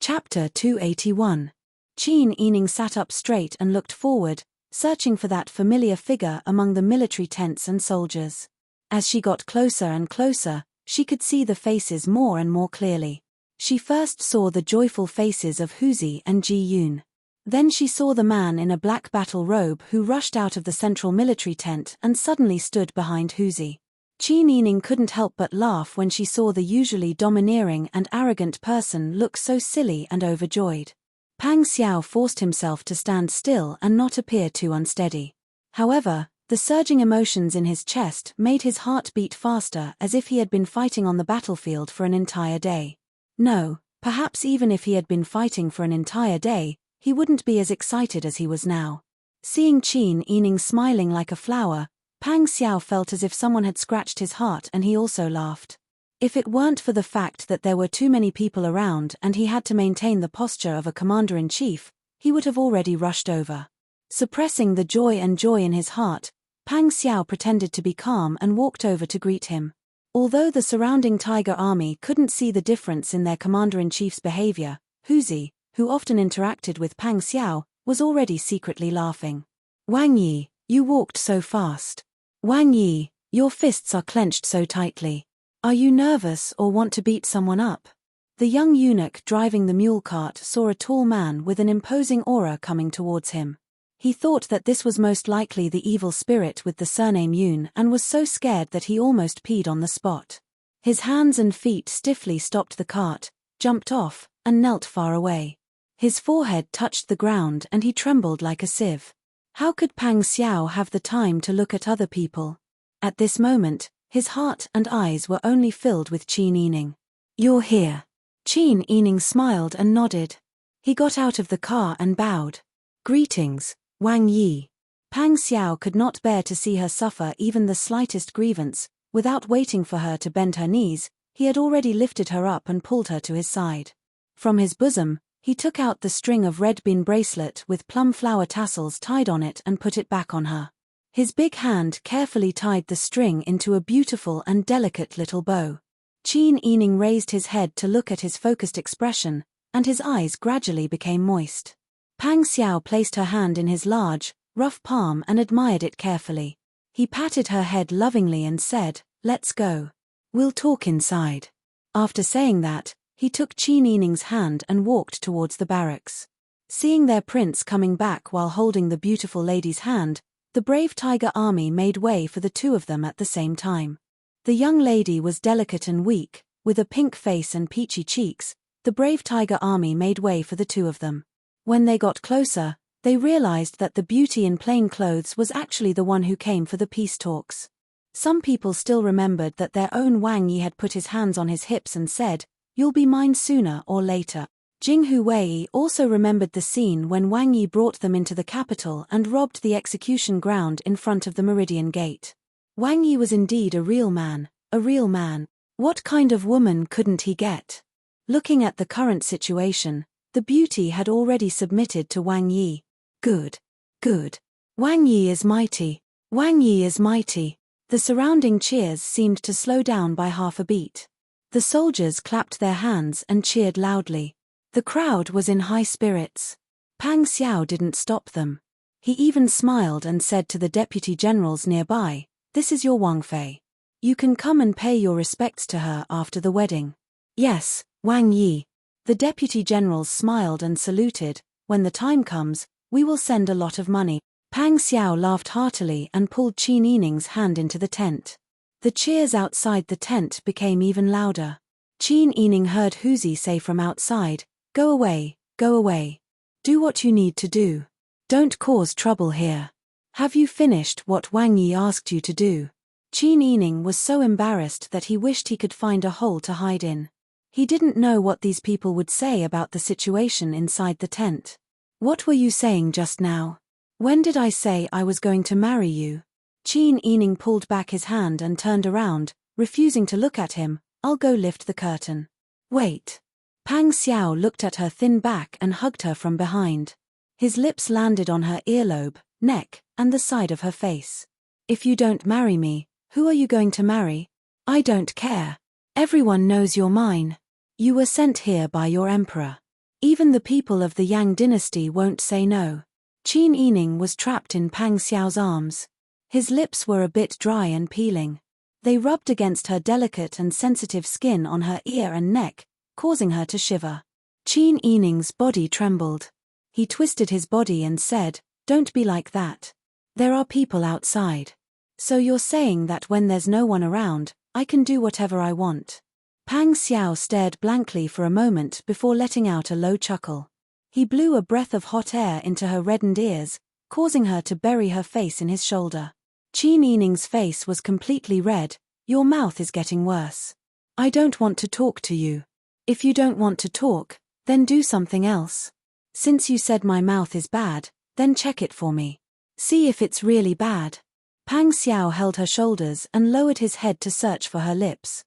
Chapter 281. Qin Yining sat up straight and looked forward, searching for that familiar figure among the military tents and soldiers. As she got closer and closer, she could see the faces more and more clearly. She first saw the joyful faces of Huzi and Ji Yun. Then she saw the man in a black battle robe who rushed out of the central military tent and suddenly stood behind Huzi. Qin Yining couldn't help but laugh when she saw the usually domineering and arrogant person look so silly and overjoyed. Pang Xiao forced himself to stand still and not appear too unsteady. However, the surging emotions in his chest made his heart beat faster, as if he had been fighting on the battlefield for an entire day. No, perhaps even if he had been fighting for an entire day, he wouldn't be as excited as he was now. Seeing Qin Yining smiling like a flower, Pang Xiao felt as if someone had scratched his heart, and he also laughed. If it weren't for the fact that there were too many people around and he had to maintain the posture of a commander-in-chief, he would have already rushed over. Suppressing the joy in his heart, Pang Xiao pretended to be calm and walked over to greet him. Although the surrounding tiger army couldn't see the difference in their commander-in-chief's behavior, Huzi, who often interacted with Pang Xiao, was already secretly laughing. "Wang Yi, you walked so fast. Wang Yi, your fists are clenched so tightly. Are you nervous or want to beat someone up?" The young eunuch driving the mule cart saw a tall man with an imposing aura coming towards him. He thought that this was most likely the evil spirit with the surname Yun, and was so scared that he almost peed on the spot. His hands and feet stiffly stopped the cart, jumped off, and knelt far away. His forehead touched the ground and he trembled like a sieve. How could Pang Xiao have the time to look at other people? At this moment, his heart and eyes were only filled with Qin Yining. "You're here." Qin Yining smiled and nodded. He got out of the car and bowed. "Greetings, Wang Yi." Pang Xiao could not bear to see her suffer even the slightest grievance. Without waiting for her to bend her knees, he had already lifted her up and pulled her to his side. From his bosom, he took out the string of red bean bracelet with plum flower tassels tied on it and put it back on her. His big hand carefully tied the string into a beautiful and delicate little bow. Qin Yining raised his head to look at his focused expression, and his eyes gradually became moist. Pang Xiao placed her hand in his large, rough palm and admired it carefully. He patted her head lovingly and said, "Let's go. We'll talk inside." After saying that, he took Qin Yining's hand and walked towards the barracks. Seeing their prince coming back while holding the beautiful lady's hand, the brave tiger army made way for the two of them at the same time. The young lady was delicate and weak, with a pink face and peachy cheeks. The brave tiger army made way for the two of them. When they got closer, they realized that the beauty in plain clothes was actually the one who came for the peace talks. Some people still remembered that their own Wang Yi had put his hands on his hips and said, "You'll be mine sooner or later." Jinghu Wei also remembered the scene when Wang Yi brought them into the capital and robbed the execution ground in front of the Meridian Gate. Wang Yi was indeed a real man, a real man. What kind of woman couldn't he get? Looking at the current situation, the beauty had already submitted to Wang Yi. Good. Good. Wang Yi is mighty. Wang Yi is mighty. The surrounding cheers seemed to slow down by half a beat. The soldiers clapped their hands and cheered loudly. The crowd was in high spirits. Pang Xiao didn't stop them. He even smiled and said to the deputy generals nearby, "This is your Wang Fei. You can come and pay your respects to her after the wedding." "Yes, Wang Yi." The deputy generals smiled and saluted. "When the time comes, we will send a lot of money." Pang Xiao laughed heartily and pulled Qin Yining's hand into the tent. The cheers outside the tent became even louder. Qin Yining heard Huzi say from outside, "Go away, go away. Do what you need to do. Don't cause trouble here. Have you finished what Wang Yi asked you to do?" Qin Yining was so embarrassed that he wished he could find a hole to hide in. He didn't know what these people would say about the situation inside the tent. "What were you saying just now? When did I say I was going to marry you?" Qin Yining pulled back his hand and turned around, refusing to look at him. "I'll go lift the curtain." "Wait." Pang Xiao looked at her thin back and hugged her from behind. His lips landed on her earlobe, neck, and the side of her face. "If you don't marry me, who are you going to marry?" "I don't care. Everyone knows you're mine. You were sent here by your emperor. Even the people of the Yang dynasty won't say no. Qin Yining was trapped in Pang Xiao's arms. His lips were a bit dry and peeling. They rubbed against her delicate and sensitive skin on her ear and neck, causing her to shiver. Qin Yining's body trembled. He twisted his body and said, "Don't be like that. There are people outside. So you're saying that when there's no one around, I can do whatever I want?" Pang Xiao stared blankly for a moment before letting out a low chuckle. He blew a breath of hot air into her reddened ears, causing her to bury her face in his shoulder. Qin Yining's face was completely red. "Your mouth is getting worse. I don't want to talk to you. If you don't want to talk, then do something else. Since you said my mouth is bad, then check it for me. See if it's really bad." Pang Xiao held her shoulders and lowered his head to search for her lips.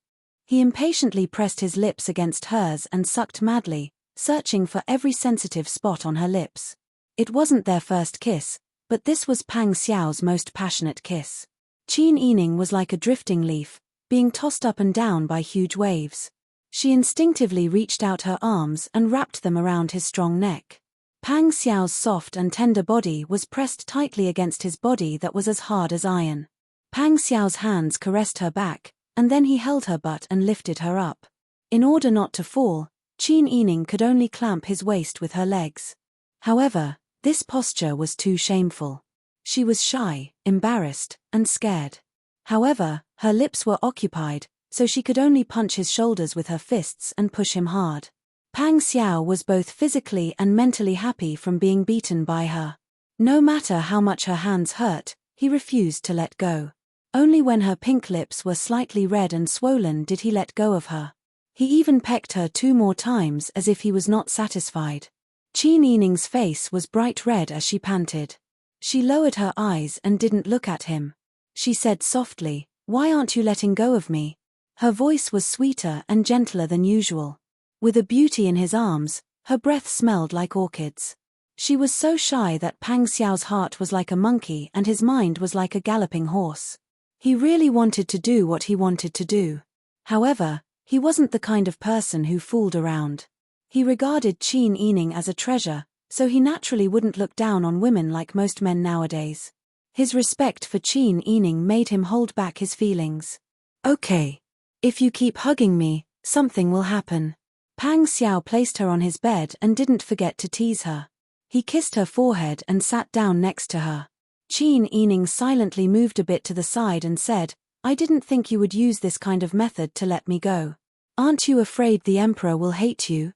He impatiently pressed his lips against hers and sucked madly, searching for every sensitive spot on her lips. It wasn't their first kiss, but this was Pang Xiao's most passionate kiss. Qin Yining was like a drifting leaf, being tossed up and down by huge waves. She instinctively reached out her arms and wrapped them around his strong neck. Pang Xiao's soft and tender body was pressed tightly against his body that was as hard as iron. Pang Xiao's hands caressed her back, and then he held her butt and lifted her up. In order not to fall, Qin Yining could only clamp his waist with her legs. However, this posture was too shameful. She was shy, embarrassed, and scared. However, her lips were occupied, so she could only punch his shoulders with her fists and push him hard. Pang Xiao was both physically and mentally happy from being beaten by her. No matter how much her hands hurt, he refused to let go. Only when her pink lips were slightly red and swollen did he let go of her. He even pecked her 2 more times as if he was not satisfied. Qin Yining's face was bright red as she panted. She lowered her eyes and didn't look at him. She said softly, "Why aren't you letting go of me?" Her voice was sweeter and gentler than usual. With a beauty in his arms, her breath smelled like orchids. She was so shy that Pang Xiao's heart was like a monkey and his mind was like a galloping horse. He really wanted to do what he wanted to do. However, he wasn't the kind of person who fooled around. He regarded Qin Yining as a treasure, so he naturally wouldn't look down on women like most men nowadays. His respect for Qin Yining made him hold back his feelings. "Okay. If you keep hugging me, something will happen." Pang Xiao placed her on his bed and didn't forget to tease her. He kissed her forehead and sat down next to her. Qin Yining silently moved a bit to the side and said, "I didn't think you would use this kind of method to let me go. Aren't you afraid the Emperor will hate you?"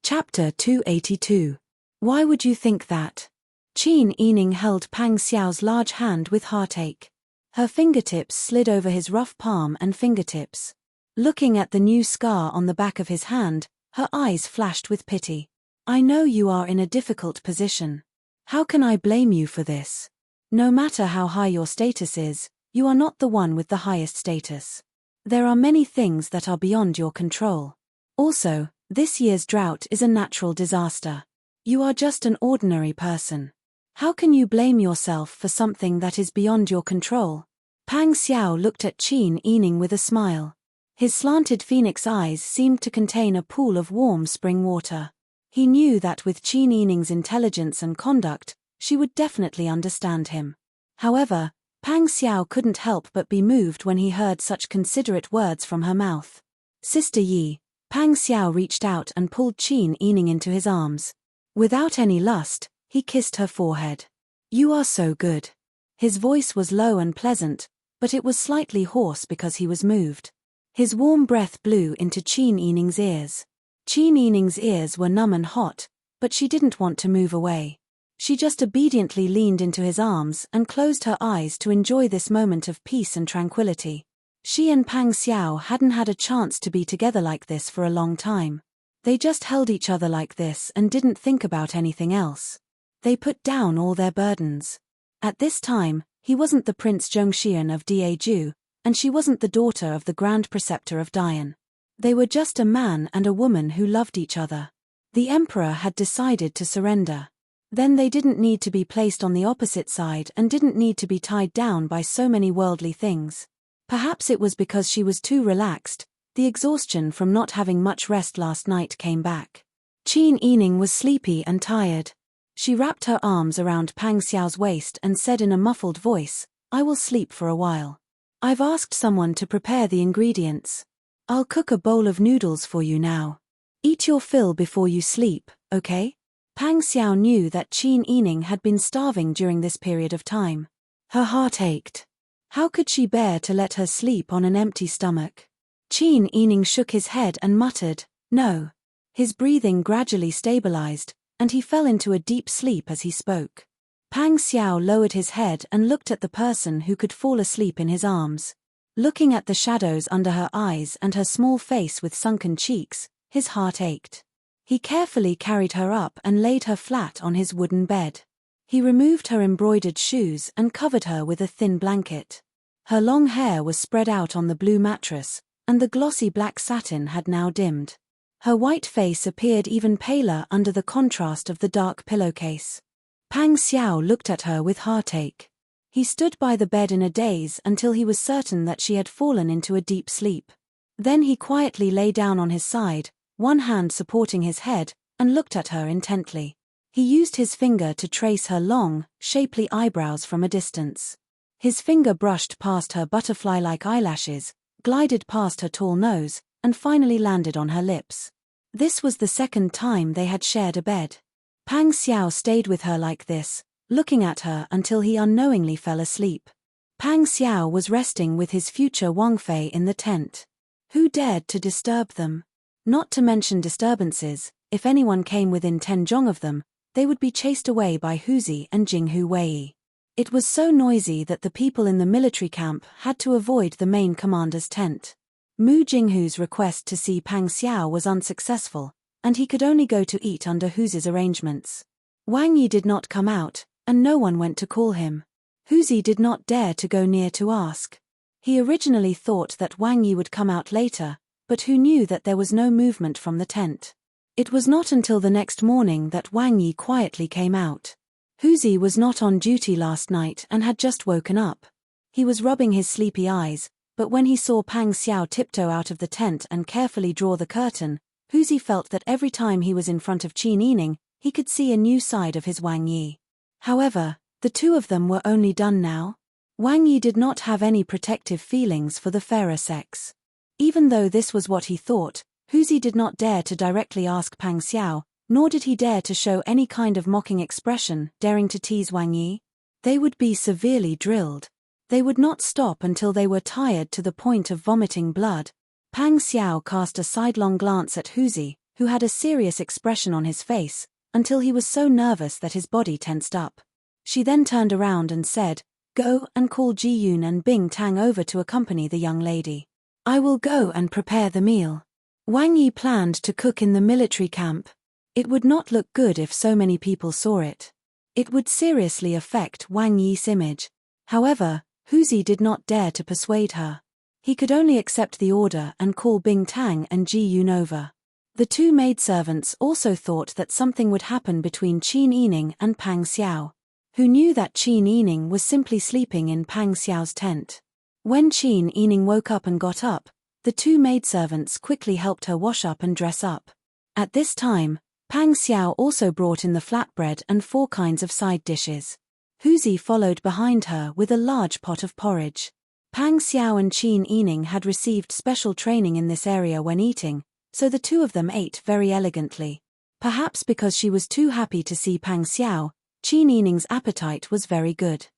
Chapter 282. Why would you think that? Qin Yining held Pang Xiao's large hand with heartache. Her fingertips slid over his rough palm and fingertips. Looking at the new scar on the back of his hand, her eyes flashed with pity. "I know you are in a difficult position. How can I blame you for this? No matter how high your status is, you are not the one with the highest status. There are many things that are beyond your control. Also, this year's drought is a natural disaster. You are just an ordinary person. How can you blame yourself for something that is beyond your control?" Pang Xiao looked at Qin Yining with a smile. His slanted phoenix eyes seemed to contain a pool of warm spring water. He knew that with Qin Yining's intelligence and conduct, she would definitely understand him. However, Pang Xiao couldn't help but be moved when he heard such considerate words from her mouth. "Sister Yi," Pang Xiao reached out and pulled Qin Yining into his arms. Without any lust, he kissed her forehead. "You are so good." His voice was low and pleasant, but it was slightly hoarse because he was moved. His warm breath blew into Qin Yining's ears. Qin Yining's ears were numb and hot, but she didn't want to move away. She just obediently leaned into his arms and closed her eyes to enjoy this moment of peace and tranquility. She and Pang Xiao hadn't had a chance to be together like this for a long time. They just held each other like this and didn't think about anything else. They put down all their burdens. At this time, he wasn't the Prince Zhongxian of Daeju, and she wasn't the daughter of the Grand Preceptor of Dian. They were just a man and a woman who loved each other. The Emperor had decided to surrender. Then they didn't need to be placed on the opposite side and didn't need to be tied down by so many worldly things. Perhaps it was because she was too relaxed, The exhaustion from not having much rest last night came back. Qin Yining was sleepy and tired. She wrapped her arms around Pang Xiao's waist and said in a muffled voice, "I will sleep for a while. I've asked someone to prepare the ingredients. I'll cook a bowl of noodles for you now. Eat your fill before you sleep, okay?" Pang Xiao knew that Qin Yining had been starving during this period of time. Her heart ached. How could she bear to let her sleep on an empty stomach? Qin Yining shook his head and muttered, "No." His breathing gradually stabilized, and he fell into a deep sleep as he spoke. Pang Xiao lowered his head and looked at the person who could fall asleep in his arms. Looking at the shadows under her eyes and her small face with sunken cheeks, his heart ached. He carefully carried her up and laid her flat on his wooden bed. He removed her embroidered shoes and covered her with a thin blanket. Her long hair was spread out on the blue mattress, and the glossy black satin had now dimmed. Her white face appeared even paler under the contrast of the dark pillowcase. Pang Xiao looked at her with heartache. He stood by the bed in a daze until he was certain that she had fallen into a deep sleep. Then he quietly lay down on his side, one hand supporting his head, and looked at her intently. He used his finger to trace her long, shapely eyebrows from a distance. His finger brushed past her butterfly-like eyelashes, glided past her tall nose, and finally landed on her lips. This was the second time they had shared a bed. Pang Xiao stayed with her like this, looking at her until he unknowingly fell asleep. Pang Xiao was resting with his future Wang Fei in the tent. Who dared to disturb them? Not to mention disturbances, if anyone came within 10 zhong of them, they would be chased away by Huzi and Jinghu Wei. It was so noisy that the people in the military camp had to avoid the main commander's tent. Mu Jinghu's request to see Pang Xiao was unsuccessful, and he could only go to eat under Huzi's arrangements. Wang Yi did not come out, and no one went to call him. Huzi did not dare to go near to ask. He originally thought that Wang Yi would come out later, but who knew that there was no movement from the tent. It was not until the next morning that Wang Yi quietly came out. Huzi was not on duty last night and had just woken up. He was rubbing his sleepy eyes, but when he saw Pang Xiao tiptoe out of the tent and carefully draw the curtain, Huzi felt that every time he was in front of Qin Yining, he could see a new side of his Wang Yi. However, the two of them were only done now. Wang Yi did not have any protective feelings for the fairer sex. Even though this was what he thought, Huzi did not dare to directly ask Pang Xiao, nor did he dare to show any kind of mocking expression, daring to tease Wang Yi. They would be severely drilled. They would not stop until they were tired to the point of vomiting blood. Pang Xiao cast a sidelong glance at Huzi, who had a serious expression on his face, until he was so nervous that his body tensed up. She then turned around and said, "Go and call Ji Yun and Bing Tang over to accompany the young lady. I will go and prepare the meal." Wang Yi planned to cook in the military camp. It would not look good if so many people saw it. It would seriously affect Wang Yi's image. However, Huzi did not dare to persuade her. He could only accept the order and call Bing Tang and Ji Yun over. The two maidservants also thought that something would happen between Qin Yining and Pang Xiao, who knew that Qin Yining was simply sleeping in Pang Xiao's tent. When Qin Yining woke up and got up, the two maidservants quickly helped her wash up and dress up. At this time, Pang Xiao also brought in the flatbread and 4 kinds of side dishes. Huzi followed behind her with a large pot of porridge. Pang Xiao and Qin Yining had received special training in this area when eating, so the two of them ate very elegantly. Perhaps because she was too happy to see Pang Xiao, Qin Yining's appetite was very good.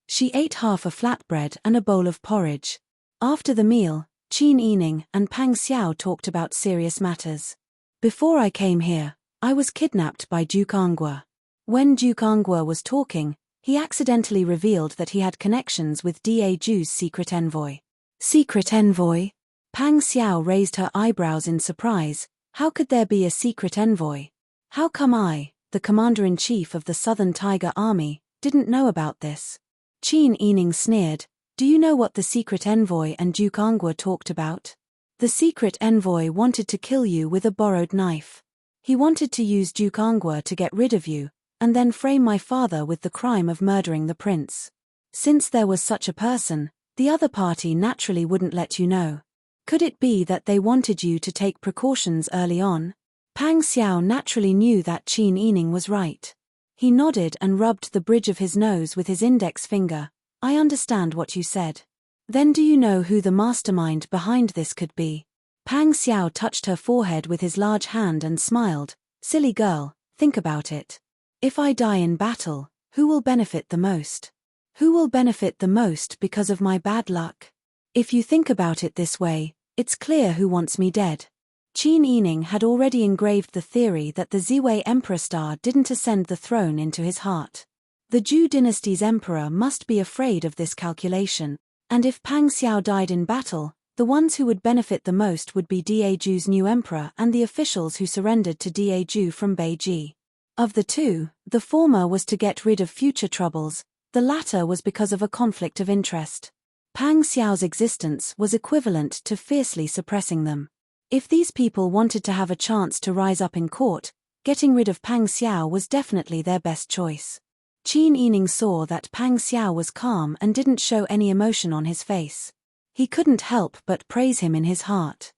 She ate half a flatbread and a bowl of porridge. After the meal, Qin Yining and Pang Xiao talked about serious matters. "Before I came here, I was kidnapped by Duke Angua." When Duke Angua was talking, he accidentally revealed that he had connections with Da Ju's secret envoy. Secret envoy? Pang Xiao raised her eyebrows in surprise. How could there be a secret envoy? How come I, the commander-in-chief of the Southern Tiger Army, didn't know about this? Qin Yining sneered. "Do you know what the secret envoy and Duke Angua talked about? The secret envoy wanted to kill you with a borrowed knife. He wanted to use Duke Angua to get rid of you, and then frame my father with the crime of murdering the prince. Since there was such a person, the other party naturally wouldn't let you know. Could it be that they wanted you to take precautions early on? Pang Xiao naturally knew that Qin Yining was right. He nodded and rubbed the bridge of his nose with his index finger. I understand what you said. Then do you know who the mastermind behind this could be? Pang Xiao touched her forehead with his large hand and smiled. Silly girl, think about it. If I die in battle, who will benefit the most? Who will benefit the most because of my bad luck? If you think about it this way, it's clear who wants me dead. Qin Yining had already engraved the theory that the Ziwei Emperor star didn't ascend the throne into his heart. The Zhou dynasty's emperor must be afraid of this calculation, and if Pang Xiao died in battle, the ones who would benefit the most would be Da Zhu's new emperor and the officials who surrendered to Da Zhu from Beiji. Of the two, the former was to get rid of future troubles, the latter was because of a conflict of interest. Pang Xiao's existence was equivalent to fiercely suppressing them. If these people wanted to have a chance to rise up in court, getting rid of Pang Xiao was definitely their best choice. Qin Yining saw that Pang Xiao was calm and didn't show any emotion on his face. He couldn't help but praise him in his heart.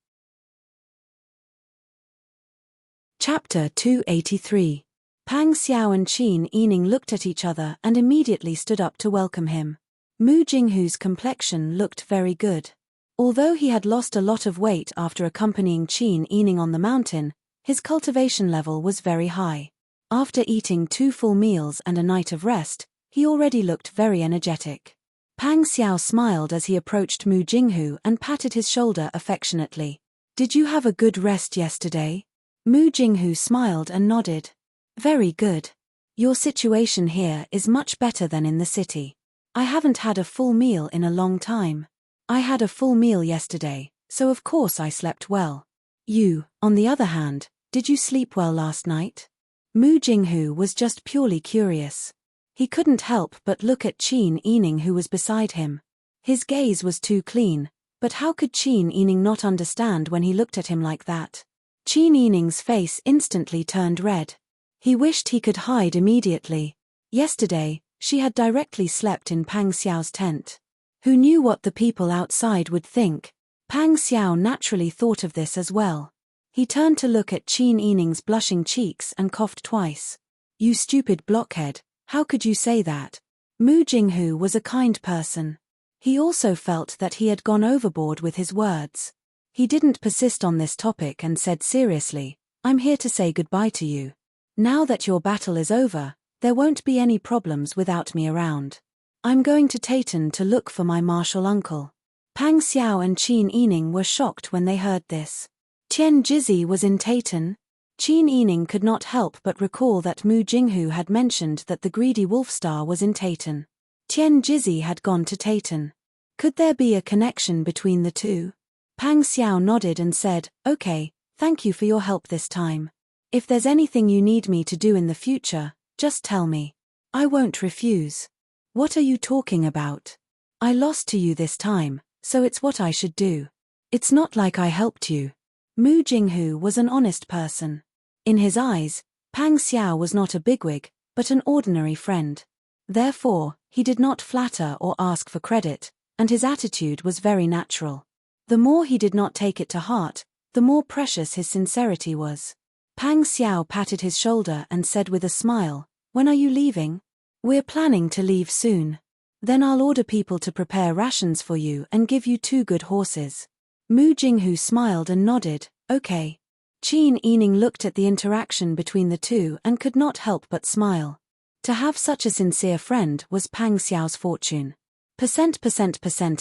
Chapter 283. Pang Xiao and Qin Yining looked at each other and immediately stood up to welcome him. Mu Jinghu's complexion looked very good. Although he had lost a lot of weight after accompanying Qin Yining on the mountain, his cultivation level was very high. After eating 2 full meals and a night of rest, he already looked very energetic. Pang Xiao smiled as he approached Mu Jinghu and patted his shoulder affectionately. Did you have a good rest yesterday? Mu Jinghu smiled and nodded. Very good. Your situation here is much better than in the city. I haven't had a full meal in a long time. I had a full meal yesterday, so of course I slept well. You, on the other hand, did you sleep well last night? Mu Jinghu was just purely curious. He couldn't help but look at Qin Yining who was beside him. His gaze was too clean, but how could Qin Yining not understand when he looked at him like that? Qin Yining's face instantly turned red. He wished he could hide immediately. Yesterday, she had directly slept in Pang Xiao's tent. Who knew what the people outside would think? Pang Xiao naturally thought of this as well. He turned to look at Qin Yining's blushing cheeks and coughed twice. You stupid blockhead, how could you say that? Mu Jinghu was a kind person. He also felt that he had gone overboard with his words. He didn't persist on this topic and said seriously, I'm here to say goodbye to you. Now that your battle is over, there won't be any problems without me around. I'm going to Taitan to look for my martial uncle. Pang Xiao and Qin Yining were shocked when they heard this. Tian Jizi was in Taitan? Qin Yining could not help but recall that Mu Jinghu had mentioned that the greedy wolf star was in Taitan. Tian Jizi had gone to Taitan. Could there be a connection between the two? Pang Xiao nodded and said, Okay, thank you for your help this time. If there's anything you need me to do in the future, just tell me. I won't refuse. What are you talking about? I lost to you this time, so it's what I should do. It's not like I helped you. Mu Jinghu was an honest person. In his eyes, Pang Xiao was not a bigwig, but an ordinary friend. Therefore, he did not flatter or ask for credit, and his attitude was very natural. The more he did not take it to heart, the more precious his sincerity was. Pang Xiao patted his shoulder and said with a smile, When are you leaving? We're planning to leave soon. Then I'll order people to prepare rations for you and give you 2 good horses. Mu Jinghu smiled and nodded, Okay. Qin Yining looked at the interaction between the two and could not help but smile. To have such a sincere friend was Pang Xiao's fortune. Percent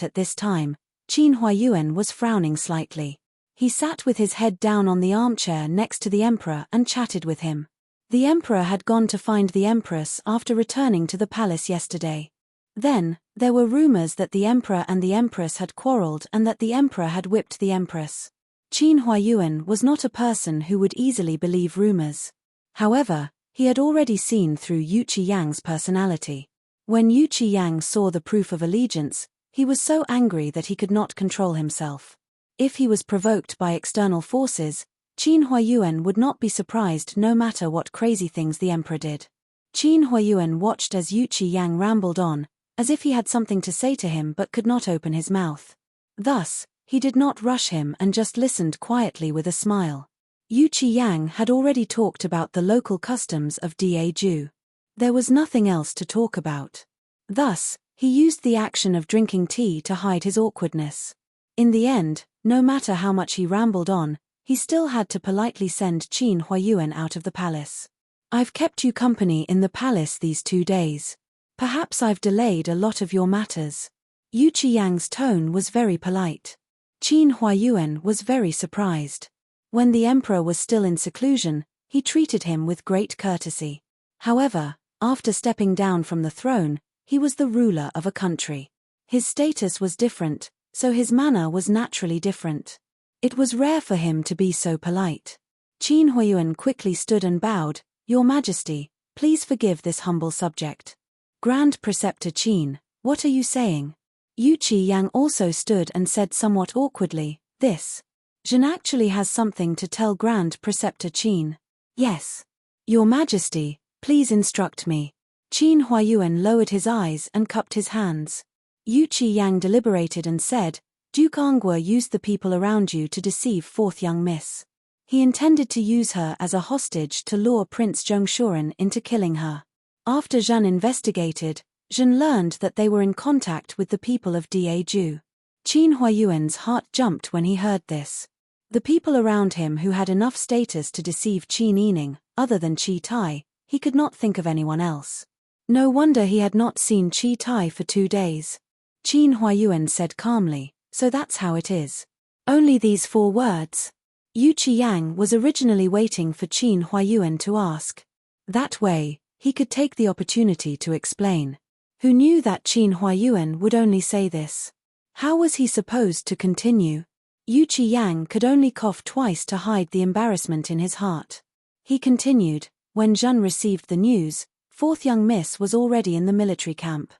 at this time, Qin Huayuan was frowning slightly. He sat with his head down on the armchair next to the emperor and chatted with him. The emperor had gone to find the empress after returning to the palace yesterday. Then, there were rumors that the emperor and the empress had quarreled and that the emperor had whipped the empress. Qin Huayuan was not a person who would easily believe rumors. However, he had already seen through Yu Qiyang's personality. When Yu Qiyang saw the proof of allegiance, he was so angry that he could not control himself. If he was provoked by external forces, Qin Huayuan would not be surprised no matter what crazy things the emperor did. Qin Huayuan watched as Yu Qiyang rambled on, as if he had something to say to him but could not open his mouth. Thus, He did not rush him and just listened quietly with a smile. Yu Qiyang had already talked about the local customs of Daju. There was nothing else to talk about. Thus, he used the action of drinking tea to hide his awkwardness. In the end, no matter how much he rambled on, he still had to politely send Qin Huayuan out of the palace. I've kept you company in the palace these 2 days. Perhaps I've delayed a lot of your matters. Yu Qiyang's tone was very polite. Qin Huayuan was very surprised. When the emperor was still in seclusion, he treated him with great courtesy. However, after stepping down from the throne, he was the ruler of a country. His status was different, so his manner was naturally different. It was rare for him to be so polite. Qin Huayuan quickly stood and bowed. Your Majesty, please forgive this humble subject. Grand Preceptor Qin, what are you saying? Yu Qiyang also stood and said somewhat awkwardly, this. Zhen actually has something to tell Grand Preceptor Qin. Yes. Your Majesty, please instruct me. Qin Huayuan lowered his eyes and cupped his hands. Yu Qiyang deliberated and said, Duke Angua used the people around you to deceive fourth young miss. He intended to use her as a hostage to lure Prince Zhongshuren into killing her. After Zhen investigated, Zhen learned that they were in contact with the people of Daju. Qin Huayuan's heart jumped when he heard this. The people around him who had enough status to deceive Qin Yining, other than Qi Tai, he could not think of anyone else. No wonder he had not seen Qi Tai for 2 days. Qin Huayuan said calmly, so that's how it is. Only these 4 words. Yu Qiyang was originally waiting for Qin Huayuan to ask. That way, he could take the opportunity to explain. Who knew that Qin Huayuan would only say this? How was he supposed to continue? Yu Qiyang could only cough twice to hide the embarrassment in his heart. He continued, when Zhen received the news, fourth young miss was already in the military camp.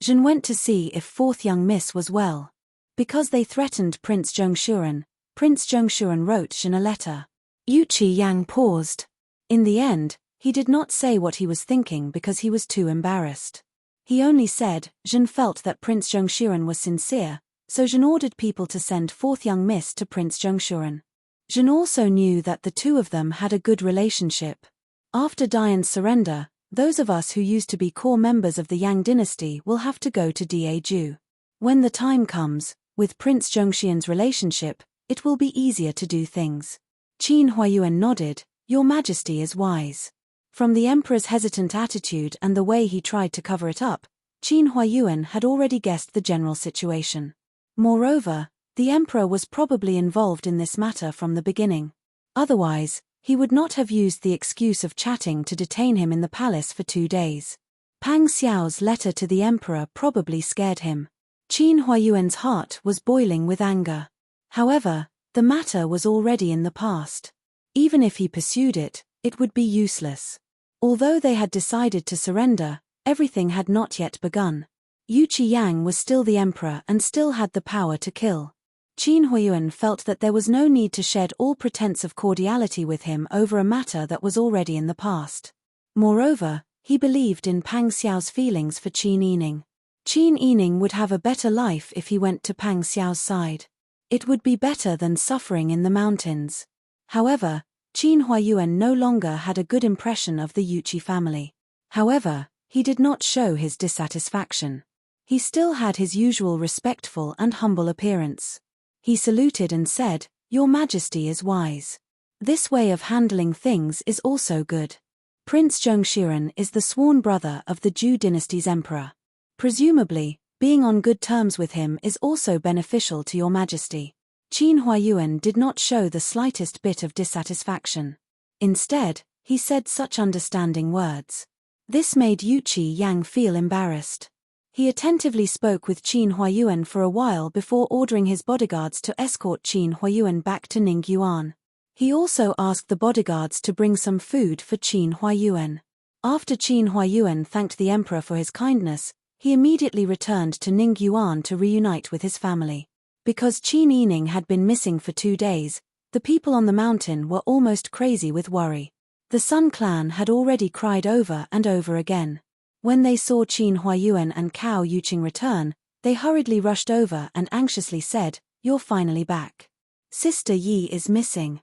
Zhen went to see if fourth young miss was well. Because they threatened Prince Zhongshuren, Prince Zhongshuren wrote Zhen a letter. Yu Qiyang paused. In the end, he did not say what he was thinking because he was too embarrassed. He only said, Zhen felt that Prince Zhongshuren was sincere, so Zhen ordered people to send fourth young miss to Prince Zhongshuren. Zhen also knew that the 2 of them had a good relationship. After Dian's surrender, those of us who used to be core members of the Yang dynasty will have to go to Daju. When the time comes, with Prince Zhongshuren's relationship, it will be easier to do things. Qin Huayuan nodded, Your Majesty is wise. From the emperor's hesitant attitude and the way he tried to cover it up, Qin Huayuan had already guessed the general situation. Moreover, the emperor was probably involved in this matter from the beginning. Otherwise, he would not have used the excuse of chatting to detain him in the palace for 2 days. Pang Xiao's letter to the emperor probably scared him. Qin Huayuan's heart was boiling with anger. However, the matter was already in the past. Even if he pursued it, it would be useless. Although they had decided to surrender, everything had not yet begun. Yu Qiyang was still the emperor and still had the power to kill. Qin Huayuan felt that there was no need to shed all pretense of cordiality with him over a matter that was already in the past. Moreover, he believed in Pang Xiao's feelings for Qin Yining. Qin Yining would have a better life if he went to Pang Xiao's side. It would be better than suffering in the mountains. However, Qin Huayuan no longer had a good impression of the Yuqi family. However, he did not show his dissatisfaction. He still had his usual respectful and humble appearance. He saluted and said, Your Majesty is wise. This way of handling things is also good. Prince Zhongshuren is the sworn brother of the Zhou dynasty's emperor. Presumably, being on good terms with him is also beneficial to Your Majesty. Qin Huayuan did not show the slightest bit of dissatisfaction. Instead, he said such understanding words. This made Yu Qiyang feel embarrassed. He attentively spoke with Qin Huayuan for a while before ordering his bodyguards to escort Qin Huayuan back to Ningyuan. He also asked the bodyguards to bring some food for Qin Huayuan. After Qin Huayuan thanked the emperor for his kindness, he immediately returned to Ningyuan to reunite with his family. Because Qin Yining had been missing for 2 days, the people on the mountain were almost crazy with worry. The Sun clan had already cried over and over again. When they saw Qin Huayuan and Cao Yuqing return, they hurriedly rushed over and anxiously said, you're finally back. Sister Yi is missing.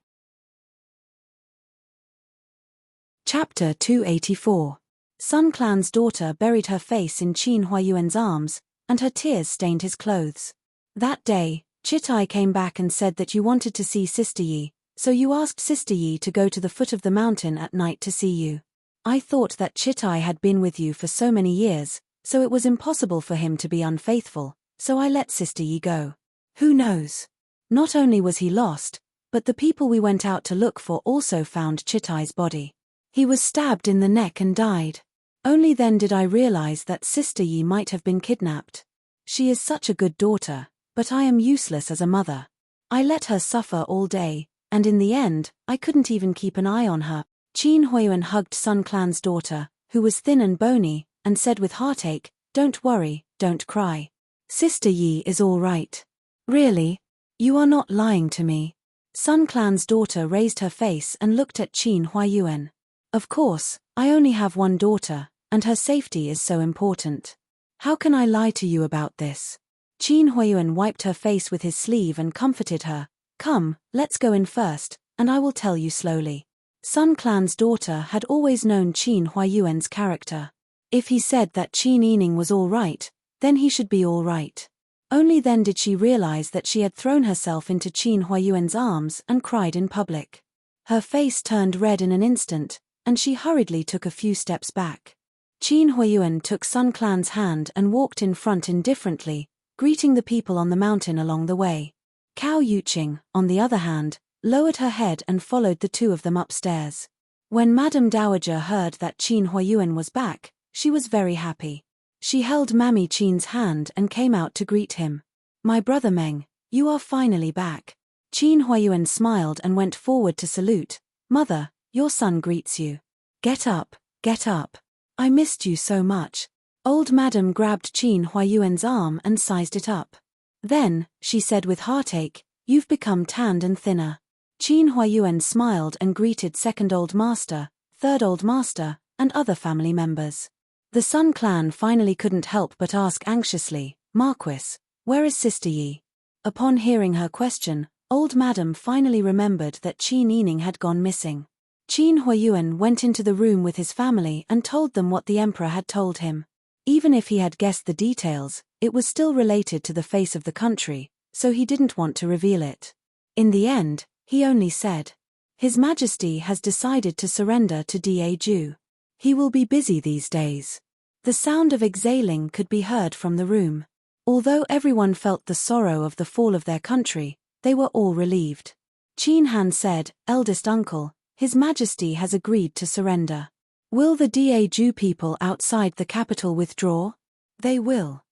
Chapter 284. Sun Clan's daughter buried her face in Qin Huayuan's arms, and her tears stained his clothes. That day, Chitai came back and said that you wanted to see Sister Yi, so you asked Sister Yi to go to the foot of the mountain at night to see you. I thought that Chitai had been with you for so many years, so it was impossible for him to be unfaithful, so I let Sister Yi go. Who knows? Not only was he lost, but the people we went out to look for also found Chitai's body. He was stabbed in the neck and died. Only then did I realize that Sister Yi might have been kidnapped. She is such a good daughter, but I am useless as a mother. I let her suffer all day, and in the end, I couldn't even keep an eye on her. Qin Huayuan hugged Sun Clan's daughter, who was thin and bony, and said with heartache, "Don't worry, don't cry. Sister Yi is all right." "Really? You are not lying to me." Sun Clan's daughter raised her face and looked at Qin Huayuan. "Of course, I only have one daughter, and her safety is so important. How can I lie to you about this?" Qin Huayuan wiped her face with his sleeve and comforted her. "Come, let's go in first, and I will tell you slowly." Sun Clan's daughter had always known Qin Huayuan's character. If he said that Qin Yining was all right, then he should be all right. Only then did she realize that she had thrown herself into Qin Huayuan's arms and cried in public. Her face turned red in an instant, and she hurriedly took a few steps back. Qin Huayuan took Sun Clan's hand and walked in front indifferently, greeting the people on the mountain along the way. Cao Yuqing, on the other hand, lowered her head and followed the two of them upstairs. When Madame Dowager heard that Qin Huayuan was back, she was very happy. She held Mammy Qin's hand and came out to greet him. "My brother Meng, you are finally back." Qin Huayuan smiled and went forward to salute. "Mother, your son greets you." Get up, get up. I missed you so much." Old Madam grabbed Qin Huayuan's arm and sized it up. "Then," she said with heartache, "you've become tanned and thinner." Qin Huayuan smiled and greeted second Old Master, third Old Master, and other family members. The Sun Clan finally couldn't help but ask anxiously, "Marquis, where is Sister Yi?" Upon hearing her question, Old Madam finally remembered that Qin Yining had gone missing. Qin Huayuan went into the room with his family and told them what the emperor had told him. Even if he had guessed the details, it was still related to the face of the country, so he didn't want to reveal it. In the end, he only said, "His Majesty has decided to surrender to Daju. He will be busy these days." The sound of exhaling could be heard from the room. Although everyone felt the sorrow of the fall of their country, they were all relieved. Qin Han said, "Eldest uncle, His Majesty has agreed to surrender. Will the Daju people outside the capital withdraw?" "They will."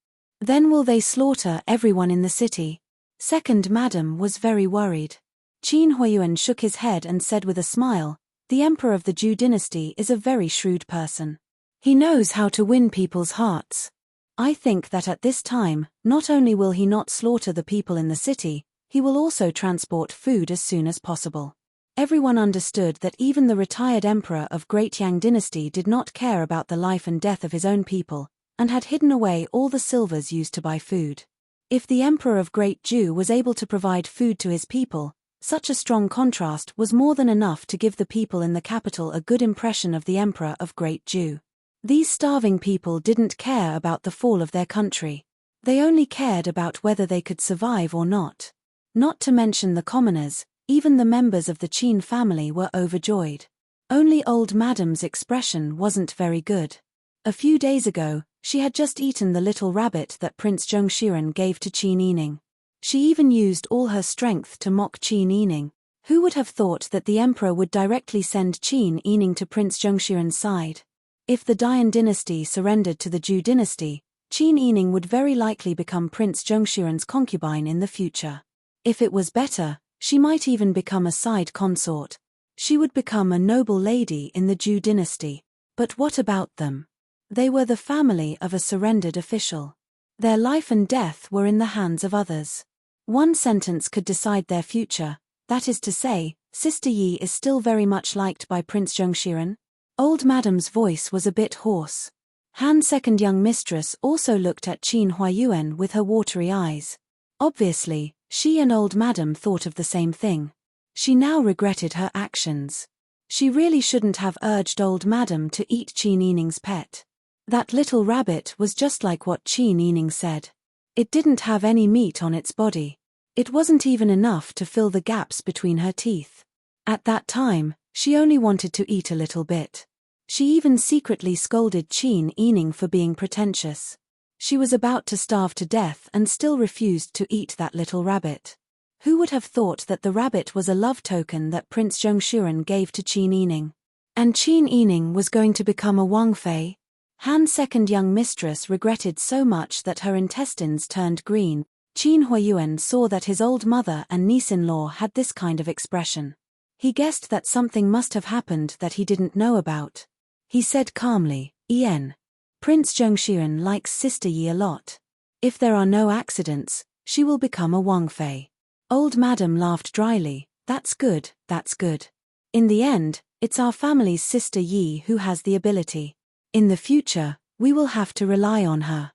"Then will they slaughter everyone in the city?" Second Madam was very worried. Qin Huayuan shook his head and said with a smile, "The emperor of the Zhou dynasty is a very shrewd person. He knows how to win people's hearts. I think that at this time, not only will he not slaughter the people in the city, he will also transport food as soon as possible." Everyone understood that even the retired emperor of Great Yang dynasty did not care about the life and death of his own people, and had hidden away all the silvers used to buy food. If the emperor of Great Zhou was able to provide food to his people, such a strong contrast was more than enough to give the people in the capital a good impression of the emperor of Great Zhou. These starving people didn't care about the fall of their country. They only cared about whether they could survive or not. Not to mention the commoners, even the members of the Qin family were overjoyed. Only Old Madam's expression wasn't very good. A few days ago, she had just eaten the little rabbit that Prince Zhongshiren gave to Qin Yining. She even used all her strength to mock Qin Yining. Who would have thought that the emperor would directly send Qin Yining to Prince Zhongshiren's side? If the Dian dynasty surrendered to the Zhou dynasty, Qin Yining would very likely become Prince Zhongshiren's concubine in the future. If it was better, she might even become a side consort. She would become a noble lady in the Zhou dynasty. But what about them? They were the family of a surrendered official. Their life and death were in the hands of others. One sentence could decide their future, that is to say, Sister Yi is still very much liked by Prince Zhongshiren. Old Madam's voice was a bit hoarse. Han's second young mistress also looked at Qin Huayuan with her watery eyes. Obviously, She and old Madam thought of the same thing. She now regretted her actions. She really shouldn't have urged old Madam to eat Qin Yining's pet. That little rabbit was just like what Qin Yining said. It didn't have any meat on its body. It wasn't even enough to fill the gaps between her teeth. At that time, she only wanted to eat a little bit. She even secretly scolded Qin Yining for being pretentious. She was about to starve to death and still refused to eat that little rabbit. Who would have thought that the rabbit was a love token that Prince Zhongshuren gave to Qin Yining? And Qin Yining was going to become a Wangfei? Han's second young mistress regretted so much that her intestines turned green. Qin Huayuan saw that his old mother and niece-in-law had this kind of expression. He guessed that something must have happened that he didn't know about. He said calmly, "Yen. Prince Zhongshuren likes Sister Yi a lot. If there are no accidents, she will become a Wangfei." Old Madam laughed dryly. That's good, that's good. In the end, it's our family's Sister Yi who has the ability. In the future, we will have to rely on her."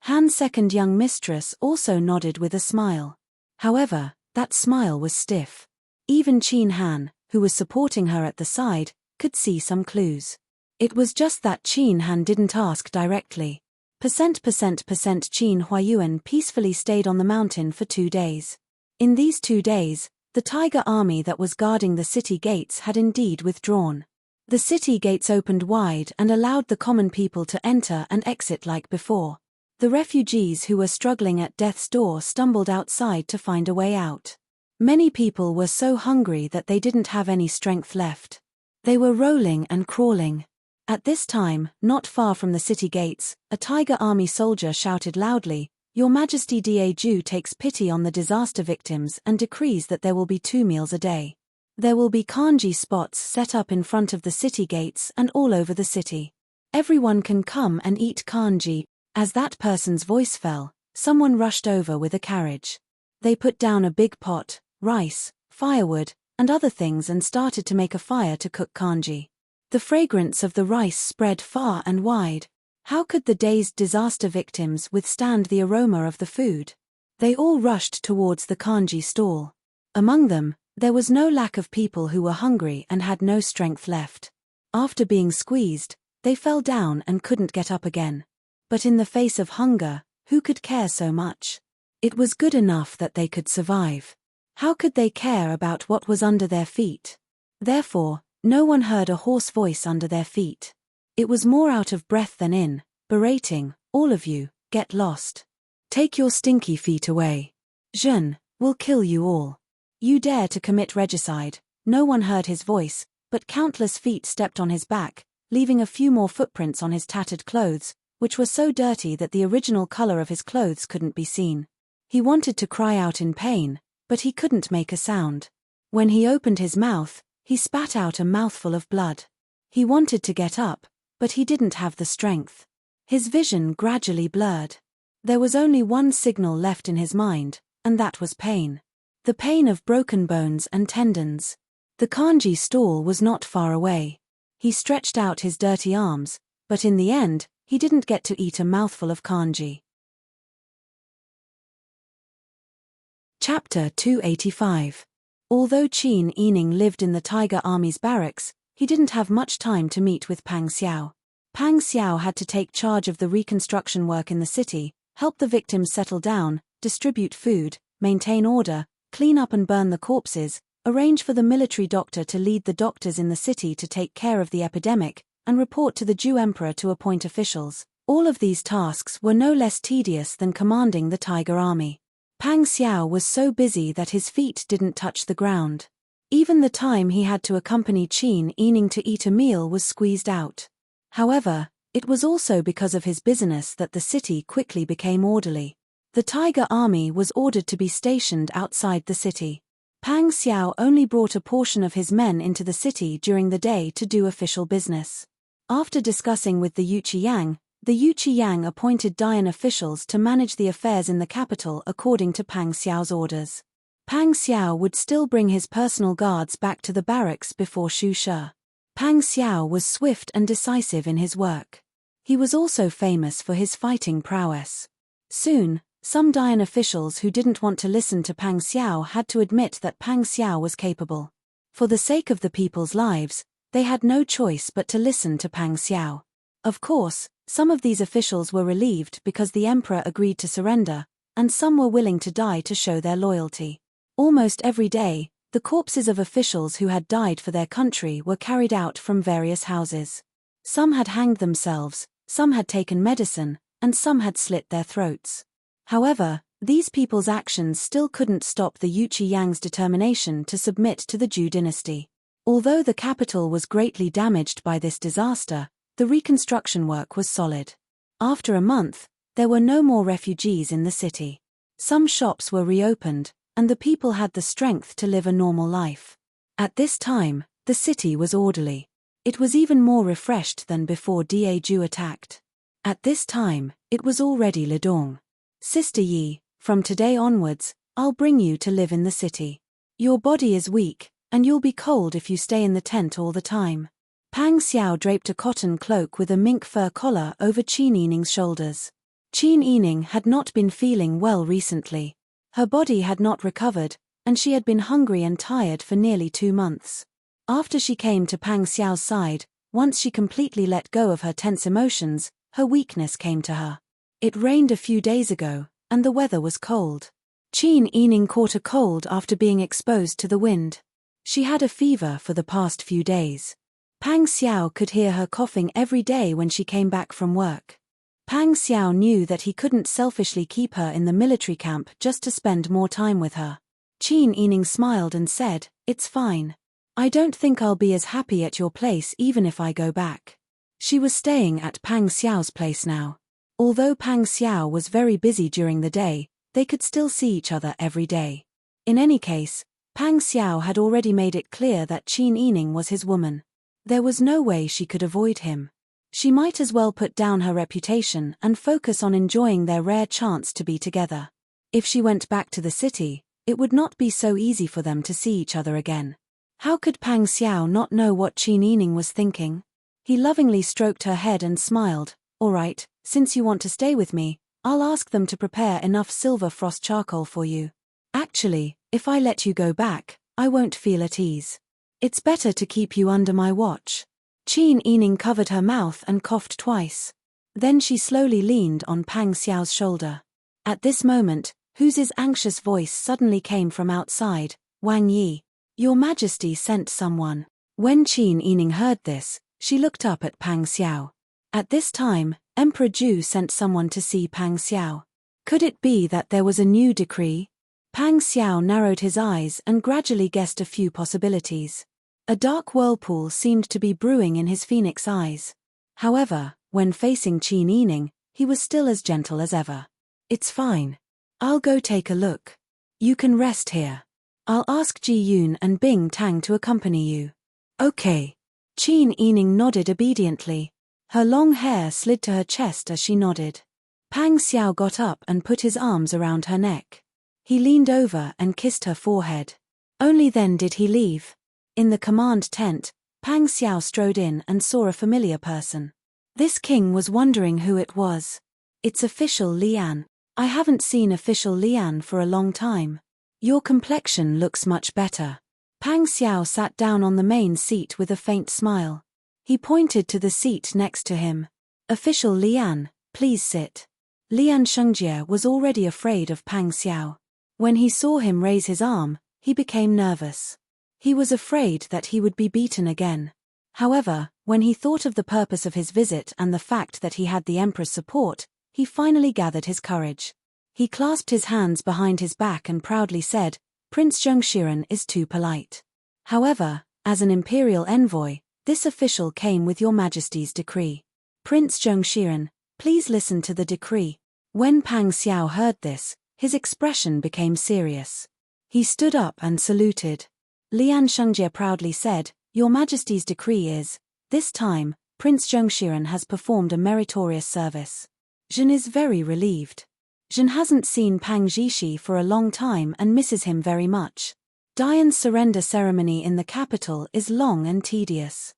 Han's second young mistress also nodded with a smile. However, that smile was stiff. Even Qin Han, who was supporting her at the side, could see some clues. It was just that Qin Han didn't ask directly. Qin Huayuan peacefully stayed on the mountain for 2 days. In these 2 days, the tiger army that was guarding the city gates had indeed withdrawn. The city gates opened wide and allowed the common people to enter and exit like before. The refugees who were struggling at death's door stumbled outside to find a way out. Many people were so hungry that they didn't have any strength left. They were rolling and crawling. At this time, not far from the city gates, a tiger army soldier shouted loudly, "Your Majesty Daju takes pity on the disaster victims and decrees that there will be 2 meals a day. There will be kanji spots set up in front of the city gates and all over the city. Everyone can come and eat kanji." As that person's voice fell, someone rushed over with a carriage. They put down a big pot, rice, firewood, and other things and started to make a fire to cook kanji. The fragrance of the rice spread far and wide. How could the dazed disaster victims withstand the aroma of the food? They all rushed towards the kanji stall. Among them, there was no lack of people who were hungry and had no strength left. After being squeezed, they fell down and couldn't get up again. But in the face of hunger, who could care so much? It was good enough that they could survive. How could they care about what was under their feet? Therefore, no one heard a hoarse voice under their feet. It was more out of breath than in, berating, "All of you, get lost. Take your stinky feet away. Zhen will kill you all. You dare to commit regicide." No one heard his voice, but countless feet stepped on his back, leaving a few more footprints on his tattered clothes, which were so dirty that the original color of his clothes couldn't be seen. He wanted to cry out in pain, but he couldn't make a sound. When he opened his mouth, he spat out a mouthful of blood. He wanted to get up, but he didn't have the strength. His vision gradually blurred. There was only one signal left in his mind, and that was pain. The pain of broken bones and tendons. The kanji stall was not far away. He stretched out his dirty arms, but in the end, he didn't get to eat a mouthful of kanji. Chapter 285. Although Qin Yining lived in the Tiger Army's barracks, he didn't have much time to meet with Pang Xiao. Pang Xiao had to take charge of the reconstruction work in the city, help the victims settle down, distribute food, maintain order, clean up and burn the corpses, arrange for the military doctor to lead the doctors in the city to take care of the epidemic, and report to the Jew emperor to appoint officials. All of these tasks were no less tedious than commanding the Tiger Army. Pang Xiao was so busy that his feet didn't touch the ground. Even the time he had to accompany Qin Yining to eat a meal was squeezed out. However, it was also because of his busyness that the city quickly became orderly. The Tiger Army was ordered to be stationed outside the city. Pang Xiao only brought a portion of his men into the city during the day to do official business. After discussing with the Yuqi Yang appointed Dian officials to manage the affairs in the capital according to Pang Xiao's orders. Pang Xiao would still bring his personal guards back to the barracks before Shu She. Pang Xiao was swift and decisive in his work. He was also famous for his fighting prowess. Soon, Some Dian officials who didn't want to listen to Pang Xiao had to admit that Pang Xiao was capable. For the sake of the people's lives, they had no choice but to listen to Pang Xiao. Of course, some of these officials were relieved because the emperor agreed to surrender, and some were willing to die to show their loyalty. Almost every day, the corpses of officials who had died for their country were carried out from various houses. Some had hanged themselves, some had taken medicine, and some had slit their throats. However, these people's actions still couldn't stop the Yuchi Yang's determination to submit to the Zhou dynasty. Although the capital was greatly damaged by this disaster, the reconstruction work was solid. After a month, there were no more refugees in the city. Some shops were reopened, and the people had the strength to live a normal life. At this time, the city was orderly. It was even more refreshed than before Daeju attacked. At this time, it was already Lidong. Sister Yi, from today onwards, I'll bring you to live in the city. Your body is weak, and you'll be cold if you stay in the tent all the time. Pang Xiao draped a cotton cloak with a mink fur collar over Qin Yining's shoulders. Qin Yining had not been feeling well recently. Her body had not recovered, and she had been hungry and tired for nearly 2 months. After she came to Pang Xiao's side, once she completely let go of her tense emotions, her weakness came to her. It rained a few days ago, and the weather was cold. Qin Yining caught a cold after being exposed to the wind. She had a fever for the past few days. Pang Xiao could hear her coughing every day when she came back from work. Pang Xiao knew that he couldn't selfishly keep her in the military camp just to spend more time with her. Qin Yining smiled and said, "It's fine. I don't think I'll be as happy at your place even if I go back." She was staying at Pang Xiao's place now. Although Pang Xiao was very busy during the day, they could still see each other every day. In any case, Pang Xiao had already made it clear that Qin Yining was his woman. There was no way she could avoid him. She might as well put down her reputation and focus on enjoying their rare chance to be together. If she went back to the city, it would not be so easy for them to see each other again. How could Pang Xiao not know what Qin Yining was thinking? He lovingly stroked her head and smiled. "All right, since you want to stay with me, I'll ask them to prepare enough silver frost charcoal for you. Actually, if I let you go back, I won't feel at ease. It's better to keep you under my watch." Qin Yining covered her mouth and coughed twice. Then she slowly leaned on Pang Xiao's shoulder. At this moment, Hu's anxious voice suddenly came from outside. "Wang Yi, Your Majesty sent someone." When Qin Yining heard this, she looked up at Pang Xiao. At this time, Emperor Zhu sent someone to see Pang Xiao. Could it be that there was a new decree? Pang Xiao narrowed his eyes and gradually guessed a few possibilities. A dark whirlpool seemed to be brewing in his phoenix eyes. However, when facing Qin Yining, he was still as gentle as ever. "It's fine. I'll go take a look. You can rest here. I'll ask Ji Yun and Bing Tang to accompany you." "Okay." Qin Yining nodded obediently. Her long hair slid to her chest as she nodded. Pang Xiao got up and put his arms around her neck. He leaned over and kissed her forehead. Only then did he leave. In the command tent, Pang Xiao strode in and saw a familiar person. This king was wondering who it was. "It's official Lian. I haven't seen official Lian for a long time. Your complexion looks much better." Pang Xiao sat down on the main seat with a faint smile. He pointed to the seat next to him. "Official Lian, please sit." Lian Shengjie was already afraid of Pang Xiao. When he saw him raise his arm, he became nervous. He was afraid that he would be beaten again. However, when he thought of the purpose of his visit and the fact that he had the Emperor's support, he finally gathered his courage. He clasped his hands behind his back and proudly said, "Prince Zhengshiren is too polite. However, as an imperial envoy, this official came with your Majesty's decree. Prince Zhengshiren, please listen to the decree." When Pang Xiao heard this, his expression became serious. He stood up and saluted. Lian Shengjie proudly said, "Your Majesty's decree is, this time, Prince Zhengshiren has performed a meritorious service." Zhen is very relieved. Zhen hasn't seen Pang Zhishi for a long time and misses him very much. Dian's surrender ceremony in the capital is long and tedious.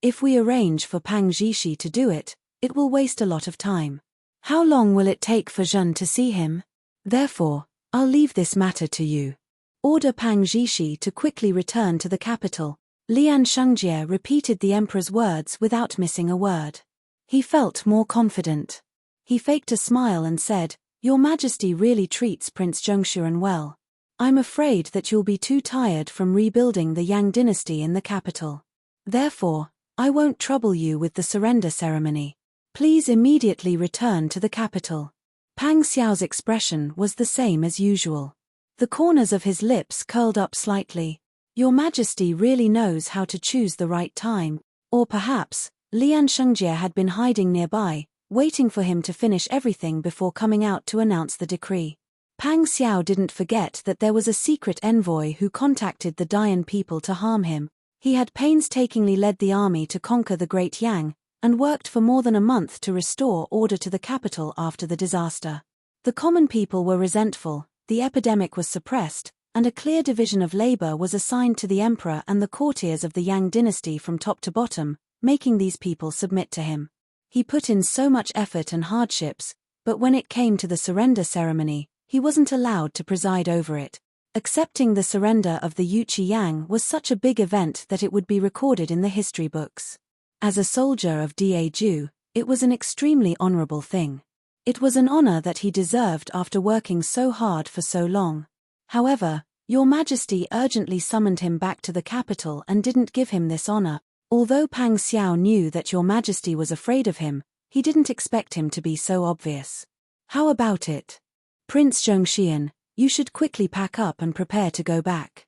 If we arrange for Pang Zhishi to do it, it will waste a lot of time. How long will it take for Zhen to see him? Therefore, I'll leave this matter to you. Order Pang Zhishi to quickly return to the capital. Lian Shengjie repeated the emperor's words without missing a word. He felt more confident. He faked a smile and said, Your Majesty really treats Prince Zhongshuren well. I'm afraid that you'll be too tired from rebuilding the Yang dynasty in the capital. Therefore, I won't trouble you with the surrender ceremony. Please immediately return to the capital. Pang Xiao's expression was the same as usual. The corners of his lips curled up slightly. Your Majesty really knows how to choose the right time. Or perhaps, Lian Shengjie had been hiding nearby, waiting for him to finish everything before coming out to announce the decree. Pang Xiao didn't forget that there was a secret envoy who contacted the Dayan people to harm him. He had painstakingly led the army to conquer the Great Yang, and worked for more than a month to restore order to the capital after the disaster. The common people were resentful, the epidemic was suppressed, and a clear division of labor was assigned to the emperor and the courtiers of the Yang dynasty from top to bottom, making these people submit to him. He put in so much effort and hardships, but when it came to the surrender ceremony, he wasn't allowed to preside over it. Accepting the surrender of the Yuqi Yang was such a big event that it would be recorded in the history books. As a soldier of Daju, it was an extremely honorable thing. It was an honor that he deserved after working so hard for so long. However, Your Majesty urgently summoned him back to the capital and didn't give him this honor. Although Pang Xiao knew that Your Majesty was afraid of him, he didn't expect him to be so obvious. How about it? Prince Zhongshuren, you should quickly pack up and prepare to go back.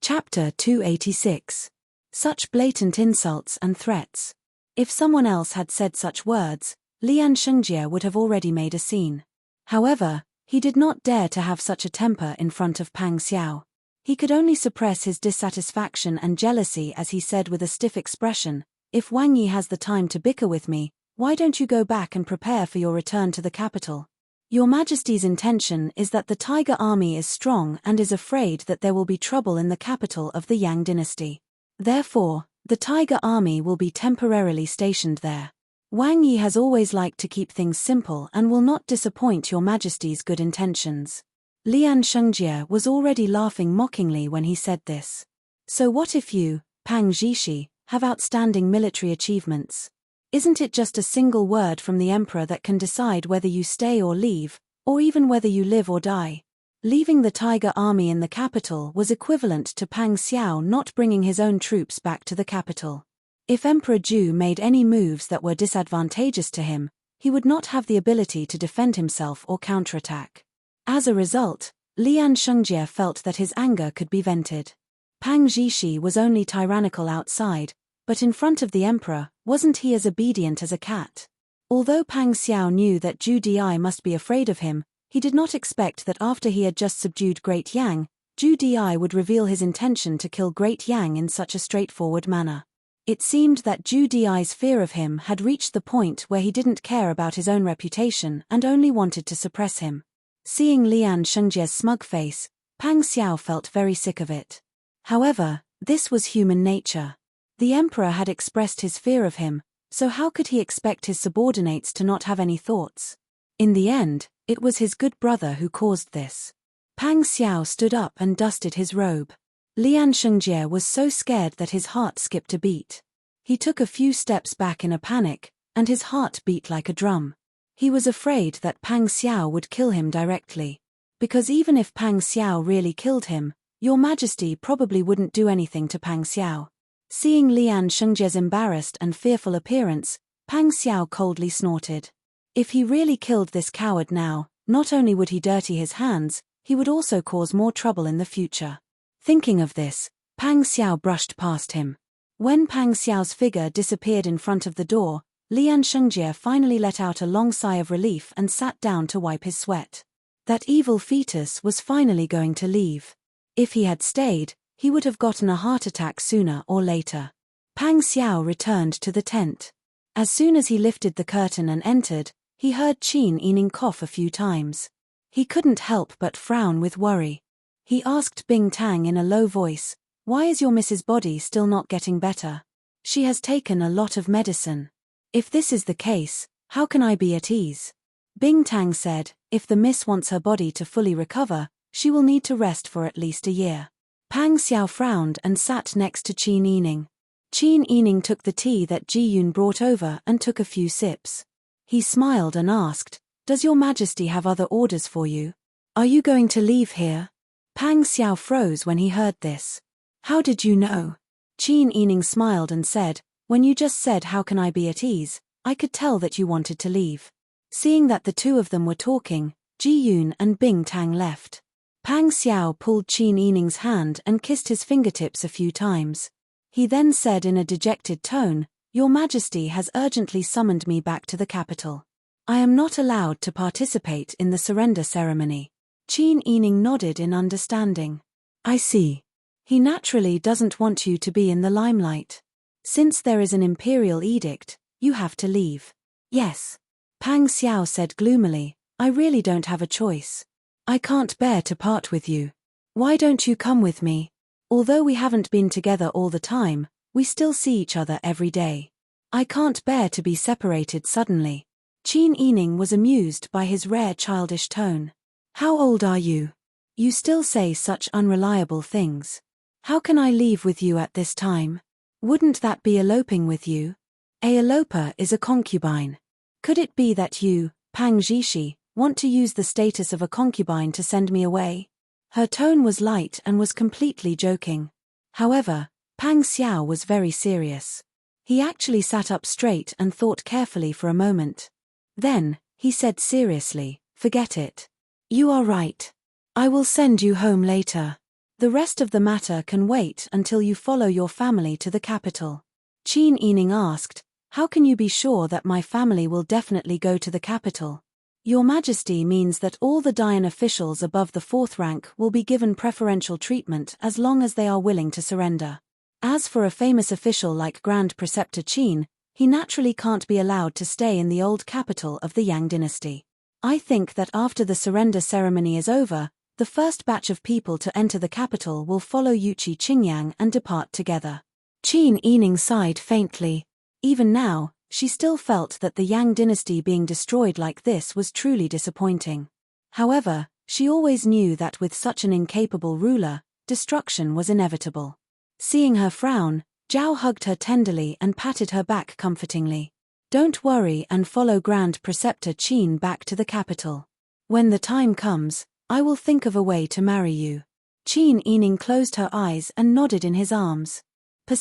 Chapter 286. Such blatant insults and threats. If someone else had said such words, Lian Shengjie would have already made a scene. However, he did not dare to have such a temper in front of Pang Xiao. He could only suppress his dissatisfaction and jealousy as he said with a stiff expression, If Wang Yi has the time to bicker with me, why don't you go back and prepare for your return to the capital? Your Majesty's intention is that the Tiger army is strong and is afraid that there will be trouble in the capital of the Yang dynasty. Therefore, the Tiger army will be temporarily stationed there. Wang Yi has always liked to keep things simple and will not disappoint Your Majesty's good intentions. Lian Shengjie was already laughing mockingly when he said this. So what if you, Pang Zhishi, have outstanding military achievements? Isn't it just a single word from the emperor that can decide whether you stay or leave, or even whether you live or die? Leaving the Tiger army in the capital was equivalent to Pang Xiao not bringing his own troops back to the capital. If Emperor Zhu made any moves that were disadvantageous to him, he would not have the ability to defend himself or counterattack. As a result, Lian Shengjie felt that his anger could be vented. Pang Zhishi was only tyrannical outside, but in front of the emperor, wasn't he as obedient as a cat? Although Pang Xiao knew that Zhu Di must be afraid of him, he did not expect that after he had just subdued Great Yang, Zhu Di would reveal his intention to kill Great Yang in such a straightforward manner. It seemed that Zhu Di's fear of him had reached the point where he didn't care about his own reputation and only wanted to suppress him. Seeing Lian Shengjie's smug face, Pang Xiao felt very sick of it. However, this was human nature. The emperor had expressed his fear of him, so how could he expect his subordinates to not have any thoughts? In the end, it was his good brother who caused this. Pang Xiao stood up and dusted his robe. Lian Shengjie was so scared that his heart skipped a beat. He took a few steps back in a panic, and his heart beat like a drum. He was afraid that Pang Xiao would kill him directly. Because even if Pang Xiao really killed him, Your Majesty probably wouldn't do anything to Pang Xiao. Seeing Lian Shengjie's embarrassed and fearful appearance, Pang Xiao coldly snorted. If he really killed this coward now, not only would he dirty his hands, he would also cause more trouble in the future. Thinking of this, Pang Xiao brushed past him. When Pang Xiao's figure disappeared in front of the door, Lian Shengjie finally let out a long sigh of relief and sat down to wipe his sweat. That evil fetus was finally going to leave. If he had stayed, he would have gotten a heart attack sooner or later. Pang Xiao returned to the tent. As soon as he lifted the curtain and entered, he heard Qin Yining cough a few times. He couldn't help but frown with worry. He asked Bing Tang in a low voice, "Why is your Mrs. Body still not getting better? She has taken a lot of medicine. If this is the case, How can I be at ease? Bing Tang said, if the miss wants her body to fully recover, she will need to rest for at least a year. Pang Xiao frowned and sat next to Qin Yining. Qin Yining took the tea that Ji Yun brought over and took a few sips. He smiled and asked, Does your Majesty have other orders for you? Are you going to leave here? Pang Xiao froze when he heard this. How did you know? Qin Yining smiled and said, When you just said how can I be at ease, I could tell that you wanted to leave. Seeing that the two of them were talking, Ji Yun and Bing Tang left. Pang Xiao pulled Qin Yining's hand and kissed his fingertips a few times. He then said in a dejected tone, Your Majesty has urgently summoned me back to the capital. I am not allowed to participate in the surrender ceremony. Qin Yining nodded in understanding. I see. He naturally doesn't want you to be in the limelight. Since there is an imperial edict, you have to leave. Yes. Pang Xiao said gloomily, I really don't have a choice. I can't bear to part with you. Why don't you come with me? Although we haven't been together all the time, we still see each other every day. I can't bear to be separated suddenly. Qin Yining was amused by his rare childish tone. How old are you? You still say such unreliable things. How can I leave with you at this time? Wouldn't that be eloping with you? A eloper is a concubine. Could it be that you, Pang Zhishi, want to use the status of a concubine to send me away? Her tone was light and was completely joking. However, Pang Xiao was very serious. He actually sat up straight and thought carefully for a moment. Then, he said seriously, Forget it. You are right. I will send you home later. The rest of the matter can wait until you follow your family to the capital. Qin Yining asked, How can you be sure that my family will definitely go to the capital? Your Majesty means that all the Dayan officials above the 4th rank will be given preferential treatment as long as they are willing to surrender. As for a famous official like Grand Preceptor Qin, he naturally can't be allowed to stay in the old capital of the Yang dynasty. I think that after the surrender ceremony is over, the first batch of people to enter the capital will follow Yuqi Qingyang and depart together. Qin Yining sighed faintly. Even now, she still felt that the Yang dynasty being destroyed like this was truly disappointing. However, she always knew that with such an incapable ruler, destruction was inevitable. Seeing her frown, Zhao hugged her tenderly and patted her back comfortingly. Don't worry and follow Grand Preceptor Qin back to the capital. When the time comes, I will think of a way to marry you. Qin Yining closed her eyes and nodded in his arms. Pang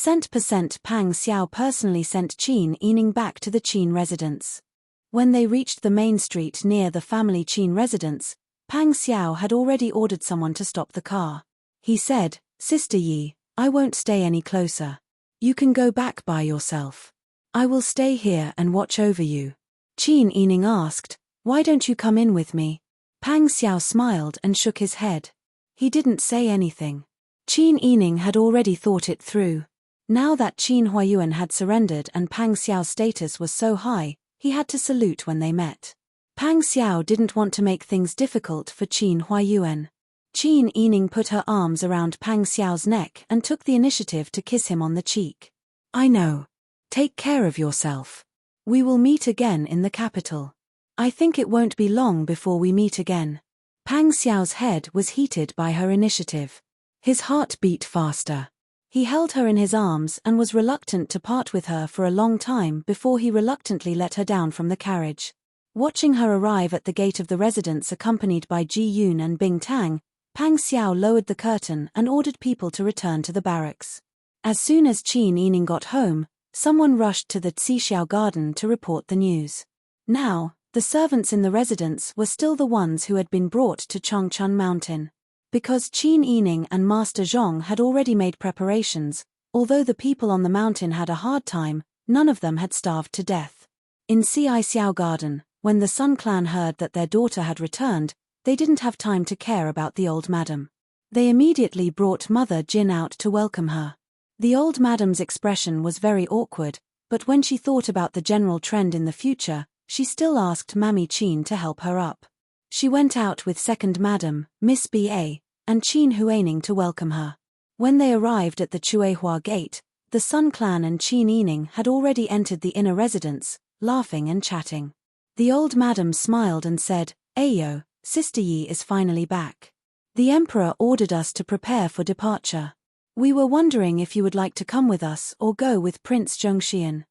Xiao personally sent Qin Yining back to the Qin residence. When they reached the main street near the family Qin residence, Pang Xiao had already ordered someone to stop the car. He said, Sister Yi, I won't stay any closer. You can go back by yourself. I will stay here and watch over you. Qin Yining asked, Why don't you come in with me? Pang Xiao smiled and shook his head. He didn't say anything. Qin Yining had already thought it through. Now that Qin Huayuan had surrendered and Pang Xiao's status was so high, he had to salute when they met. Pang Xiao didn't want to make things difficult for Qin Huayuan. Qin Yining put her arms around Pang Xiao's neck and took the initiative to kiss him on the cheek. I know. Take care of yourself. We will meet again in the capital. I think it won't be long before we meet again. Pang Xiao's head was heated by her initiative. His heart beat faster. He held her in his arms and was reluctant to part with her for a long time before he reluctantly let her down from the carriage. Watching her arrive at the gate of the residence accompanied by Ji Yun and Bing Tang, Pang Xiao lowered the curtain and ordered people to return to the barracks. As soon as Qin Yining got home, someone rushed to the Xixiao garden to report the news. Now, the servants in the residence were still the ones who had been brought to Changchun Mountain. Because Qin Yining and Master Zhong had already made preparations, although the people on the mountain had a hard time, none of them had starved to death. In Xixiao Garden, when the Sun Clan heard that their daughter had returned, they didn't have time to care about the old madam. They immediately brought Mother Jin out to welcome her. The old madam's expression was very awkward, but when she thought about the general trend in the future, she still asked Mammy Qin to help her up. She went out with second madam, Miss B.A., and Qin Huaining to welcome her. When they arrived at the Chuehua gate, the Sun Clan and Qin Yining had already entered the inner residence, laughing and chatting. The old madam smiled and said, "Ayo, Sister Yi is finally back. The emperor ordered us to prepare for departure. We were wondering if you would like to come with us or go with Prince Zhongxian."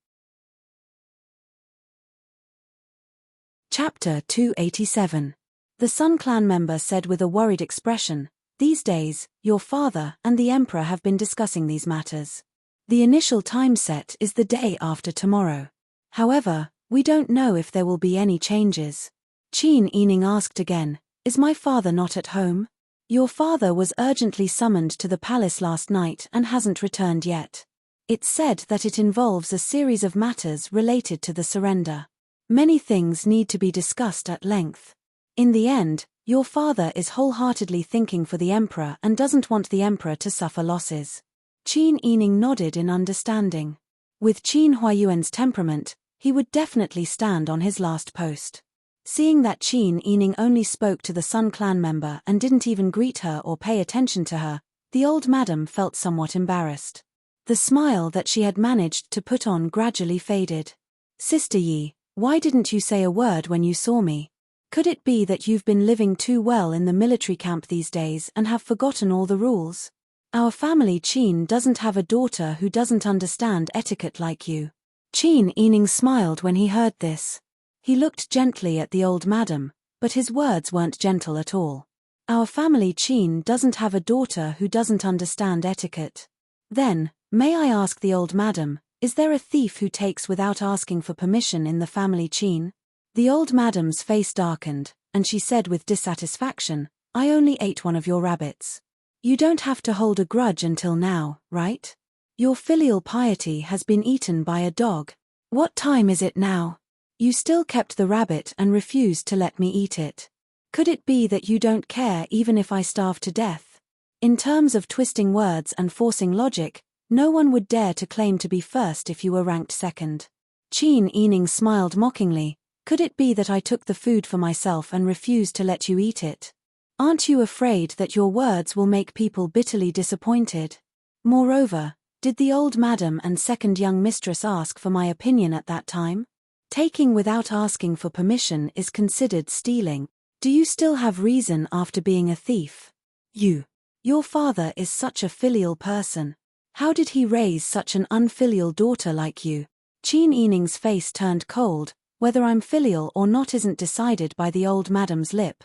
Chapter 287. The Sun Clan member said with a worried expression, "These days, your father and the emperor have been discussing these matters. The initial time set is the day after tomorrow. However, we don't know if there will be any changes." Qin Yining asked again, "Is my father not at home? Your father was urgently summoned to the palace last night and hasn't returned yet. It's said that it involves a series of matters related to the surrender. Many things need to be discussed at length. In the end, your father is wholeheartedly thinking for the emperor and doesn't want the emperor to suffer losses." Qin Yining nodded in understanding. With Qin Huayuan's temperament, he would definitely stand on his last post. Seeing that Qin Yining only spoke to the Sun Clan member and didn't even greet her or pay attention to her, the old madam felt somewhat embarrassed. The smile that she had managed to put on gradually faded. "Sister Yi, why didn't you say a word when you saw me? Could it be that you've been living too well in the military camp these days and have forgotten all the rules? Our family Qin doesn't have a daughter who doesn't understand etiquette like you." Qin Yining smiled when he heard this. He looked gently at the old madam, but his words weren't gentle at all. "Our family Qin doesn't have a daughter who doesn't understand etiquette. Then, may I ask the old madam, is there a thief who takes without asking for permission in the family Qin?" The old madam's face darkened, and she said with dissatisfaction, "I only ate one of your rabbits. You don't have to hold a grudge until now, right? Your filial piety has been eaten by a dog. What time is it now? You still kept the rabbit and refused to let me eat it. Could it be that you don't care even if I starve to death?" In terms of twisting words and forcing logic, no one would dare to claim to be first if you were ranked second. Qin Yining smiled mockingly. "Could it be that I took the food for myself and refused to let you eat it? Aren't you afraid that your words will make people bitterly disappointed? Moreover, did the old madam and second young mistress ask for my opinion at that time? Taking without asking for permission is considered stealing. Do you still have reason after being a thief? Your father is such a filial person. How did he raise such an unfilial daughter like you?" Qin Yining's face turned cold. "Whether I'm filial or not isn't decided by the old madam's lip.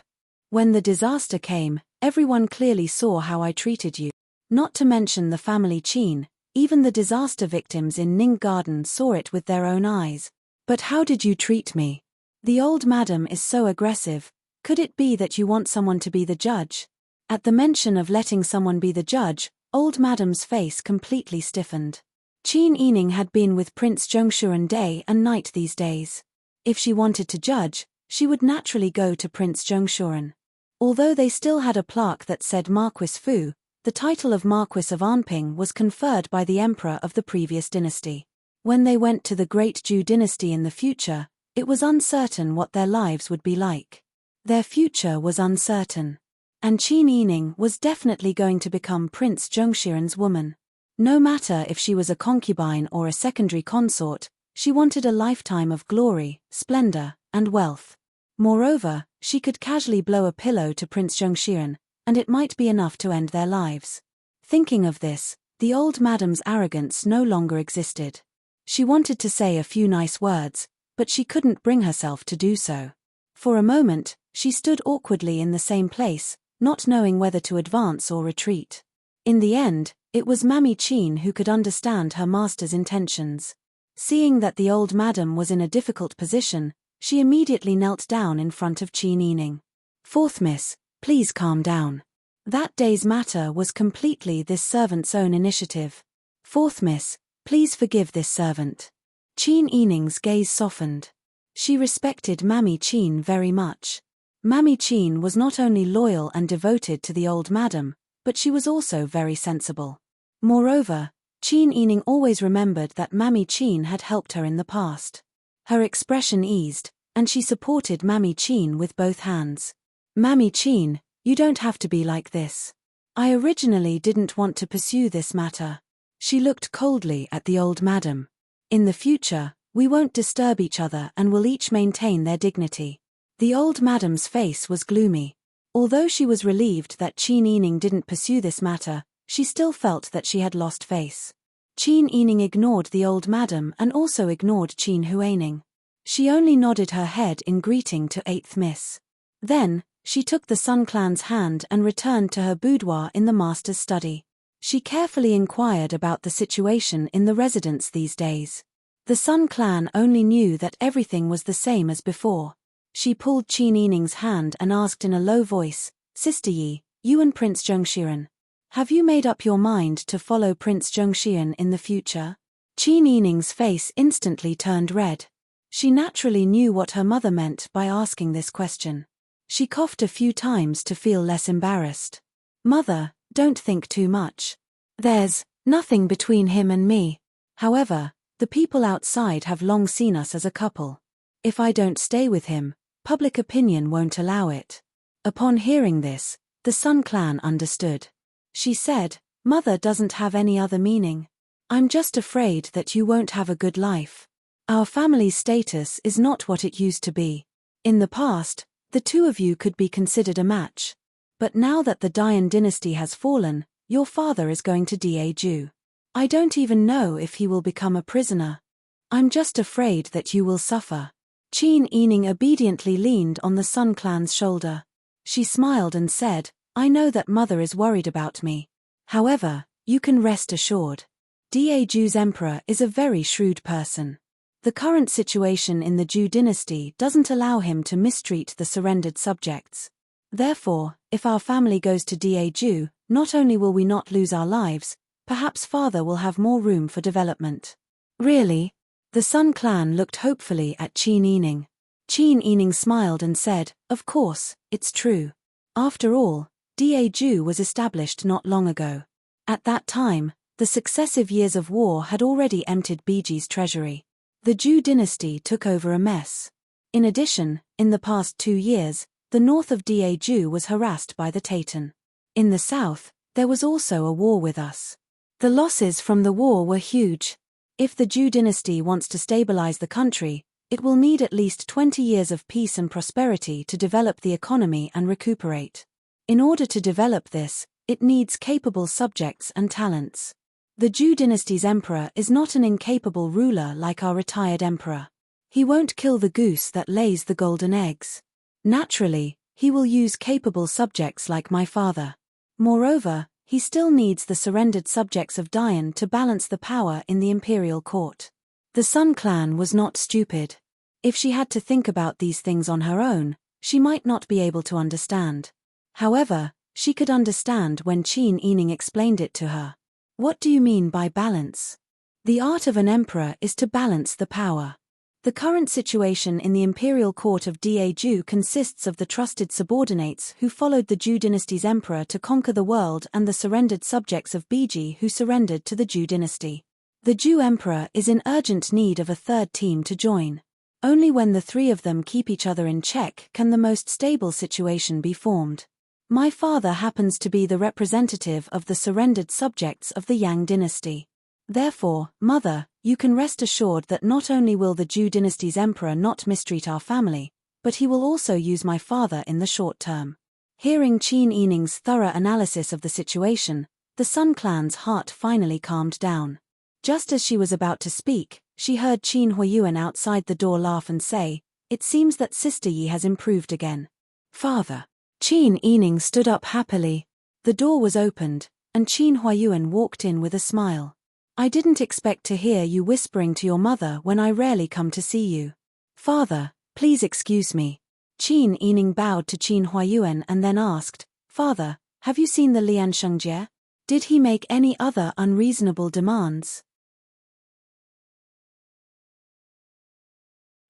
When the disaster came, everyone clearly saw how I treated you. Not to mention the family Qin, even the disaster victims in Ning Garden saw it with their own eyes. But how did you treat me? The old madam is so aggressive. Could it be that you want someone to be the judge?" At the mention of letting someone be the judge, old madam's face completely stiffened. Qin Yining had been with Prince Zhongshuren day and night these days. If she wanted to judge, she would naturally go to Prince Zhongshuren. Although they still had a plaque that said Marquis Fu, the title of Marquis of Anping was conferred by the emperor of the previous dynasty. When they went to the Great Zhou dynasty in the future, it was uncertain what their lives would be like. Their future was uncertain. And Qin Yining was definitely going to become Prince Zhongshuren's woman. No matter if she was a concubine or a secondary consort, she wanted a lifetime of glory, splendor, and wealth. Moreover, she could casually blow a pillow to Prince Zhongshuren, and it might be enough to end their lives. Thinking of this, the old madam's arrogance no longer existed. She wanted to say a few nice words, but she couldn't bring herself to do so. For a moment, she stood awkwardly in the same place, not knowing whether to advance or retreat. In the end, it was Mammy Qin who could understand her master's intentions. Seeing that the old madam was in a difficult position, she immediately knelt down in front of Qin Yining. "Fourth miss, please calm down. That day's matter was completely this servant's own initiative. Fourth miss, please forgive this servant." Qin Yining's gaze softened. She respected Mammy Qin very much. Mammy Qin was not only loyal and devoted to the old madam, but she was also very sensible. Moreover, Qin Yining always remembered that Mammy Qin had helped her in the past. Her expression eased, and she supported Mammy Qin with both hands. "Mammy Qin, you don't have to be like this. I originally didn't want to pursue this matter." She looked coldly at the old madam. In the future, We won't disturb each other and will each maintain their dignity. The old madam's face was gloomy. Although she was relieved that Qin Yining didn't pursue this matter, she still felt that she had lost face. Qin Yining ignored the old madam and also ignored Qin Huaining. She only nodded her head in greeting to 8th Miss. Then, she took the Sun Clan's hand and returned to her boudoir in the master's study. She carefully inquired about the situation in the residence these days. The Sun Clan only knew that everything was the same as before. She pulled Qin Yining's hand and asked in a low voice, "Sister Yi, you and Prince Zhengxian, have you made up your mind to follow Prince Zhengxian in the future?" Qin Yining's face instantly turned red. She naturally knew what her mother meant by asking this question. She coughed a few times to feel less embarrassed. "Mother, don't think too much. There's nothing between him and me. However, the people outside have long seen us as a couple. If I don't stay with him, public opinion won't allow it." Upon hearing this, the Sun Clan understood. She said, "Mother doesn't have any other meaning. I'm just afraid that you won't have a good life. Our family's status is not what it used to be. In the past, the two of you could be considered a match. But now that the Dian dynasty has fallen, your father is going to Daeju. I don't even know if he will become a prisoner. I'm just afraid that you will suffer." Qin Yining obediently leaned on the Sun Clan's shoulder. She smiled and said, "I know that mother is worried about me. However, you can rest assured. Daeju's emperor is a very shrewd person. The current situation in the Zhou dynasty doesn't allow him to mistreat the surrendered subjects. Therefore, if our family goes to Daeju, not only will we not lose our lives, perhaps father will have more room for development." "Really?" The Sun Clan looked hopefully at Qin Yining. Qin Yining smiled and said, "Of course, it's true. After all, Daeju was established not long ago. At that time, the successive years of war had already emptied Biji's treasury. The Zhou dynasty took over a mess. In addition, in the past 2 years, the north of Daeju was harassed by the Taitan. In the south, there was also a war with us. The losses from the war were huge. If the Zhou dynasty wants to stabilize the country, it will need at least 20 years of peace and prosperity to develop the economy and recuperate. In order to develop this, it needs capable subjects and talents. The Zhou dynasty's emperor is not an incapable ruler like our retired emperor. He won't kill the goose that lays the golden eggs. Naturally, he will use capable subjects like my father. Moreover, he still needs the surrendered subjects of Dian to balance the power in the imperial court." The Sun Clan was not stupid. If she had to think about these things on her own, she might not be able to understand. However, she could understand when Qin Yining explained it to her. "What do you mean by balance?" "The art of an emperor is to balance the power. The current situation in the imperial court of Daeju consists of the trusted subordinates who followed the Zhou dynasty's emperor to conquer the world and the surrendered subjects of Biji who surrendered to the Zhou dynasty. The Zhou emperor is in urgent need of a third team to join. Only when the 3 of them keep each other in check can the most stable situation be formed. My father happens to be the representative of the surrendered subjects of the Yang dynasty. Therefore, mother, you can rest assured that not only will the Zhou dynasty's emperor not mistreat our family, but he will also use my father in the short term." Hearing Qin Yining's thorough analysis of the situation, the Sun Clan's heart finally calmed down. Just as she was about to speak, she heard Qin Huayuan outside the door laugh and say, "It seems that Sister Yi has improved again." "Father." Qin Yining stood up happily. The door was opened, and Qin Huayuan walked in with a smile. "I didn't expect to hear you whispering to your mother when I rarely come to see you." "Father, please excuse me." Qin Yining bowed to Qin Huayuan and then asked, "Father, have you seen the Lian Shengjie? Did he make any other unreasonable demands?"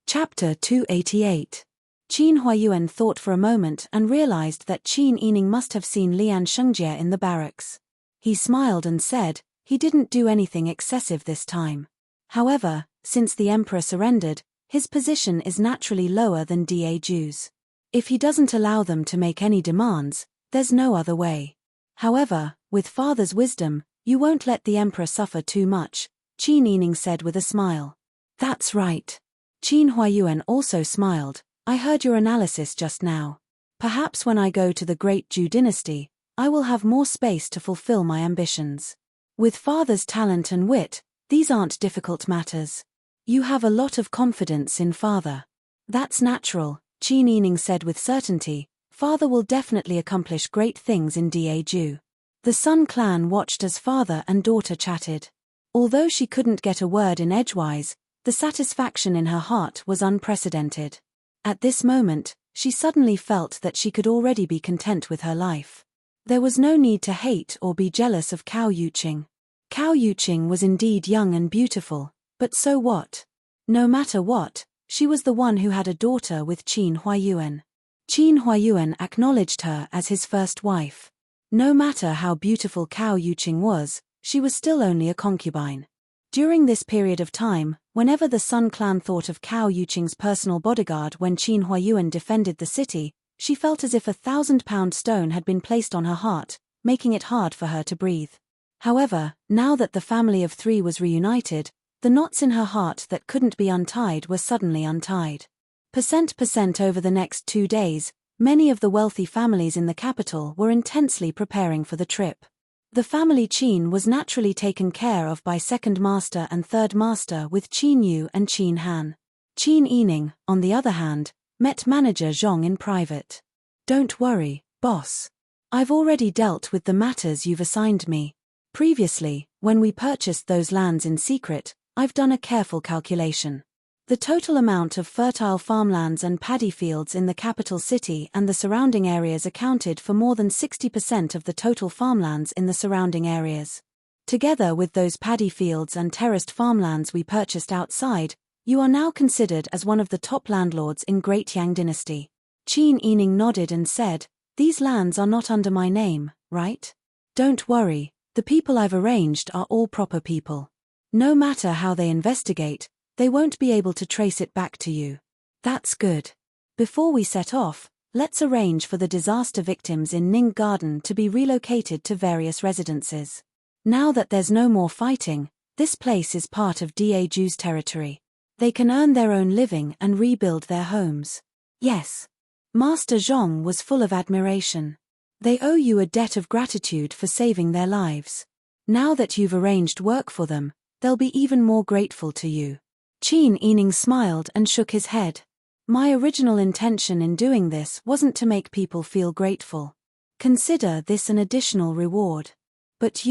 Chapter 288. Qin Huayuan thought for a moment and realized that Qin Yining must have seen Lian Shengjie in the barracks. He smiled and said, "He didn't do anything excessive this time. However, since the emperor surrendered, his position is naturally lower than Daeju's. If he doesn't allow them to make any demands, there's no other way. However, with father's wisdom, you won't let the emperor suffer too much," Qin Yining said with a smile. That's right. Qin Huayuan also smiled. I heard your analysis just now. Perhaps when I go to the Great Zhou dynasty, I will have more space to fulfill my ambitions. With father's talent and wit, these aren't difficult matters. You have a lot of confidence in father. That's natural, Qin Yining said with certainty. Father will definitely accomplish great things in Daju. The Sun clan watched as father and daughter chatted. Although she couldn't get a word in edgewise, the satisfaction in her heart was unprecedented. At this moment, she suddenly felt that she could already be content with her life. There was no need to hate or be jealous of Cao Yuqing. Cao Yuqing was indeed young and beautiful, but so what? No matter what, she was the one who had a daughter with Qin Huayuan. Qin Huayuan acknowledged her as his first wife. No matter how beautiful Cao Yuqing was, she was still only a concubine. During this period of time, whenever the Sun clan thought of Cao Yuqing's personal bodyguard when Qin Huayuan defended the city, she felt as if a 1,000-pound stone had been placed on her heart, making it hard for her to breathe. However, now that the family of three was reunited, the knots in her heart that couldn't be untied were suddenly untied. Percent over the next 2 days, many of the wealthy families in the capital were intensely preparing for the trip. The family Qin was naturally taken care of by second master and third master with Qin Yu and Qin Han. Qin Yining, on the other hand, met manager Zhong in private. Don't worry, boss. I've already dealt with the matters you've assigned me. Previously, when we purchased those lands in secret, I've done a careful calculation. The total amount of fertile farmlands and paddy fields in the capital city and the surrounding areas accounted for more than 60% of the total farmlands in the surrounding areas. Together with those paddy fields and terraced farmlands we purchased outside, you are now considered as one of the top landlords in Great Yang Dynasty. Qin Yining nodded and said, "These lands are not under my name, right? Don't worry, the people I've arranged are all proper people. No matter how they investigate, they won't be able to trace it back to you." That's good. Before we set off, let's arrange for the disaster victims in Ning Garden to be relocated to various residences. Now that there's no more fighting, this place is part of Daju's territory. They can earn their own living and rebuild their homes. Yes. Master Zhong was full of admiration. They owe you a debt of gratitude for saving their lives. Now that you've arranged work for them, they'll be even more grateful to you. Qin Yining smiled and shook his head. My original intention in doing this wasn't to make people feel grateful. Consider this an additional reward. But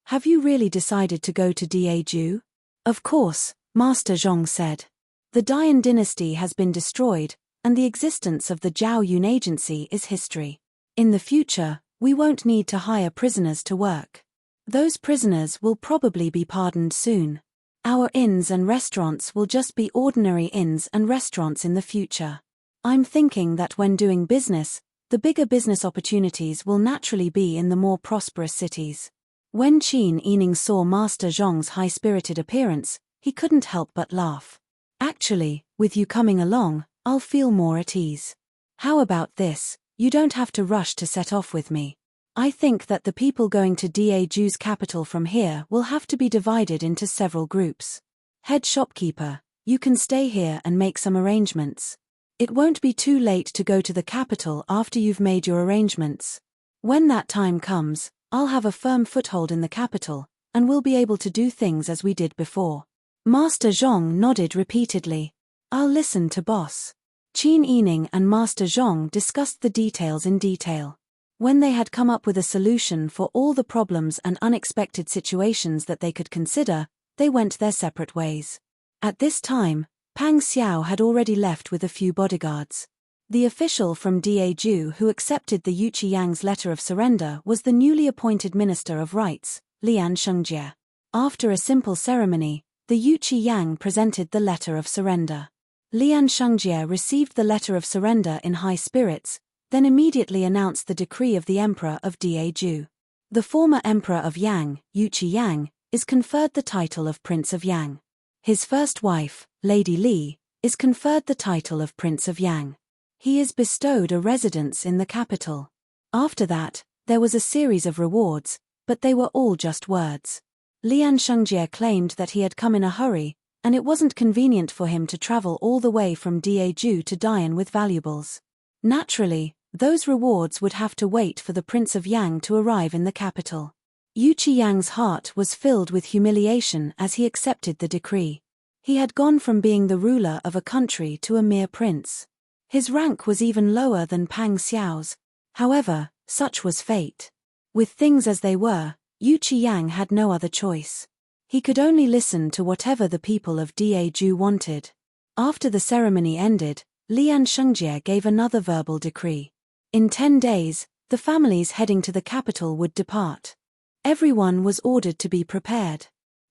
have you really decided to go to Daju? Of course, Master Zhong said. The Dian dynasty has been destroyed, and the existence of the Zhao Yun agency is history. In the future, we won't need to hire prisoners to work. Those prisoners will probably be pardoned soon. Our inns and restaurants will just be ordinary inns and restaurants in the future. I'm thinking that when doing business, the bigger business opportunities will naturally be in the more prosperous cities. When Qin Yining saw Master Zhong's high-spirited appearance, he couldn't help but laugh. Actually, with you coming along, I'll feel more at ease. How about this? You don't have to rush to set off with me. I think that the people going to Daju's capital from here will have to be divided into several groups. Head shopkeeper, you can stay here and make some arrangements. It won't be too late to go to the capital after you've made your arrangements. When that time comes, I'll have a firm foothold in the capital, and we'll be able to do things as we did before. Master Zhong nodded repeatedly. I'll listen to boss. Qin Yining and Master Zhong discussed the details in detail. When they had come up with a solution for all the problems and unexpected situations that they could consider, they went their separate ways. At this time, Pang Xiao had already left with a few bodyguards. The official from Daju who accepted the Yuqi Yang's letter of surrender was the newly appointed Minister of Rights, Lian Shengjie. After a simple ceremony, the Yuqi Yang presented the letter of surrender. Lian Shengjie received the letter of surrender in high spirits, then immediately announced the decree of the Emperor of Daju. The former Emperor of Yang, Yuqi Yang, is conferred the title of Prince of Yang. His first wife, Lady Li, is conferred the title of Prince of Yang. He is bestowed a residence in the capital. After that, there was a series of rewards, but they were all just words. Lian Shengjie claimed that he had come in a hurry, and it wasn't convenient for him to travel all the way from Daju to Dian with valuables. Naturally, those rewards would have to wait for the Prince of Yang to arrive in the capital. Yu Qiyang's heart was filled with humiliation as he accepted the decree. He had gone from being the ruler of a country to a mere prince. His rank was even lower than Pang Xiao's. However, such was fate. With things as they were, Yu Qiyang had no other choice. He could only listen to whatever the people of Daju wanted. After the ceremony ended, Lian Shengjie gave another verbal decree. In 10 days, the families heading to the capital would depart. Everyone was ordered to be prepared.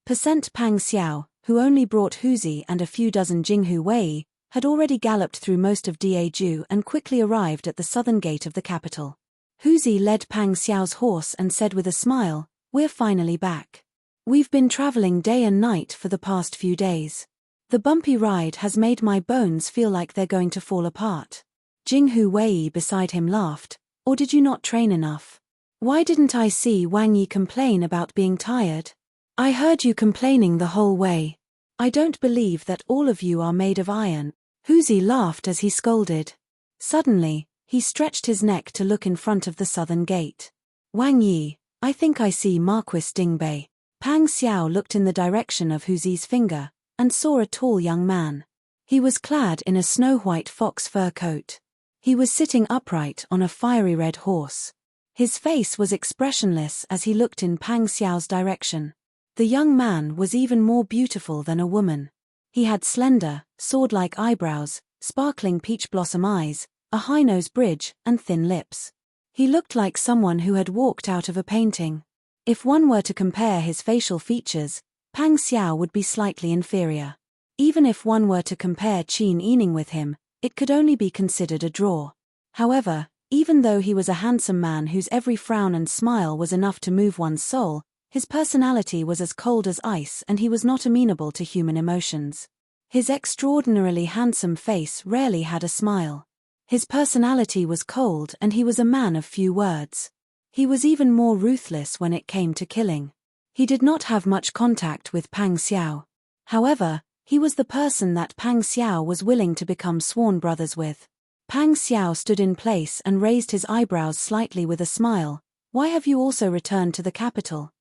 Percent Pang Xiao, who only brought Huzi and a few dozen Jinghu Wei, had already galloped through most of Daju and quickly arrived at the southern gate of the capital. Huzi led Pang Xiao's horse and said with a smile, "We're finally back. We've been traveling day and night for the past few days. The bumpy ride has made my bones feel like they're going to fall apart." Jinghu Wei beside him laughed, "Or did you not train enough? Why didn't I see Wang Yi complain about being tired? I heard you complaining the whole way. I don't believe that all of you are made of iron." Huzi laughed as he scolded. Suddenly, he stretched his neck to look in front of the southern gate. "Wang Yi, I think I see Marquis Dingbei." Pang Xiao looked in the direction of Huzi's finger, and saw a tall young man. He was clad in a snow-white fox fur coat. He was sitting upright on a fiery red horse. His face was expressionless as he looked in Pang Xiao's direction. The young man was even more beautiful than a woman. He had slender, sword-like eyebrows, sparkling peach blossom eyes, a high nose bridge, and thin lips. He looked like someone who had walked out of a painting. If one were to compare his facial features, Pang Xiao would be slightly inferior. Even if one were to compare Qin Yining with him, it could only be considered a draw. However, even though he was a handsome man whose every frown and smile was enough to move one's soul, his personality was as cold as ice and he was not amenable to human emotions. His extraordinarily handsome face rarely had a smile. His personality was cold and he was a man of few words. He was even more ruthless when it came to killing. He did not have much contact with Pang Xiao. However, he was the person that Pang Xiao was willing to become sworn brothers with. Pang Xiao stood in place and raised his eyebrows slightly with a smile. "Why have you also returned to the capital?"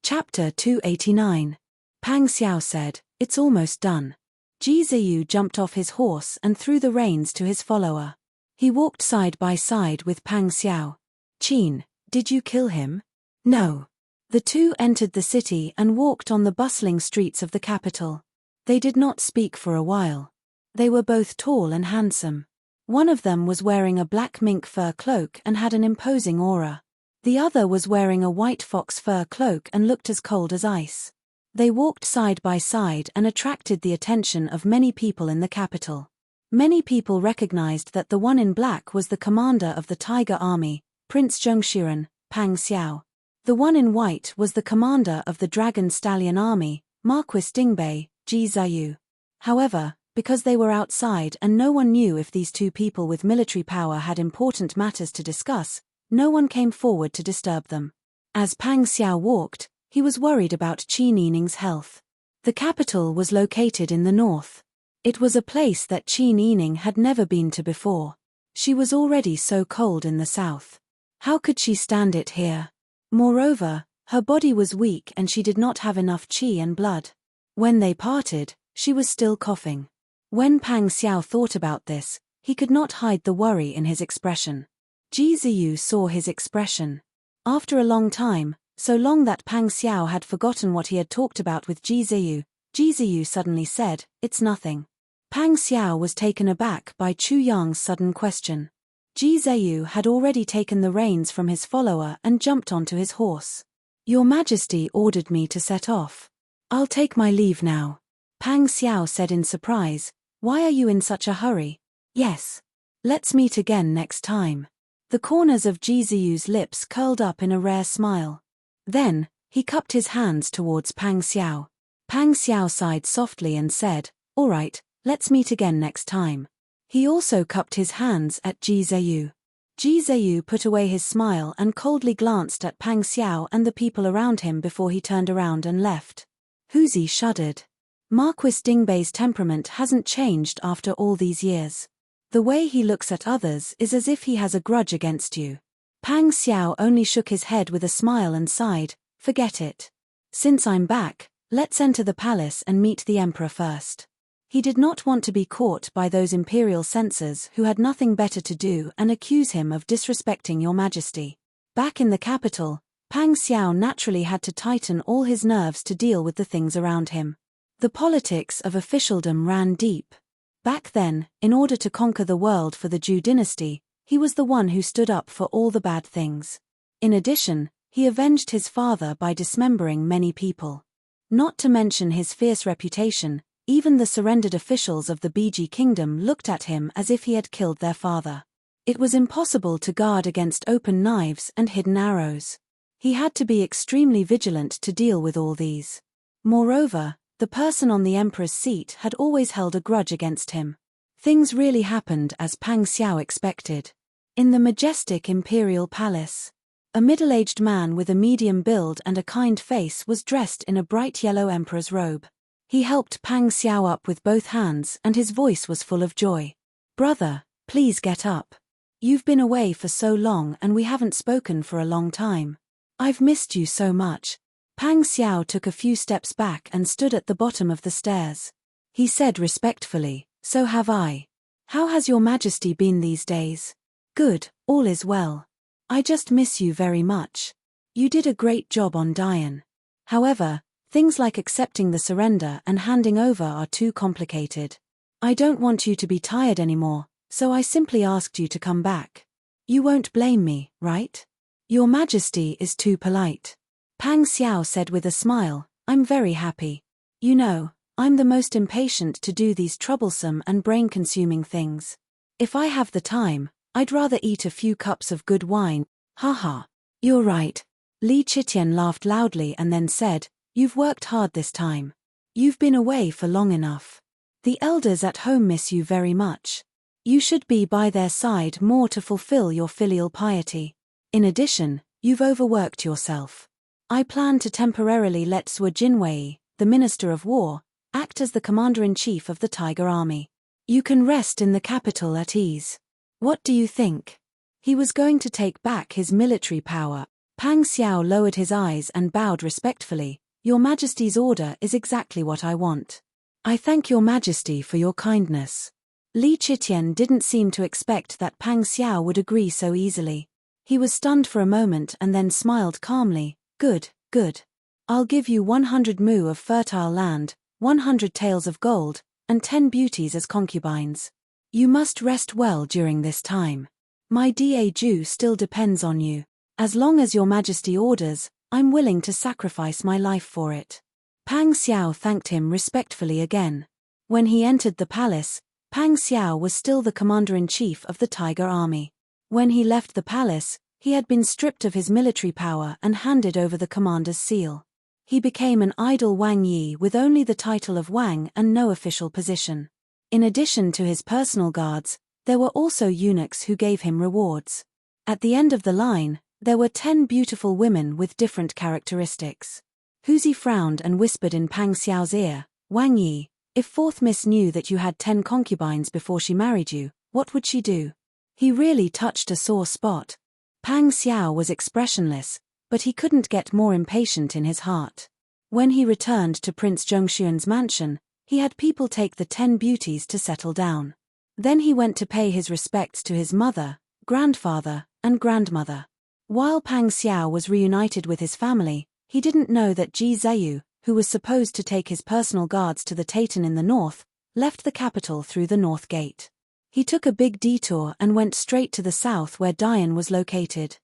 Chapter 289. Pang Xiao said, "It's almost done." Ji Ziyu jumped off his horse and threw the reins to his follower. He walked side by side with Pang Xiao. "Qin, did you kill him?" "No." The two entered the city and walked on the bustling streets of the capital. They did not speak for a while. They were both tall and handsome. One of them was wearing a black mink fur cloak and had an imposing aura. The other was wearing a white fox fur cloak and looked as cold as ice. They walked side by side and attracted the attention of many people in the capital. Many people recognized that the one in black was the commander of the Tiger Army, Prince Zhongshiren, Pang Xiao. The one in white was the commander of the Dragon Stallion Army, Marquis Dingbei, Ji Ziyu. However, because they were outside and no one knew if these two people with military power had important matters to discuss, no one came forward to disturb them. As Pang Xiao walked, he was worried about Qin Yining's health. The capital was located in the north. It was a place that Qin Yining had never been to before. She was already so cold in the south. How could she stand it here? Moreover, her body was weak and she did not have enough qi and blood. When they parted, she was still coughing. When Pang Xiao thought about this, he could not hide the worry in his expression. Ji Ziyu saw his expression. After a long time, so long that Pang Xiao had forgotten what he had talked about with Ji Ziyu suddenly said, "It's nothing." Pang Xiao was taken aback by Chu Yang's sudden question. Ji Ziyu had already taken the reins from his follower and jumped onto his horse. "Your Majesty ordered me to set off. I'll take my leave now." Pang Xiao said in surprise, "Why are you in such a hurry?" "Yes. Let's meet again next time." The corners of Ji Ziyu's lips curled up in a rare smile. Then, he cupped his hands towards Pang Xiao. Pang Xiao sighed softly and said, "All right, let's meet again next time." He also cupped his hands at Ji Ziyu. Ji Zheyu put away his smile and coldly glanced at Pang Xiao and the people around him before he turned around and left. Huzi shuddered. Marquis Dingbei's temperament hasn't changed after all these years. The way he looks at others is as if he has a grudge against you. Pang Xiao only shook his head with a smile and sighed, forget it. Since I'm back, let's enter the palace and meet the emperor first. He did not want to be caught by those imperial censors who had nothing better to do and accuse him of disrespecting your majesty. Back in the capital, Pang Xiao naturally had to tighten all his nerves to deal with the things around him. The politics of officialdom ran deep. Back then, in order to conquer the world for the Zhou dynasty, he was the one who stood up for all the bad things. In addition, he avenged his father by dismembering many people. Not to mention his fierce reputation, even the surrendered officials of the Biji kingdom looked at him as if he had killed their father. It was impossible to guard against open knives and hidden arrows. He had to be extremely vigilant to deal with all these. Moreover, the person on the emperor's seat had always held a grudge against him. Things really happened as Pang Xiao expected. In the majestic imperial palace, a middle-aged man with a medium build and a kind face was dressed in a bright yellow emperor's robe. He helped Pang Xiao up with both hands and his voice was full of joy. Brother, please get up. You've been away for so long and we haven't spoken for a long time. I've missed you so much. Pang Xiao took a few steps back and stood at the bottom of the stairs. He said respectfully, so have I. How has your majesty been these days? Good, all is well. I just miss you very much. You did a great job on Dian. However, things like accepting the surrender and handing over are too complicated. I don't want you to be tired anymore, so I simply asked you to come back. You won't blame me, right? Your majesty is too polite. Pang Xiao said with a smile, I'm very happy. You know, I'm the most impatient to do these troublesome and brain-consuming things. If I have the time, I'd rather eat a few cups of good wine. Haha. You're right. Li Chitian laughed loudly and then said, you've worked hard this time. You've been away for long enough. The elders at home miss you very much. You should be by their side more to fulfill your filial piety. In addition, you've overworked yourself. I plan to temporarily let Sua Jinwei, the Minister of War, act as the Commander-in-Chief of the Tiger Army. You can rest in the capital at ease. What do you think? He was going to take back his military power. Pang Xiao lowered his eyes and bowed respectfully. Your Majesty's order is exactly what I want. I thank your Majesty for your kindness. Li Chitian didn't seem to expect that Pang Xiao would agree so easily. He was stunned for a moment and then smiled calmly. Good, good. I'll give you 100 mu of fertile land, 100 taels of gold, and 10 beauties as concubines. You must rest well during this time. My Daju still depends on you. As long as your Majesty orders, I'm willing to sacrifice my life for it. Pang Xiao thanked him respectfully again. When he entered the palace, Pang Xiao was still the commander-in-chief of the Tiger Army. When he left the palace, he had been stripped of his military power and handed over the commander's seal. He became an idle Wang Yi with only the title of Wang and no official position. In addition to his personal guards, there were also eunuchs who gave him rewards. At the end of the line, there were 10 beautiful women with different characteristics. Huzi frowned and whispered in Pang Xiao's ear, Wang Yi, if fourth miss knew that you had 10 concubines before she married you, what would she do? He really touched a sore spot. Pang Xiao was expressionless, but he couldn't get more impatient in his heart. When he returned to Prince Zhongshuan's mansion, he had people take the 10 beauties to settle down. Then he went to pay his respects to his mother, grandfather, and grandmother. While Pang Xiao was reunited with his family, he didn't know that Ji Zheyu, who was supposed to take his personal guards to the Taitan in the north, left the capital through the north gate. He took a big detour and went straight to the south where Dian was located.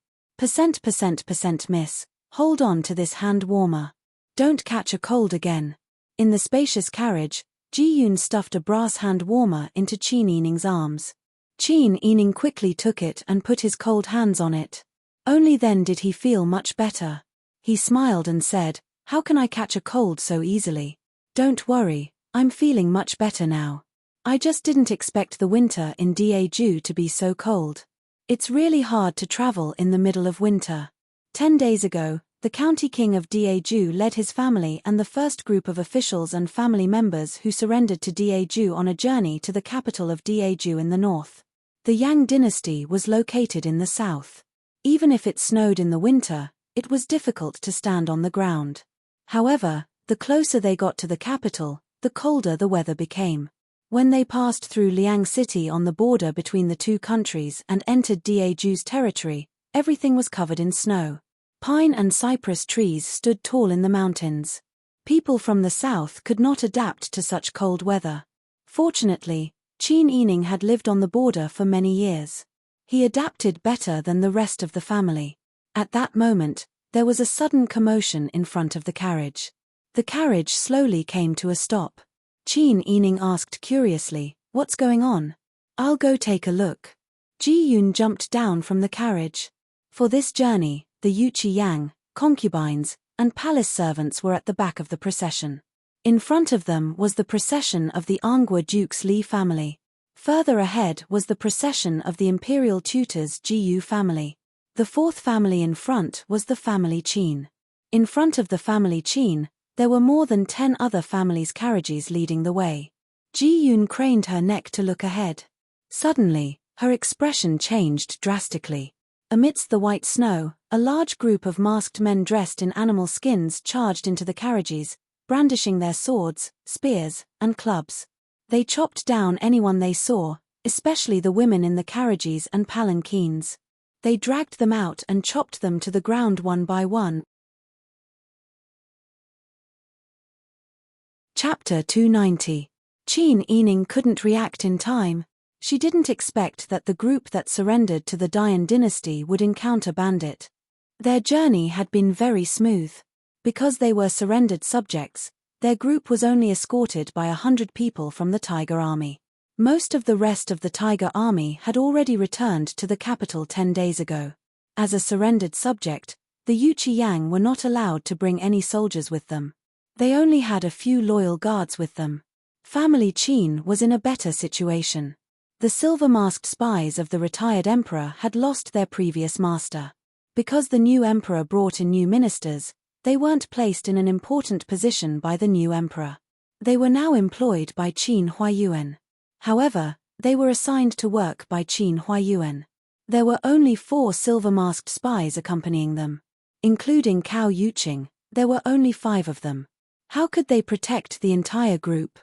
Miss, hold on to this hand warmer. Don't catch a cold again. In the spacious carriage, Ji Yun stuffed a brass hand warmer into Qin Yining's arms. Qin Yining quickly took it and put his cold hands on it. Only then did he feel much better. He smiled and said, how can I catch a cold so easily? Don't worry, I'm feeling much better now. I just didn't expect the winter in Daju to be so cold. It's really hard to travel in the middle of winter. 10 days ago, the county king of Daeju led his family and the first group of officials and family members who surrendered to Daeju on a journey to the capital of Daeju in the north. The Yang dynasty was located in the south. Even if it snowed in the winter, it was difficult to stand on the ground. However, the closer they got to the capital, the colder the weather became. When they passed through Liang City on the border between the two countries and entered Daeju's territory, everything was covered in snow. Pine and cypress trees stood tall in the mountains. People from the south could not adapt to such cold weather. Fortunately, Qin Yining had lived on the border for many years. He adapted better than the rest of the family. At that moment, there was a sudden commotion in front of the carriage. The carriage slowly came to a stop. Qin Yining asked curiously, "What's going on?" "I'll go take a look." Ji Yun jumped down from the carriage. For this journey, the Yuchi Yang, concubines, and palace servants were at the back of the procession. In front of them was the procession of the Anghua Duke's Li family. Further ahead was the procession of the imperial tutors Jiyu family. The fourth family in front was the family Qin. In front of the family Qin, there were more than 10 other families' carriages leading the way. Ji Yun craned her neck to look ahead. Suddenly, her expression changed drastically. Amidst the white snow, a large group of masked men dressed in animal skins charged into the carriages, brandishing their swords, spears, and clubs. They chopped down anyone they saw, especially the women in the carriages and palanquins. They dragged them out and chopped them to the ground one by one. Chapter 290. Qin Yining couldn't react in time. She didn't expect that the group that surrendered to the Dayan dynasty would encounter bandit. Their journey had been very smooth. Because they were surrendered subjects, their group was only escorted by 100 people from the Tiger Army. Most of the rest of the Tiger Army had already returned to the capital 10 days ago. As a surrendered subject, the Yuchi Yang were not allowed to bring any soldiers with them. They only had a few loyal guards with them. Family Qin was in a better situation. The silver-masked spies of the retired emperor had lost their previous master. Because the new emperor brought in new ministers, they weren't placed in an important position by the new emperor. They were now employed by Qin Huayuan. However, they were assigned to work by Qin Huayuan. There were only 4 silver-masked spies accompanying them. Including Cao Yuqing, there were only 5 of them. How could they protect the entire group?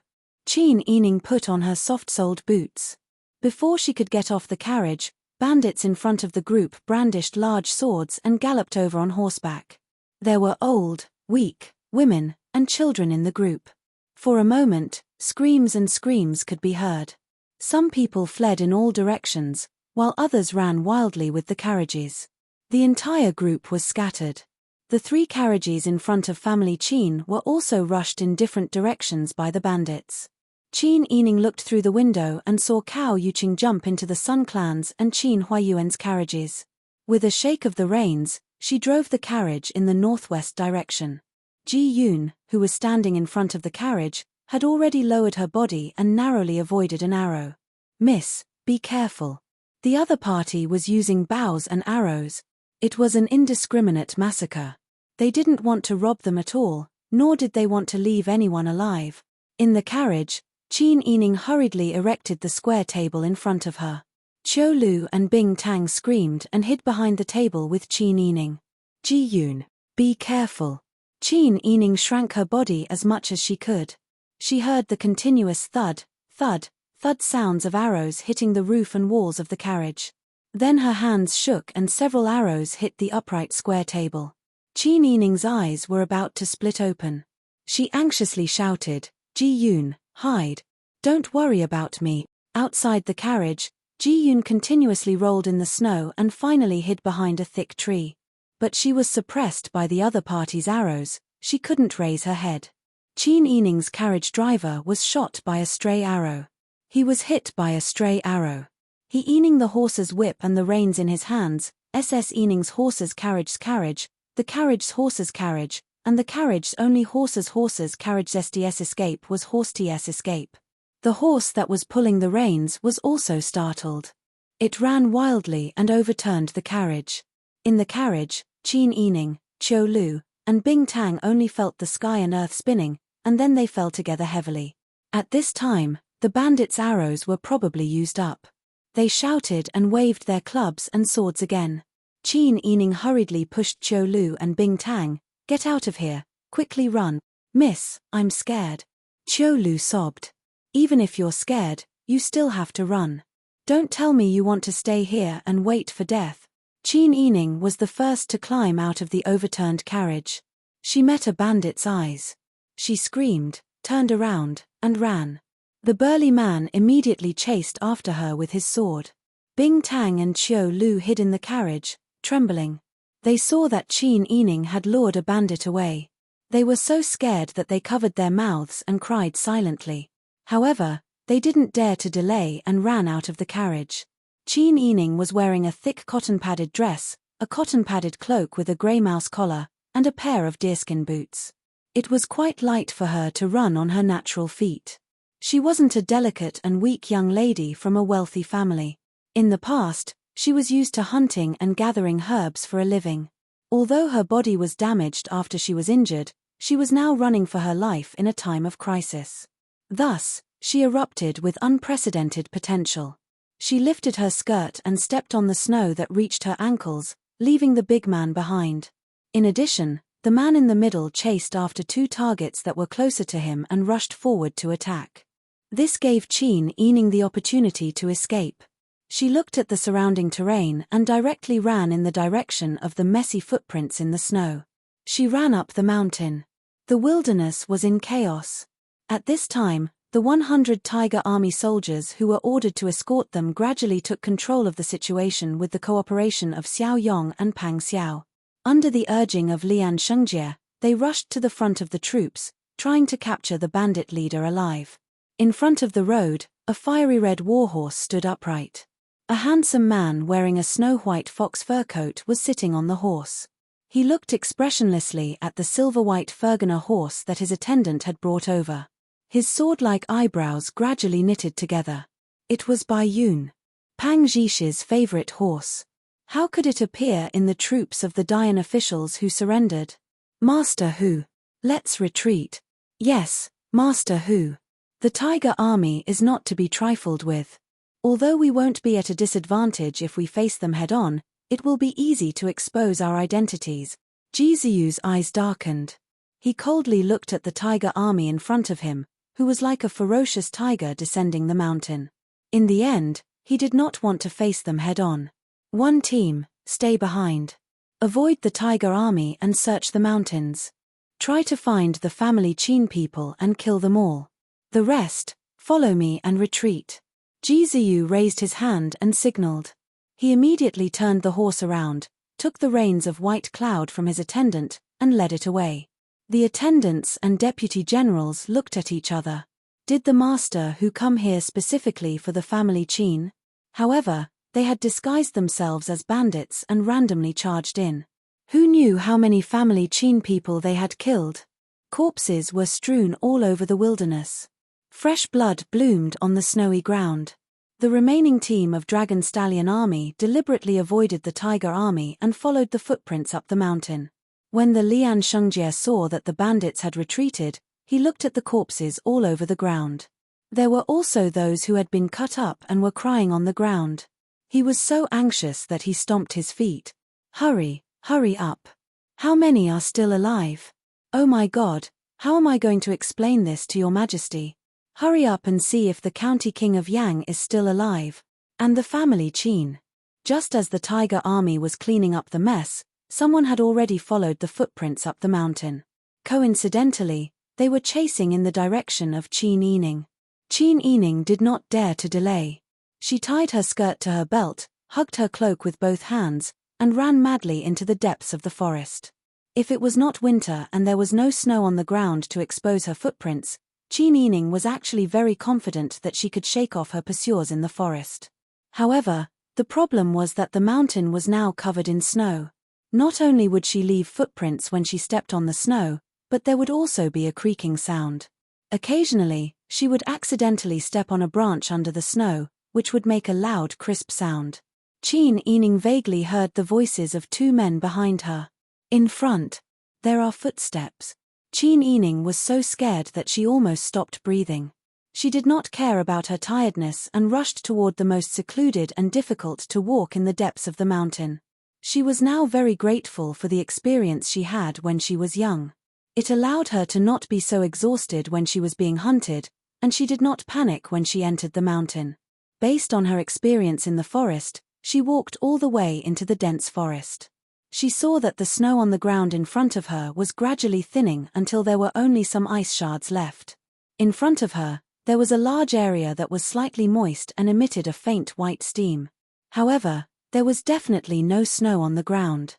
Qin Yining put on her soft-soled boots. Before she could get off the carriage, bandits in front of the group brandished large swords and galloped over on horseback. There were old, weak, women, and children in the group. For a moment, screams and screams could be heard. Some people fled in all directions, while others ran wildly with the carriages. The entire group was scattered. The 3 carriages in front of family Qin were also rushed in different directions by the bandits. Qin Yining looked through the window and saw Cao Yuqing jump into the Sun Clan's and Qin Huayuan's carriages. With a shake of the reins, she drove the carriage in the northwest direction. Ji Yun, who was standing in front of the carriage, had already lowered her body and narrowly avoided an arrow. "Miss, be careful." The other party was using bows and arrows. It was an indiscriminate massacre. They didn't want to rob them at all, nor did they want to leave anyone alive. In the carriage, Qin Yining hurriedly erected the square table in front of her. Qiu Lu and Bing Tang screamed and hid behind the table with Qin Yining. "Ji Yun, be careful." Qin Yining shrank her body as much as she could. She heard the continuous thud, thud, thud sounds of arrows hitting the roof and walls of the carriage. Then her hands shook and several arrows hit the upright square table. Qin Yining's eyes were about to split open. She anxiously shouted, "Ji Yun, hide. Don't worry about me." Outside the carriage, Ji Yun continuously rolled in the snow and finally hid behind a thick tree. But she was suppressed by the other party's arrows. She couldn't raise her head. Qin Yining's carriage driver was shot by a stray arrow. He was hit by a stray arrow. He Yining the horse's whip and the reins in his hands, SS Yining's horse's carriage, the carriage's horse's carriage, and the carriage's only horse's carriage STS escape was horse TS escape. The horse that was pulling the reins was also startled. It ran wildly and overturned the carriage. In the carriage, Qin Yining, Qiu Lu, and Bing Tang only felt the sky and earth spinning, and then they fell together heavily. At this time, the bandits' arrows were probably used up. They shouted and waved their clubs and swords again. Qin Yining hurriedly pushed Qiu Lu and Bing Tang. "Get out of here, quickly run." "Miss, I'm scared." Qiu Lu sobbed. "Even if you're scared, you still have to run. Don't tell me you want to stay here and wait for death." Qin Yining was the first to climb out of the overturned carriage. She met a bandit's eyes. She screamed, turned around, and ran. The burly man immediately chased after her with his sword. Bing Tang and Qiu Lu hid in the carriage, trembling. They saw that Qin Yining had lured a bandit away. They were so scared that they covered their mouths and cried silently. However, they didn't dare to delay and ran out of the carriage. Qin Yining was wearing a thick cotton-padded dress, a cotton-padded cloak with a grey mouse collar, and a pair of deerskin boots. It was quite light for her to run on her natural feet. She wasn't a delicate and weak young lady from a wealthy family. In the past, she was used to hunting and gathering herbs for a living. Although her body was damaged after she was injured, she was now running for her life in a time of crisis. Thus, she erupted with unprecedented potential. She lifted her skirt and stepped on the snow that reached her ankles, leaving the big man behind. In addition, the man in the middle chased after two targets that were closer to him and rushed forward to attack. This gave Qin Yining the opportunity to escape. She looked at the surrounding terrain and directly ran in the direction of the messy footprints in the snow. She ran up the mountain. The wilderness was in chaos. At this time, the 100 Tiger Army soldiers who were ordered to escort them gradually took control of the situation with the cooperation of Xiao Yong and Pang Xiao. Under the urging of Lian Shengjie, they rushed to the front of the troops, trying to capture the bandit leader alive. In front of the road, a fiery red warhorse stood upright. A handsome man wearing a snow-white fox fur coat was sitting on the horse. He looked expressionlessly at the silver-white Fergana horse that his attendant had brought over. His sword-like eyebrows gradually knitted together. It was Bai Yun, Pang Zhishi's favorite horse. How could it appear in the troops of the Dayan officials who surrendered? "Master Hu. Let's retreat." "Yes, Master Hu. The Tiger Army is not to be trifled with. Although we won't be at a disadvantage if we face them head-on, it will be easy to expose our identities." Ji Ziyu's eyes darkened. He coldly looked at the Tiger Army in front of him, who was like a ferocious tiger descending the mountain. In the end, he did not want to face them head-on. "One team, stay behind. Avoid the Tiger Army and search the mountains. Try to find the family Qin people and kill them all. The rest, follow me and retreat." Ji Ziyu raised his hand and signaled. He immediately turned the horse around, took the reins of White Cloud from his attendant, and led it away. The attendants and deputy generals looked at each other. Did the Master Hu come here specifically for the family Qin? However, they had disguised themselves as bandits and randomly charged in. Who knew how many family Qin people they had killed? Corpses were strewn all over the wilderness. Fresh blood bloomed on the snowy ground. The remaining team of Dragon Stallion Army deliberately avoided the Tiger Army and followed the footprints up the mountain. When the Lian Shengjie saw that the bandits had retreated, he looked at the corpses all over the ground. There were also those who had been cut up and were crying on the ground. He was so anxious that he stomped his feet. "Hurry, hurry up. How many are still alive? Oh my God, how am I going to explain this to your Majesty? Hurry up and see if the County King of Yang is still alive. And the family Qin." Just as the Tiger Army was cleaning up the mess, someone had already followed the footprints up the mountain. Coincidentally, they were chasing in the direction of Qin Yining. Qin Yining did not dare to delay. She tied her skirt to her belt, hugged her cloak with both hands, and ran madly into the depths of the forest. If it was not winter and there was no snow on the ground to expose her footprints, Qin Yining was actually very confident that she could shake off her pursuers in the forest. However, the problem was that the mountain was now covered in snow. Not only would she leave footprints when she stepped on the snow, but there would also be a creaking sound. Occasionally, she would accidentally step on a branch under the snow, which would make a loud, crisp sound. Qin Yining vaguely heard the voices of two men behind her. In front. There are footsteps. Qin Yining was so scared that she almost stopped breathing. She did not care about her tiredness and rushed toward the most secluded and difficult to walk in the depths of the mountain. She was now very grateful for the experience she had when she was young. It allowed her to not be so exhausted when she was being hunted, and she did not panic when she entered the mountain. Based on her experience in the forest, she walked all the way into the dense forest. She saw that the snow on the ground in front of her was gradually thinning until there were only some ice shards left. In front of her, there was a large area that was slightly moist and emitted a faint white steam. However, there was definitely no snow on the ground.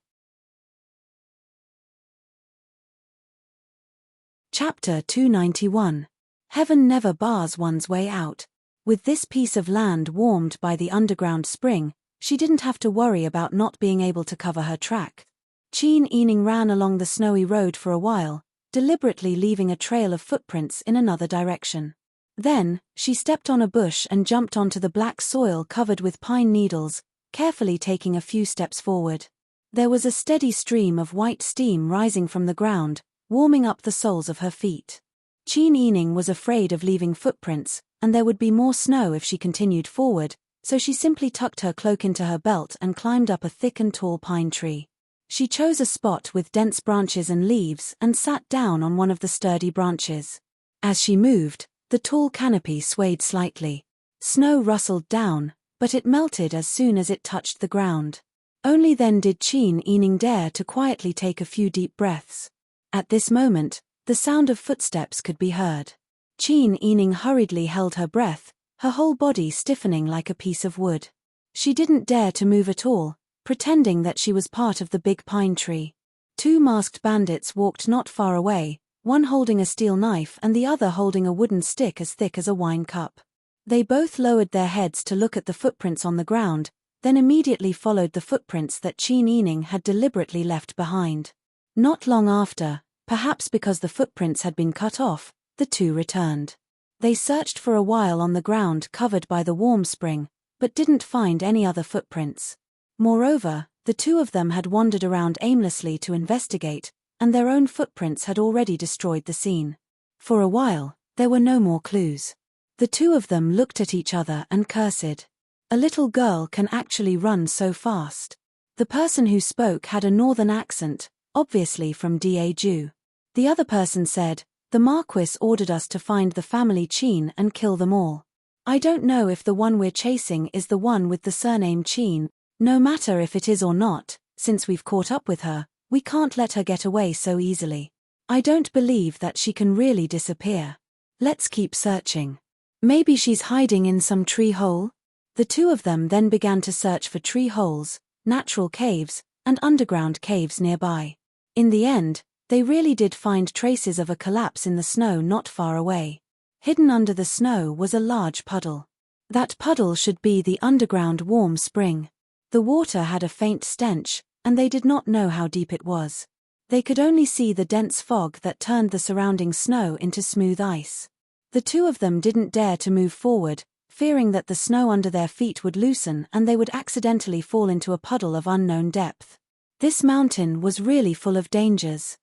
Chapter 291. Heaven never bars one's way out. With this piece of land warmed by the underground spring, she didn't have to worry about not being able to cover her track. Qin Yining ran along the snowy road for a while, deliberately leaving a trail of footprints in another direction. Then, she stepped on a bush and jumped onto the black soil covered with pine needles, carefully taking a few steps forward. There was a steady stream of white steam rising from the ground, warming up the soles of her feet. Qin Yining was afraid of leaving footprints, and there would be more snow if she continued forward, so she simply tucked her cloak into her belt and climbed up a thick and tall pine tree. She chose a spot with dense branches and leaves and sat down on one of the sturdy branches. As she moved, the tall canopy swayed slightly. Snow rustled down, but it melted as soon as it touched the ground. Only then did Qin Yining dare to quietly take a few deep breaths. At this moment, the sound of footsteps could be heard. Qin Yining hurriedly held her breath, her whole body stiffening like a piece of wood. She didn't dare to move at all, pretending that she was part of the big pine tree. Two masked bandits walked not far away, one holding a steel knife and the other holding a wooden stick as thick as a wine cup. They both lowered their heads to look at the footprints on the ground, then immediately followed the footprints that Qin Yining had deliberately left behind. Not long after, perhaps because the footprints had been cut off, the two returned. They searched for a while on the ground covered by the warm spring, but didn't find any other footprints. Moreover, the two of them had wandered around aimlessly to investigate, and their own footprints had already destroyed the scene. For a while, there were no more clues. The two of them looked at each other and cursed. A little girl can actually run so fast. The person who spoke had a northern accent, obviously from Daju. The other person said, "The Marquis ordered us to find the family Qin and kill them all. I don't know if the one we're chasing is the one with the surname Qin. No matter if it is or not, since we've caught up with her, we can't let her get away so easily. I don't believe that she can really disappear. Let's keep searching. Maybe she's hiding in some tree hole?" The two of them then began to search for tree holes, natural caves, and underground caves nearby. In the end, they really did find traces of a collapse in the snow not far away. Hidden under the snow was a large puddle. That puddle should be the underground warm spring. The water had a faint stench, and they did not know how deep it was. They could only see the dense fog that turned the surrounding snow into smooth ice. The two of them didn't dare to move forward, fearing that the snow under their feet would loosen and they would accidentally fall into a puddle of unknown depth. This mountain was really full of dangers.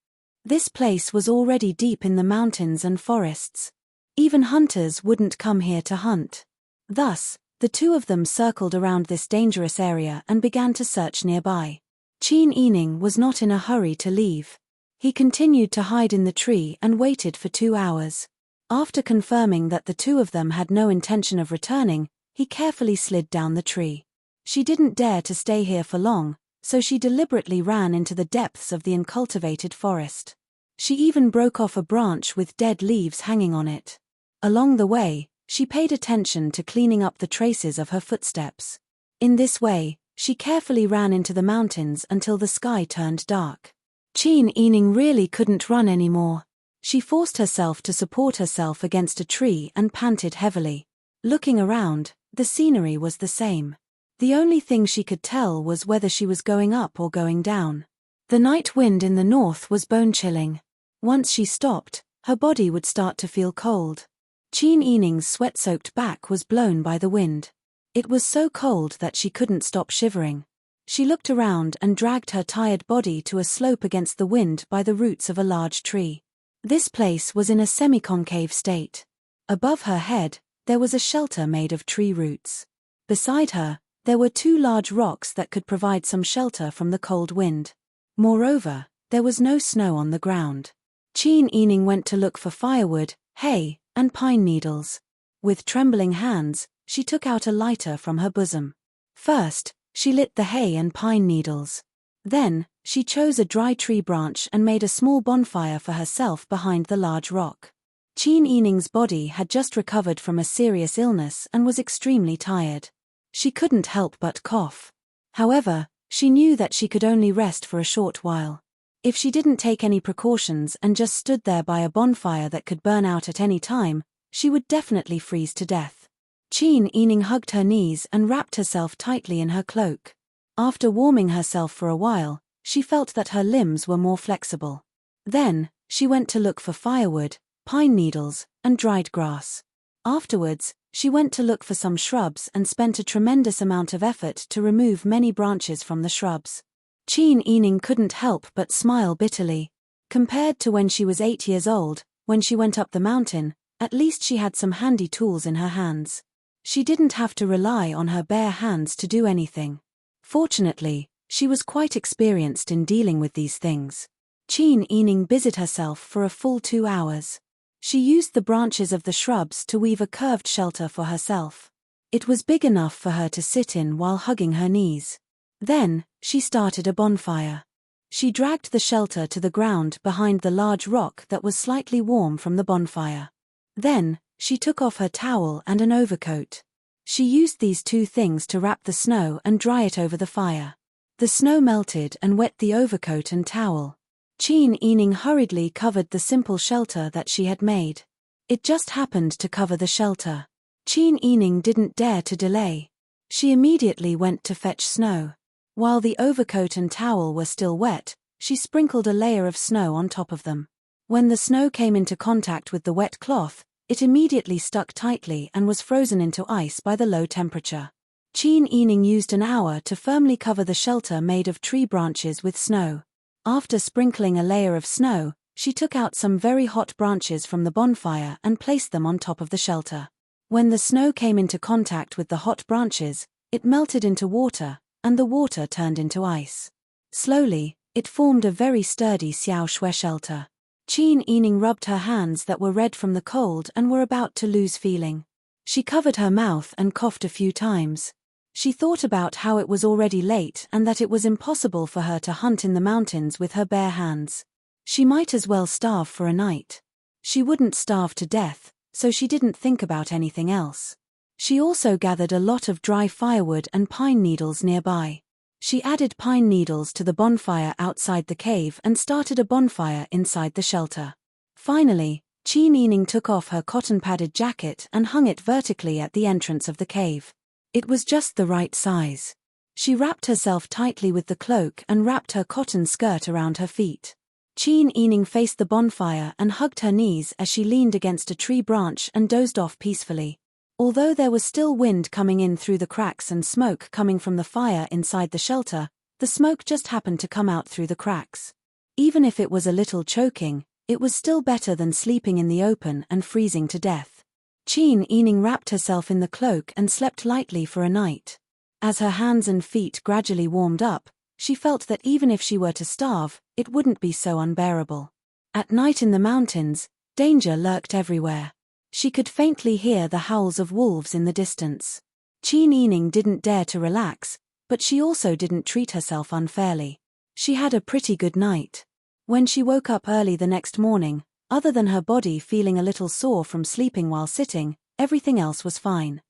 This place was already deep in the mountains and forests. Even hunters wouldn't come here to hunt. Thus, the two of them circled around this dangerous area and began to search nearby. Qin Yining was not in a hurry to leave. He continued to hide in the tree and waited for 2 hours. After confirming that the two of them had no intention of returning, he carefully slid down the tree. She didn't dare to stay here for long, so she deliberately ran into the depths of the uncultivated forest. She even broke off a branch with dead leaves hanging on it. Along the way, she paid attention to cleaning up the traces of her footsteps. In this way, she carefully ran into the mountains until the sky turned dark. Qin Yining really couldn't run anymore. She forced herself to support herself against a tree and panted heavily. Looking around, the scenery was the same. The only thing she could tell was whether she was going up or going down. The night wind in the north was bone-chilling. Once she stopped, her body would start to feel cold. Qin Yining's sweat-soaked back was blown by the wind. It was so cold that she couldn't stop shivering. She looked around and dragged her tired body to a slope against the wind by the roots of a large tree. This place was in a semi-concave state. Above her head, there was a shelter made of tree roots. Beside her, there were two large rocks that could provide some shelter from the cold wind. Moreover, there was no snow on the ground. Qin Yining went to look for firewood, hay, and pine needles. With trembling hands, she took out a lighter from her bosom. First, she lit the hay and pine needles. Then, she chose a dry tree branch and made a small bonfire for herself behind the large rock. Qin Yining's body had just recovered from a serious illness and was extremely tired. She couldn't help but cough. However, she knew that she could only rest for a short while. If she didn't take any precautions and just stood there by a bonfire that could burn out at any time, she would definitely freeze to death. Qin Yining hugged her knees and wrapped herself tightly in her cloak. After warming herself for a while, she felt that her limbs were more flexible. Then, she went to look for firewood, pine needles, and dried grass. Afterwards, she went to look for some shrubs and spent a tremendous amount of effort to remove many branches from the shrubs. Qin Yining couldn't help but smile bitterly. Compared to when she was 8 years old, when she went up the mountain, at least she had some handy tools in her hands. She didn't have to rely on her bare hands to do anything. Fortunately, she was quite experienced in dealing with these things. Qin Yining busied herself for a full 2 hours. She used the branches of the shrubs to weave a curved shelter for herself. It was big enough for her to sit in while hugging her knees. Then, she started a bonfire. She dragged the shelter to the ground behind the large rock that was slightly warm from the bonfire. Then, she took off her towel and an overcoat. She used these two things to wrap the snow and dry it over the fire. The snow melted and wet the overcoat and towel. Qin Yining hurriedly covered the simple shelter that she had made. It just happened to cover the shelter. Qin Yining didn't dare to delay. She immediately went to fetch snow. While the overcoat and towel were still wet, she sprinkled a layer of snow on top of them. When the snow came into contact with the wet cloth, it immediately stuck tightly and was frozen into ice by the low temperature. Qin Yining used an hour to firmly cover the shelter made of tree branches with snow. After sprinkling a layer of snow, she took out some very hot branches from the bonfire and placed them on top of the shelter. When the snow came into contact with the hot branches, it melted into water, and the water turned into ice. Slowly, it formed a very sturdy xiao shui shelter. Qin Yining rubbed her hands that were red from the cold and were about to lose feeling. She covered her mouth and coughed a few times. She thought about how it was already late and that it was impossible for her to hunt in the mountains with her bare hands. She might as well starve for a night. She wouldn't starve to death, so she didn't think about anything else. She also gathered a lot of dry firewood and pine needles nearby. She added pine needles to the bonfire outside the cave and started a bonfire inside the shelter. Finally, Qin Yining took off her cotton-padded jacket and hung it vertically at the entrance of the cave. It was just the right size. She wrapped herself tightly with the cloak and wrapped her cotton skirt around her feet. Qin Yining faced the bonfire and hugged her knees as she leaned against a tree branch and dozed off peacefully. Although there was still wind coming in through the cracks and smoke coming from the fire inside the shelter, the smoke just happened to come out through the cracks. Even if it was a little choking, it was still better than sleeping in the open and freezing to death. Qin Yining wrapped herself in the cloak and slept lightly for a night. As her hands and feet gradually warmed up, she felt that even if she were to starve, it wouldn't be so unbearable. At night in the mountains, danger lurked everywhere. She could faintly hear the howls of wolves in the distance. Qin Yining didn't dare to relax, but she also didn't treat herself unfairly. She had a pretty good night. When she woke up early the next morning, other than her body feeling a little sore from sleeping while sitting, everything else was fine.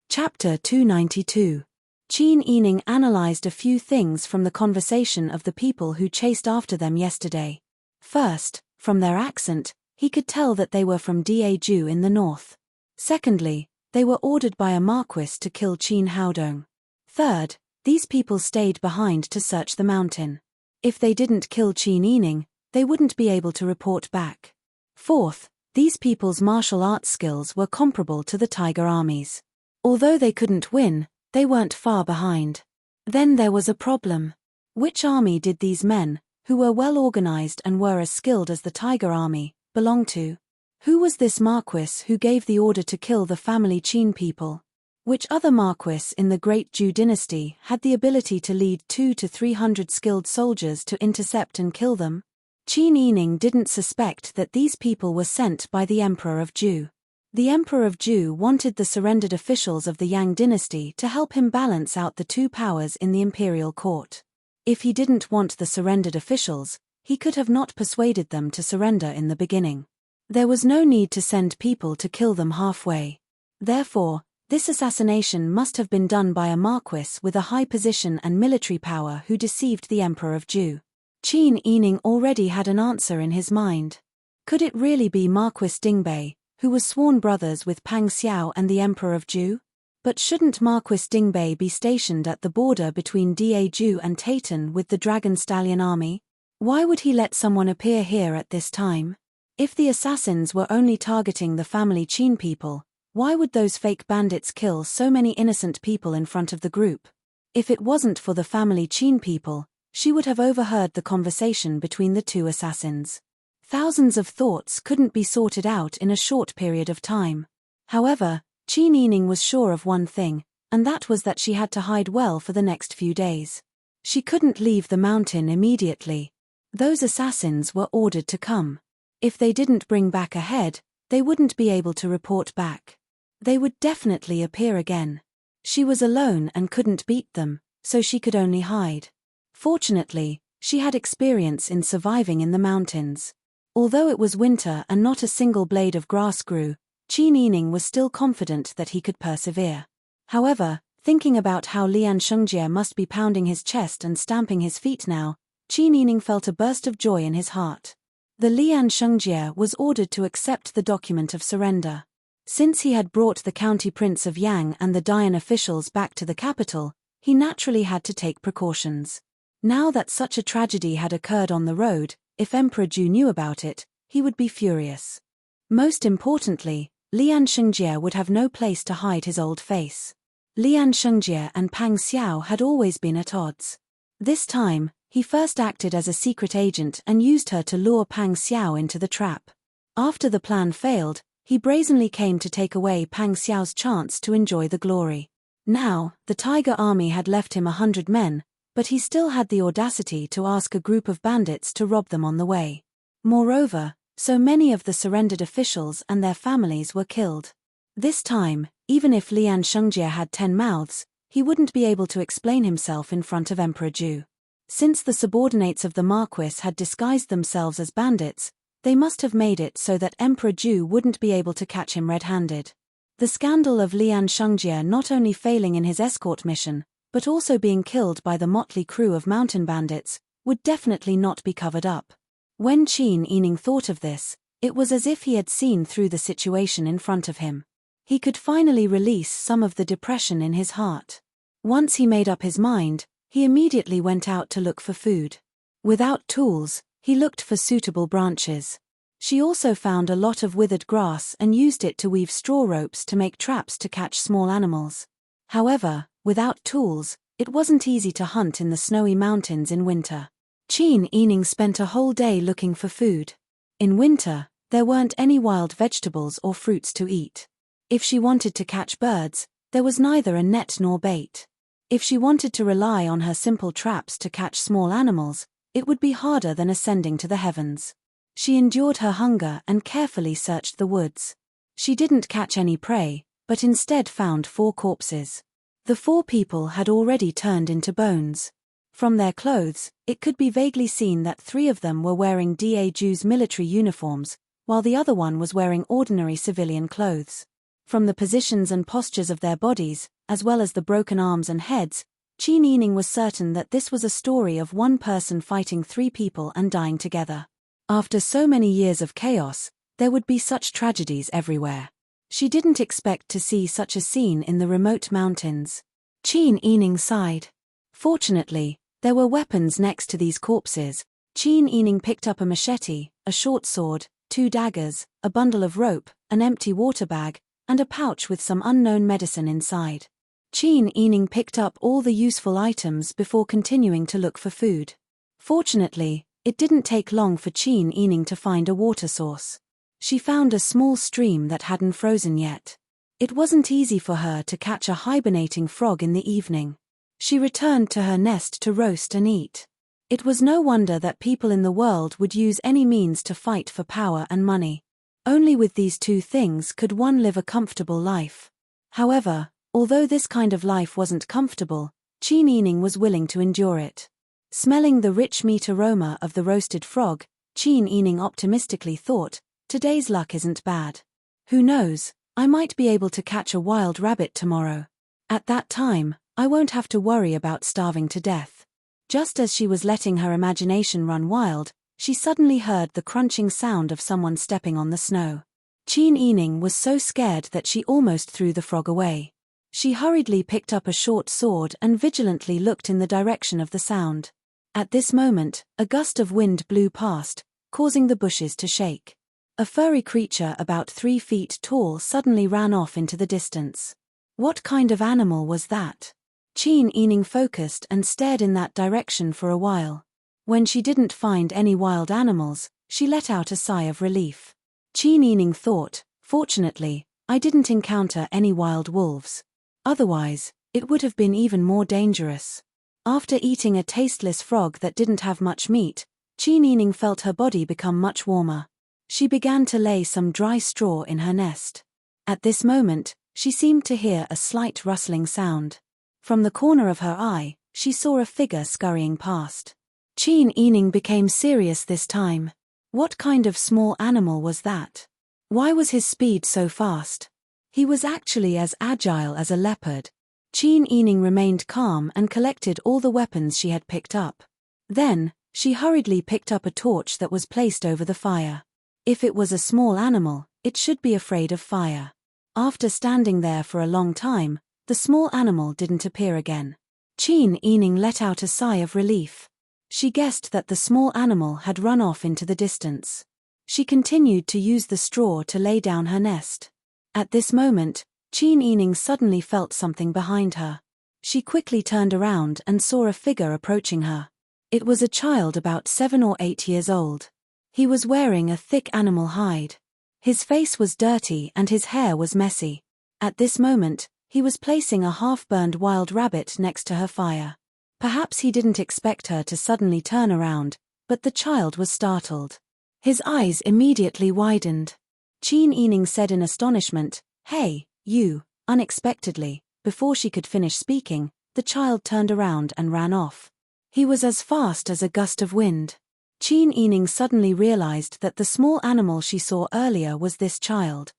Chapter 292. Qin Yining analyzed a few things from the conversation of the people who chased after them yesterday. First, from their accent, he could tell that they were from Daeju in the north. Secondly, they were ordered by a marquis to kill Qin Haodong. Third, these people stayed behind to search the mountain. If they didn't kill Qin Yining, they wouldn't be able to report back. Fourth, These people's martial arts skills were comparable to the Tiger armies. Although they couldn't win, they weren't far behind. Then there was a problem. Which army did these men, who were well organized and were as skilled as the Tiger army, belong to? Who was this marquis who gave the order to kill the family Qin people? Which other marquis in the Great Zhou dynasty had the ability to lead 200 to 300 skilled soldiers to intercept and kill them? Qin Yining didn't suspect that these people were sent by the Emperor of Zhou. The Emperor of Zhou wanted the surrendered officials of the Yang dynasty to help him balance out the two powers in the imperial court. If he didn't want the surrendered officials, he could have not persuaded them to surrender in the beginning. There was no need to send people to kill them halfway. Therefore, this assassination must have been done by a marquis with a high position and military power who deceived the Emperor of Zhou. Qin Yining already had an answer in his mind. Could it really be Marquis Dingbei, who was sworn brothers with Pang Xiao and the Emperor of Zhou? But shouldn't Marquis Dingbei be stationed at the border between Da Zhou and Taitan with the Dragon Stallion army? Why would he let someone appear here at this time? If the assassins were only targeting the family Qin people, why would those fake bandits kill so many innocent people in front of the group? If it wasn't for the family Qin people, she would have overheard the conversation between the two assassins. Thousands of thoughts couldn't be sorted out in a short period of time. However, Qin Yining was sure of one thing, and that was that she had to hide well for the next few days. She couldn't leave the mountain immediately. Those assassins were ordered to come. If they didn't bring back a head, they wouldn't be able to report back. They would definitely appear again. She was alone and couldn't beat them, so she could only hide. Fortunately, she had experience in surviving in the mountains. Although it was winter and not a single blade of grass grew, Qin Yining was still confident that he could persevere. However, thinking about how Lian Shungjie must be pounding his chest and stamping his feet now, Qin Yining felt a burst of joy in his heart. The Lian Shungjie was ordered to accept the document of surrender. Since he had brought the county prince of Yang and the Dian officials back to the capital, he naturally had to take precautions. Now that such a tragedy had occurred on the road, if Emperor Zhou knew about it, he would be furious. Most importantly, Lian Shungjie would have no place to hide his old face. Lian Shungjie and Pang Xiao had always been at odds. This time, he first acted as a secret agent and used her to lure Pang Xiao into the trap. After the plan failed, he brazenly came to take away Pang Xiao's chance to enjoy the glory. Now, the Tiger army had left him 100 men, but he still had the audacity to ask a group of bandits to rob them on the way. Moreover, so many of the surrendered officials and their families were killed. This time, even if Lian Shungjie had 10 mouths, he wouldn't be able to explain himself in front of Emperor Zhou. Since the subordinates of the Marquis had disguised themselves as bandits, they must have made it so that Emperor Zhou wouldn't be able to catch him red-handed. The scandal of Lian Shungjie not only failing in his escort mission, but also being killed by the motley crew of mountain bandits, would definitely not be covered up. When Qin Yining thought of this, it was as if he had seen through the situation in front of him. He could finally release some of the depression in his heart. Once he made up his mind, he immediately went out to look for food. Without tools, he looked for suitable branches. She also found a lot of withered grass and used it to weave straw ropes to make traps to catch small animals. However, without tools, it wasn't easy to hunt in the snowy mountains in winter. Qin Yining spent a whole day looking for food. In winter, there weren't any wild vegetables or fruits to eat. If she wanted to catch birds, there was neither a net nor bait. If she wanted to rely on her simple traps to catch small animals, it would be harder than ascending to the heavens. She endured her hunger and carefully searched the woods. She didn't catch any prey, but instead found 4 corpses. The 4 people had already turned into bones. From their clothes, it could be vaguely seen that 3 of them were wearing Da Zhou's military uniforms, while the other one was wearing ordinary civilian clothes. From the positions and postures of their bodies, as well as the broken arms and heads, Qin Yining was certain that this was a story of one person fighting 3 people and dying together. After so many years of chaos, there would be such tragedies everywhere. She didn't expect to see such a scene in the remote mountains. Qin Yining sighed. Fortunately, there were weapons next to these corpses. Qin Yining picked up a machete, a short sword, 2 daggers, a bundle of rope, an empty water bag, and a pouch with some unknown medicine inside. Qin Yining picked up all the useful items before continuing to look for food. Fortunately, it didn't take long for Qin Yining to find a water source. She found a small stream that hadn't frozen yet. It wasn't easy for her to catch a hibernating frog in the evening. She returned to her nest to roast and eat. It was no wonder that people in the world would use any means to fight for power and money. Only with these 2 things could one live a comfortable life. However, although this kind of life wasn't comfortable, Qin Yining was willing to endure it. Smelling the rich meat aroma of the roasted frog, Qin Yining optimistically thought, today's luck isn't bad. Who knows, I might be able to catch a wild rabbit tomorrow. At that time, I won't have to worry about starving to death. Just as she was letting her imagination run wild, she suddenly heard the crunching sound of someone stepping on the snow. Qin Yining was so scared that she almost threw the frog away. She hurriedly picked up a short sword and vigilantly looked in the direction of the sound. At this moment, a gust of wind blew past, causing the bushes to shake. A furry creature about 3 feet tall suddenly ran off into the distance. What kind of animal was that? Qin Yining focused and stared in that direction for a while. When she didn't find any wild animals, she let out a sigh of relief. Qin Yining thought, fortunately, I didn't encounter any wild wolves. Otherwise, it would have been even more dangerous. After eating a tasteless frog that didn't have much meat, Qin Yining felt her body become much warmer. She began to lay some dry straw in her nest. At this moment, she seemed to hear a slight rustling sound. From the corner of her eye, she saw a figure scurrying past. Qin Yining became serious this time. What kind of small animal was that? Why was his speed so fast? He was actually as agile as a leopard. Qin Yining remained calm and collected all the weapons she had picked up. Then, she hurriedly picked up a torch that was placed over the fire. If it was a small animal, it should be afraid of fire. After standing there for a long time, the small animal didn't appear again. Qin Yining let out a sigh of relief. She guessed that the small animal had run off into the distance. She continued to use the straw to lay down her nest. At this moment, Qin Yining suddenly felt something behind her. She quickly turned around and saw a figure approaching her. It was a child about 7 or 8 years old. He was wearing a thick animal hide. His face was dirty and his hair was messy. At this moment, he was placing a half-burned wild rabbit next to her fire. Perhaps he didn't expect her to suddenly turn around, but the child was startled. His eyes immediately widened. Qin Yining said in astonishment, "Hey, you," unexpectedly. Before she could finish speaking, the child turned around and ran off. He was as fast as a gust of wind. Qin Yining suddenly realized that the small animal she saw earlier was this child.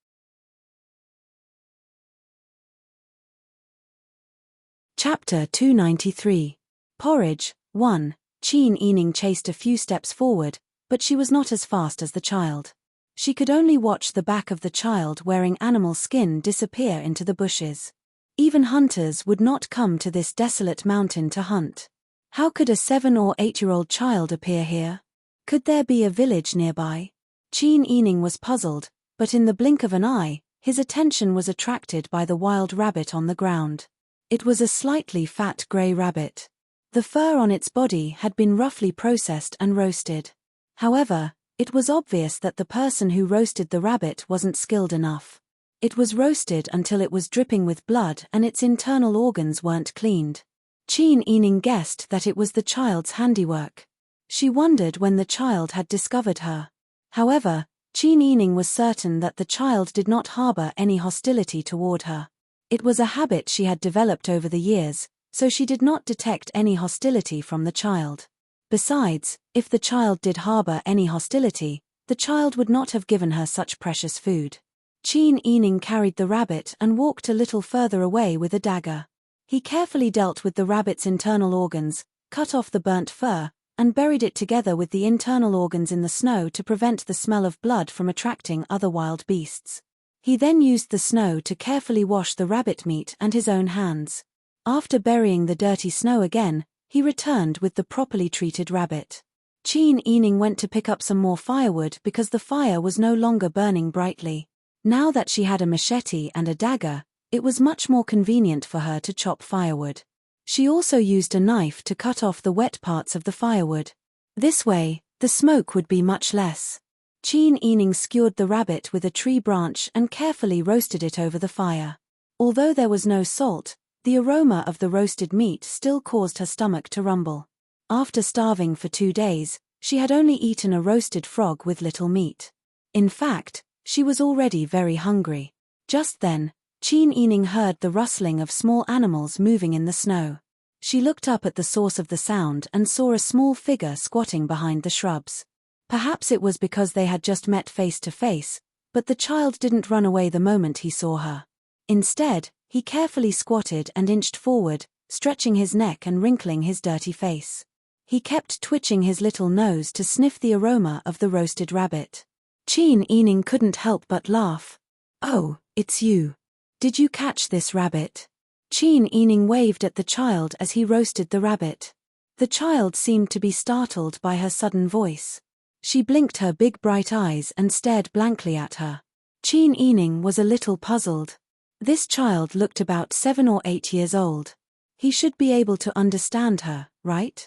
Chapter 293. Porridge. 1. Qin Yining chased a few steps forward, but she was not as fast as the child. She could only watch the back of the child wearing animal skin disappear into the bushes. Even hunters would not come to this desolate mountain to hunt. How could a 7 or 8-year-old child appear here? Could there be a village nearby? Qin Yining was puzzled, but in the blink of an eye, his attention was attracted by the wild rabbit on the ground. It was a slightly fat grey rabbit. The fur on its body had been roughly processed and roasted. However, it was obvious that the person who roasted the rabbit wasn't skilled enough. It was roasted until it was dripping with blood and its internal organs weren't cleaned. Qin Yining guessed that it was the child's handiwork. She wondered when the child had discovered her. However, Qin Yining was certain that the child did not harbor any hostility toward her. It was a habit she had developed over the years, so she did not detect any hostility from the child. Besides, if the child did harbor any hostility, the child would not have given her such precious food. Qin Yining carried the rabbit and walked a little further away with a dagger. He carefully dealt with the rabbit's internal organs, cut off the burnt fur, and buried it together with the internal organs in the snow to prevent the smell of blood from attracting other wild beasts. He then used the snow to carefully wash the rabbit meat and his own hands. After burying the dirty snow again, he returned with the properly treated rabbit. Qin Yining went to pick up some more firewood because the fire was no longer burning brightly. Now that she had a machete and a dagger, it was much more convenient for her to chop firewood. She also used a knife to cut off the wet parts of the firewood. This way, the smoke would be much less. Qin Yining skewered the rabbit with a tree branch and carefully roasted it over the fire. Although there was no salt, the aroma of the roasted meat still caused her stomach to rumble. After starving for 2 days, she had only eaten a roasted frog with little meat. In fact, she was already very hungry. Just then, Qin Yining heard the rustling of small animals moving in the snow. She looked up at the source of the sound and saw a small figure squatting behind the shrubs. Perhaps it was because they had just met face to face, but the child didn't run away the moment he saw her. Instead, he carefully squatted and inched forward, stretching his neck and wrinkling his dirty face. He kept twitching his little nose to sniff the aroma of the roasted rabbit. Qin Yining couldn't help but laugh. "Oh, it's you. Did you catch this rabbit?" Qin Yining waved at the child as he roasted the rabbit. The child seemed to be startled by her sudden voice. She blinked her big bright eyes and stared blankly at her. Qin Yining was a little puzzled. This child looked about 7 or 8 years old. He should be able to understand her, right?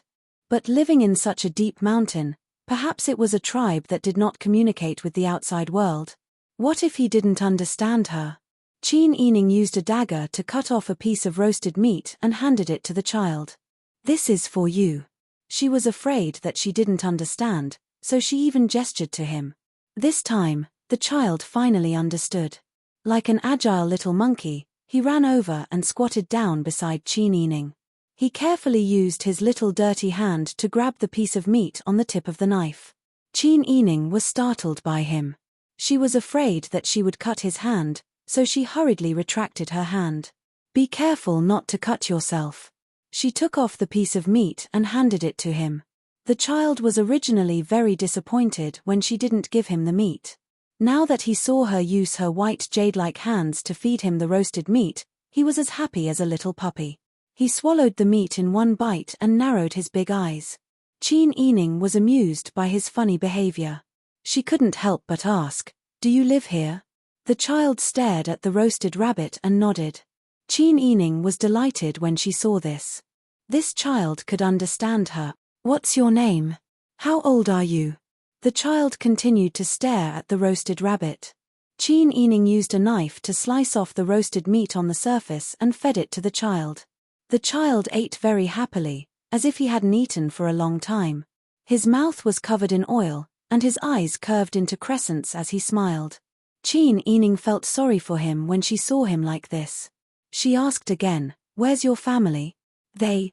But living in such a deep mountain, perhaps it was a tribe that did not communicate with the outside world. What if he didn't understand her? Qin Yining used a dagger to cut off a piece of roasted meat and handed it to the child. "This is for you." She was afraid that she didn't understand, so she even gestured to him. This time, the child finally understood. Like an agile little monkey, he ran over and squatted down beside Qin Yining. He carefully used his little dirty hand to grab the piece of meat on the tip of the knife. Qin Yining was startled by him. She was afraid that she would cut his hand, so she hurriedly retracted her hand. "Be careful not to cut yourself." She took off the piece of meat and handed it to him. The child was originally very disappointed when she didn't give him the meat. Now that he saw her use her white jade-like hands to feed him the roasted meat, he was as happy as a little puppy. He swallowed the meat in one bite and narrowed his big eyes. Qin Yining was amused by his funny behavior. She couldn't help but ask, "Do you live here?" The child stared at the roasted rabbit and nodded. Qin Yining was delighted when she saw this. This child could understand her. "What's your name? How old are you?" The child continued to stare at the roasted rabbit. Qin Yining used a knife to slice off the roasted meat on the surface and fed it to the child. The child ate very happily, as if he hadn't eaten for a long time. His mouth was covered in oil, and his eyes curved into crescents as he smiled. Qin Yining felt sorry for him when she saw him like this. She asked again, "Where's your family?" They're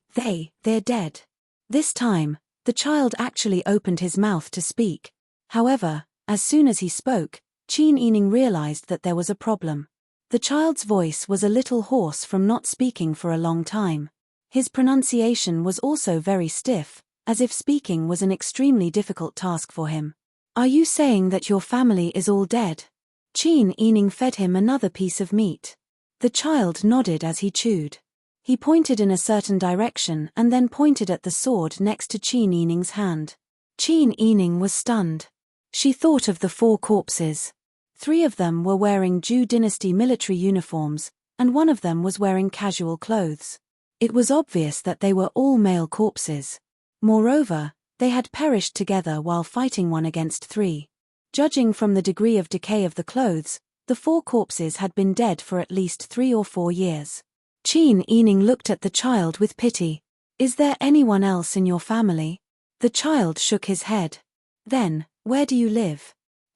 dead." This time, the child actually opened his mouth to speak. However, as soon as he spoke, Qin Yining realized that there was a problem. The child's voice was a little hoarse from not speaking for a long time. His pronunciation was also very stiff, as if speaking was an extremely difficult task for him. "Are you saying that your family is all dead?" Qin Yining fed him another piece of meat. The child nodded as he chewed. He pointed in a certain direction and then pointed at the sword next to Qin Yining's hand. Qin Yining was stunned. She thought of the 4 corpses. 3 of them were wearing Zhou dynasty military uniforms, and 1 of them was wearing casual clothes. It was obvious that they were all male corpses. Moreover, they had perished together while fighting 1 against 3. Judging from the degree of decay of the clothes, the 4 corpses had been dead for at least 3 or 4 years. Qin Yining looked at the child with pity. "Is there anyone else in your family?" The child shook his head. "Then, where do you live?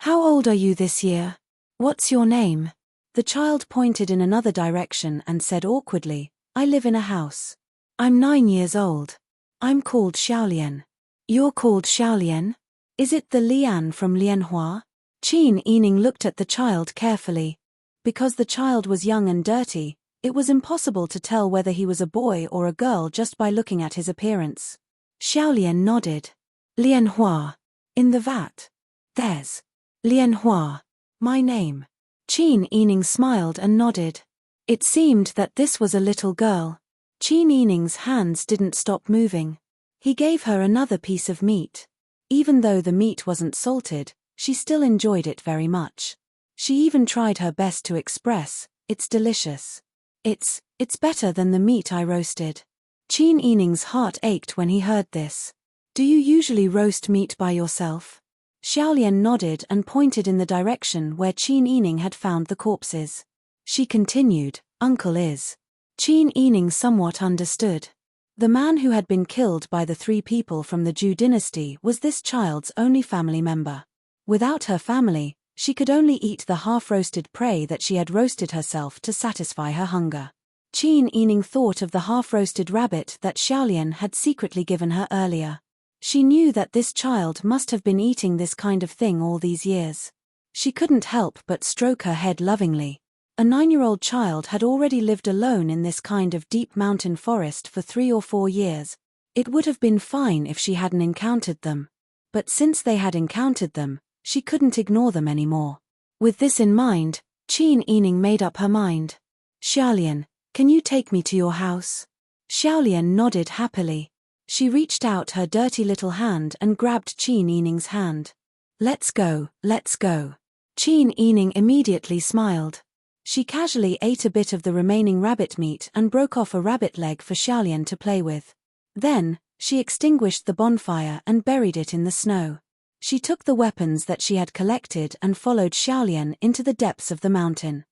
How old are you this year? What's your name?" The child pointed in another direction and said awkwardly, "I live in a house. I'm 9 years old. I'm called Xiaolian." "You're called Xiaolian? Is it the Lian from Lianhua?" Qin Yining looked at the child carefully. Because the child was young and dirty, it was impossible to tell whether he was a boy or a girl just by looking at his appearance. Xiaolian nodded. "Lianhua. In the vat. There's Lianhua. My name." Qin Yining smiled and nodded. It seemed that this was a little girl. Qin Yining's hands didn't stop moving. He gave her another piece of meat. Even though the meat wasn't salted, she still enjoyed it very much. She even tried her best to express, "It's delicious. It's better than the meat I roasted." Qin Yining's heart ached when he heard this. "Do you usually roast meat by yourself?" Xiaolian nodded and pointed in the direction where Qin Yining had found the corpses. She continued, "Uncle is." Qin Yining somewhat understood. The man who had been killed by the 3 people from the Zhou dynasty was this child's only family member. Without her family, she could only eat the half-roasted prey that she had roasted herself to satisfy her hunger. Qin Yining thought of the half-roasted rabbit that Xiaolian had secretly given her earlier. She knew that this child must have been eating this kind of thing all these years. She couldn't help but stroke her head lovingly. A 9-year-old child had already lived alone in this kind of deep mountain forest for 3 or 4 years. It would have been fine if she hadn't encountered them. But since they had encountered them, she couldn't ignore them anymore. With this in mind, Qin Yining made up her mind. "Xiaolian, can you take me to your house?" Xiaolian nodded happily. She reached out her dirty little hand and grabbed Qin Yining's hand. Let's go." Qin Yining immediately smiled. She casually ate a bit of the remaining rabbit meat and broke off a rabbit leg for Xiaolian to play with. Then, she extinguished the bonfire and buried it in the snow. She took the weapons that she had collected and followed Xiaolian into the depths of the mountain.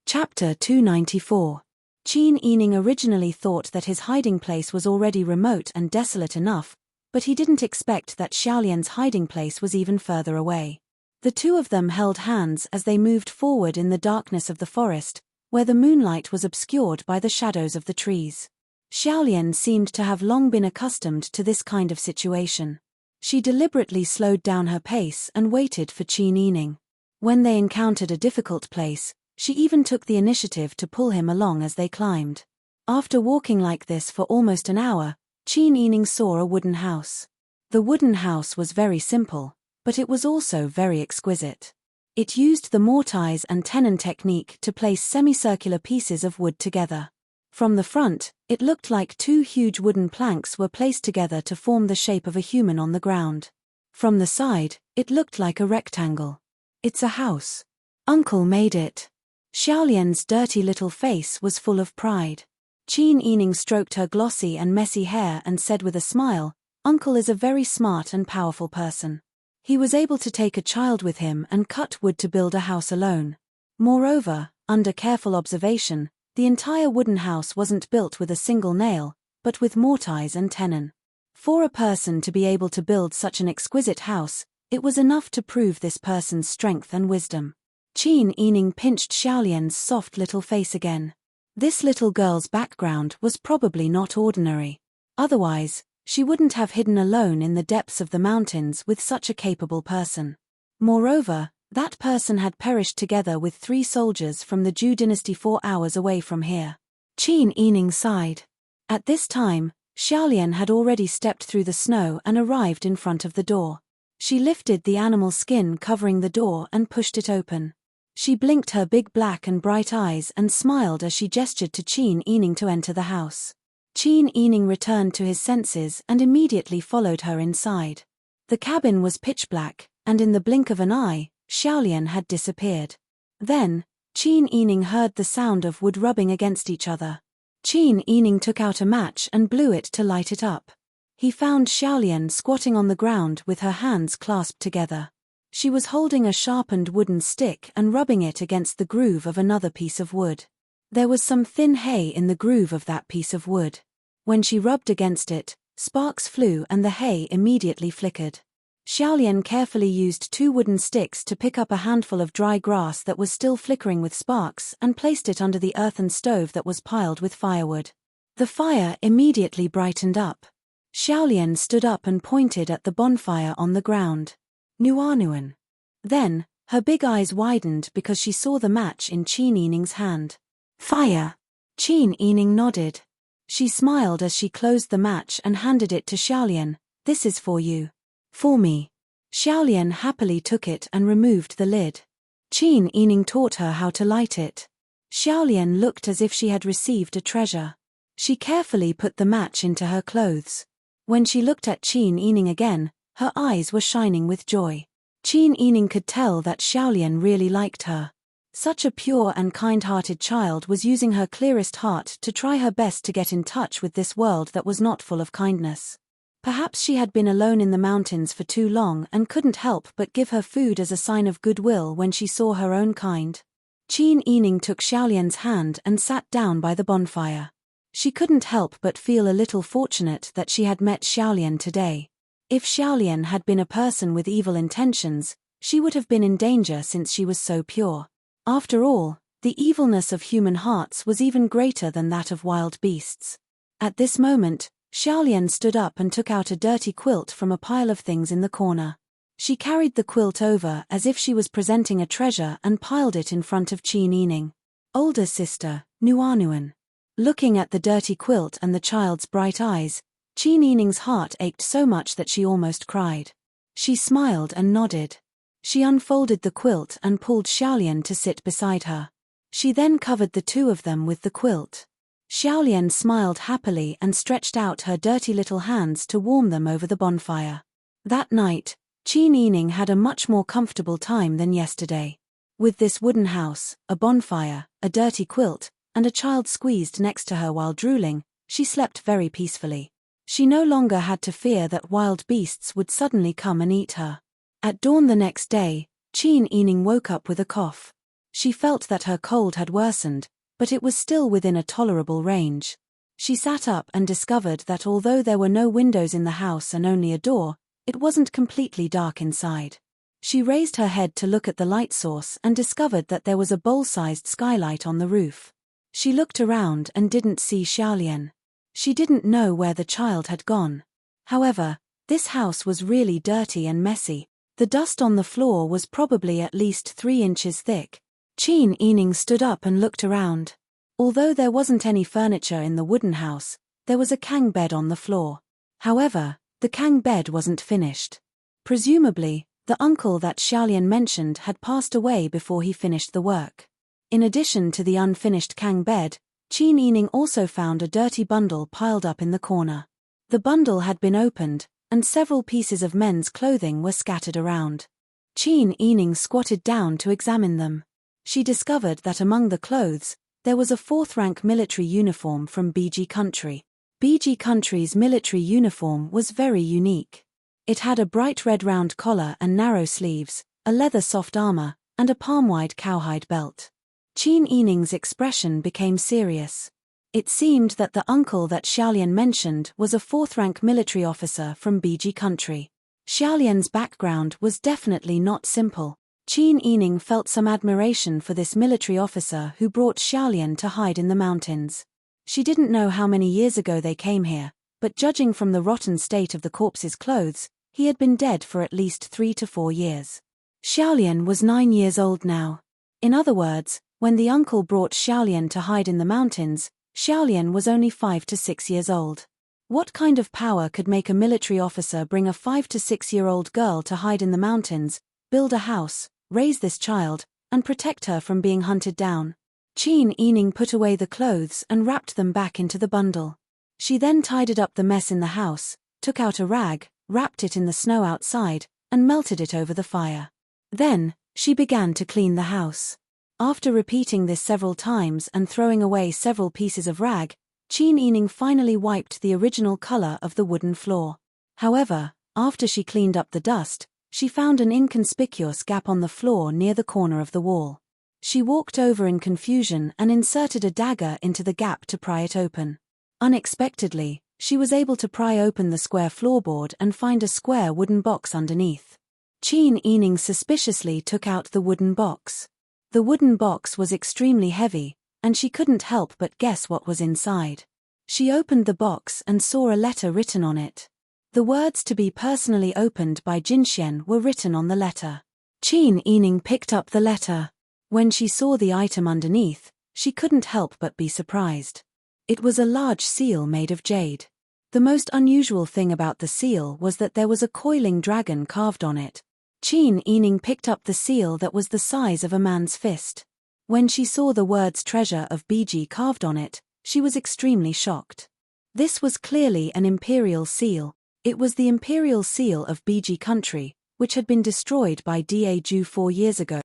Chapter 294. Qin Yining originally thought that his hiding place was already remote and desolate enough, but he didn't expect that Xiaolian's hiding place was even further away. The 2 of them held hands as they moved forward in the darkness of the forest, where the moonlight was obscured by the shadows of the trees. Xiaolian seemed to have long been accustomed to this kind of situation. She deliberately slowed down her pace and waited for Qin Yining. When they encountered a difficult place, she even took the initiative to pull him along as they climbed. After walking like this for almost an hour, Qin Yining saw a wooden house. The wooden house was very simple, but it was also very exquisite. It used the mortise and tenon technique to place semicircular pieces of wood together. From the front, it looked like 2 huge wooden planks were placed together to form the shape of a human on the ground. From the side, it looked like a rectangle. "It's a house. Uncle made it." Xiaolian's dirty little face was full of pride. Qin Yining stroked her glossy and messy hair and said with a smile, "Uncle is a very smart and powerful person. He was able to take a child with him and cut wood to build a house alone. Moreover, under careful observation, the entire wooden house wasn't built with a single nail, but with mortise and tenon. For a person to be able to build such an exquisite house, it was enough to prove this person's strength and wisdom." Qin Yining pinched Xiaolian's soft little face again. This little girl's background was probably not ordinary. Otherwise, she wouldn't have hidden alone in the depths of the mountains with such a capable person. Moreover, that person had perished together with 3 soldiers from the Zhou dynasty 4 hours away from here. Qin Yining sighed. At this time, Xiaolian had already stepped through the snow and arrived in front of the door. She lifted the animal skin covering the door and pushed it open. She blinked her big black and bright eyes and smiled as she gestured to Qin Yining to enter the house. Qin Yining returned to his senses and immediately followed her inside. The cabin was pitch black, and in the blink of an eye, Xiaolian had disappeared. Then, Qin Yining heard the sound of wood rubbing against each other. Qin Yining took out a match and blew it to light it up. He found Xiaolian squatting on the ground with her hands clasped together. She was holding a sharpened wooden stick and rubbing it against the groove of another piece of wood. There was some thin hay in the groove of that piece of wood. When she rubbed against it, sparks flew and the hay immediately flickered. Xiaolian carefully used 2 wooden sticks to pick up a handful of dry grass that was still flickering with sparks and placed it under the earthen stove that was piled with firewood. The fire immediately brightened up. Xiaolian stood up and pointed at the bonfire on the ground. "Nuanuan." Then, her big eyes widened because she saw the match in Qin Yining's hand. "Fire." Qin Yining nodded. She smiled as she closed the match and handed it to Xiaolian. "This is for you." "For me." Xiaolian happily took it and removed the lid. Qin Yining taught her how to light it. Xiaolian looked as if she had received a treasure. She carefully put the match into her clothes. When she looked at Qin Yining again, her eyes were shining with joy. Qin Yining could tell that Xiaolian really liked her. Such a pure and kind-hearted child was using her clearest heart to try her best to get in touch with this world that was not full of kindness. Perhaps she had been alone in the mountains for too long and couldn't help but give her food as a sign of goodwill when she saw her own kind. Qin Yining took Xiaolian's hand and sat down by the bonfire. She couldn't help but feel a little fortunate that she had met Xiaolian today. If Xiaolian had been a person with evil intentions, she would have been in danger since she was so pure. After all, the evilness of human hearts was even greater than that of wild beasts. At this moment, Xiaolian stood up and took out a dirty quilt from a pile of things in the corner. She carried the quilt over as if she was presenting a treasure and piled it in front of Qin Yining. Older sister, Nuanuan. Looking at the dirty quilt and the child's bright eyes, Qin Yining's heart ached so much that she almost cried. She smiled and nodded. She unfolded the quilt and pulled Xiaolian to sit beside her. She then covered the two of them with the quilt. Xiaolian smiled happily and stretched out her dirty little hands to warm them over the bonfire. That night, Qin Yining had a much more comfortable time than yesterday. With this wooden house, a bonfire, a dirty quilt, and a child squeezed next to her while drooling, she slept very peacefully. She no longer had to fear that wild beasts would suddenly come and eat her. At dawn the next day, Qin Yining woke up with a cough. She felt that her cold had worsened, but it was still within a tolerable range. She sat up and discovered that although there were no windows in the house and only a door, it wasn't completely dark inside. She raised her head to look at the light source and discovered that there was a bowl-sized skylight on the roof. She looked around and didn't see Xiaolian. She didn't know where the child had gone. However, this house was really dirty and messy. The dust on the floor was probably at least 3 inches thick. Qin Yining stood up and looked around. Although there wasn't any furniture in the wooden house, there was a kang bed on the floor. However, the kang bed wasn't finished. Presumably, the uncle that Xiaolian mentioned had passed away before he finished the work. In addition to the unfinished kang bed, Qin Yining also found a dirty bundle piled up in the corner. The bundle had been opened, and several pieces of men's clothing were scattered around. Qin Yining squatted down to examine them. She discovered that among the clothes, there was a 4th-rank military uniform from BG country. BG country's military uniform was very unique. It had a bright red round collar and narrow sleeves, a leather soft armor, and a palm-wide cowhide belt. Qin Yining's expression became serious. It seemed that the uncle that Xiaolian mentioned was a 4th-rank military officer from BG country. Xiaolian's background was definitely not simple. Qin Yining felt some admiration for this military officer who brought Xiaolian to hide in the mountains. She didn't know how many years ago they came here, but judging from the rotten state of the corpse's clothes, he had been dead for at least 3 to 4 years. Xiaolian was 9 years old now. In other words, when the uncle brought Xiaolian to hide in the mountains, Xiaolian was only 5 to 6 years old. What kind of power could make a military officer bring a 5 to 6-year-old girl to hide in the mountains, build a house, raise this child, and protect her from being hunted down? Qin Yining put away the clothes and wrapped them back into the bundle. She then tidied up the mess in the house, took out a rag, wrapped it in the snow outside, and melted it over the fire. Then, she began to clean the house. After repeating this several times and throwing away several pieces of rag, Qin Yining finally wiped the original color of the wooden floor. However, after she cleaned up the dust, she found an inconspicuous gap on the floor near the corner of the wall. She walked over in confusion and inserted a dagger into the gap to pry it open. Unexpectedly, she was able to pry open the square floorboard and find a square wooden box underneath. Qin Yining suspiciously took out the wooden box. The wooden box was extremely heavy, and she couldn't help but guess what was inside. She opened the box and saw a letter written on it. The words "to be personally opened by Jinxian" were written on the letter. Qin Yining picked up the letter. When she saw the item underneath, she couldn't help but be surprised. It was a large seal made of jade. The most unusual thing about the seal was that there was a coiling dragon carved on it. Qin Yining picked up the seal that was the size of a man's fist. When she saw the words "treasure of BG" carved on it, She was extremely shocked. This was clearly an imperial seal. It was the imperial seal of BG country, which had been destroyed by Da Ju 4 years ago.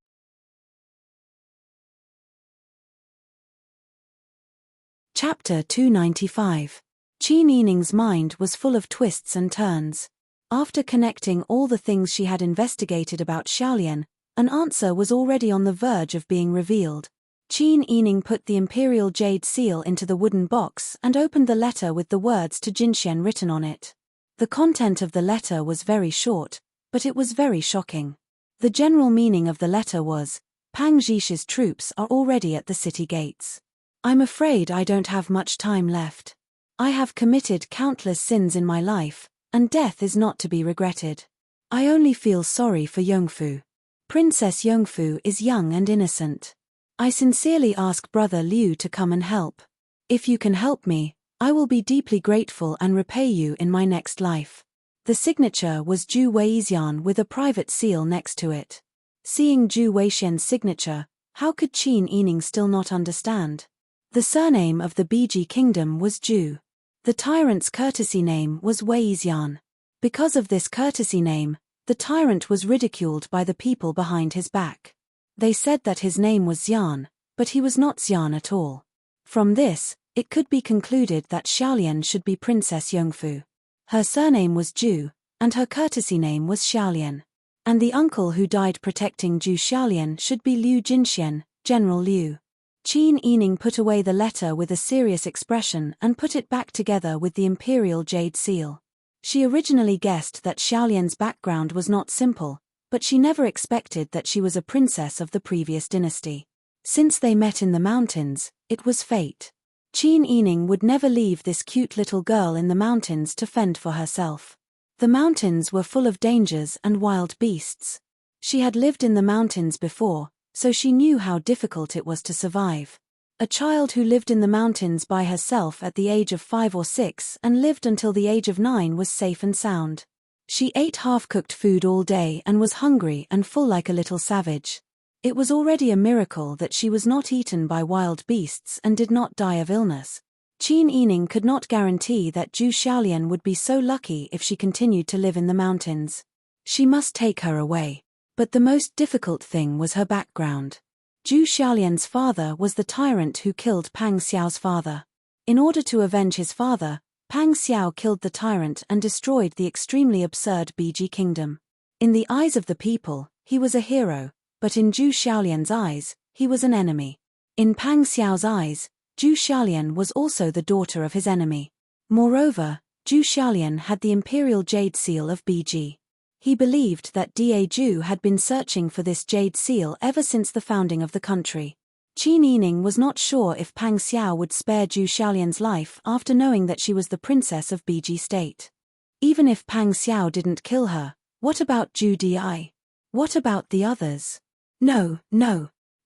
Chapter 295. Qin Yining's mind was full of twists and turns. After connecting all the things she had investigated about Xiaolian, an answer was already on the verge of being revealed. Qin Yining put the imperial jade seal into the wooden box and opened the letter with the words to Jinxian written on it. The content of the letter was very short, but it was very shocking. The general meaning of the letter was, Pang Zhish's troops are already at the city gates. I'm afraid I don't have much time left. I have committed countless sins in my life, and death is not to be regretted. I only feel sorry for Yongfu. Princess Yongfu is young and innocent. I sincerely ask Brother Liu to come and help. If you can help me, I will be deeply grateful and repay you in my next life. The signature was Zhu Weixian with a private seal next to it. Seeing Zhu Weixian's signature, how could Qin Yining still not understand? The surname of the BG kingdom was Zhu. The tyrant's courtesy name was Weixian. Because of this courtesy name, the tyrant was ridiculed by the people behind his back. They said that his name was Xian, but he was not Xian at all. From this, it could be concluded that Xiaolian should be Princess Yongfu. Her surname was Zhu, and her courtesy name was Xiaolian. And the uncle who died protecting Zhu Xiaolian should be Liu Jinxian, General Liu. Qin Yining put away the letter with a serious expression and put it back together with the imperial jade seal. She originally guessed that Xiaolian's background was not simple, but she never expected that she was a princess of the previous dynasty. Since they met in the mountains, it was fate. Qin Yining would never leave this cute little girl in the mountains to fend for herself. The mountains were full of dangers and wild beasts. She had lived in the mountains before, so she knew how difficult it was to survive. A child who lived in the mountains by herself at the age of 5 or 6 and lived until the age of 9 was safe and sound. She ate half-cooked food all day and was hungry and full like a little savage. It was already a miracle that she was not eaten by wild beasts and did not die of illness. Qin Yining could not guarantee that Zhu Xiaolian would be so lucky if she continued to live in the mountains. She must take her away. But the most difficult thing was her background. Zhu Xiaolian's father was the tyrant who killed Pang Xiao's father. In order to avenge his father, Pang Xiao killed the tyrant and destroyed the extremely absurd BG kingdom. In the eyes of the people, he was a hero, but in Zhu Xiaolian's eyes, he was an enemy. In Pang Xiao's eyes, Zhu Xiaolian was also the daughter of his enemy. Moreover, Zhu Xiaolian had the imperial jade seal of BG. He believed that Da Ju had been searching for this jade seal ever since the founding of the country. Qin Yining was not sure if Pang Xiao would spare Zhu Xiaolian's life after knowing that she was the princess of BG state. Even if Pang Xiao didn't kill her, what about Zhu Di? What about the others? No.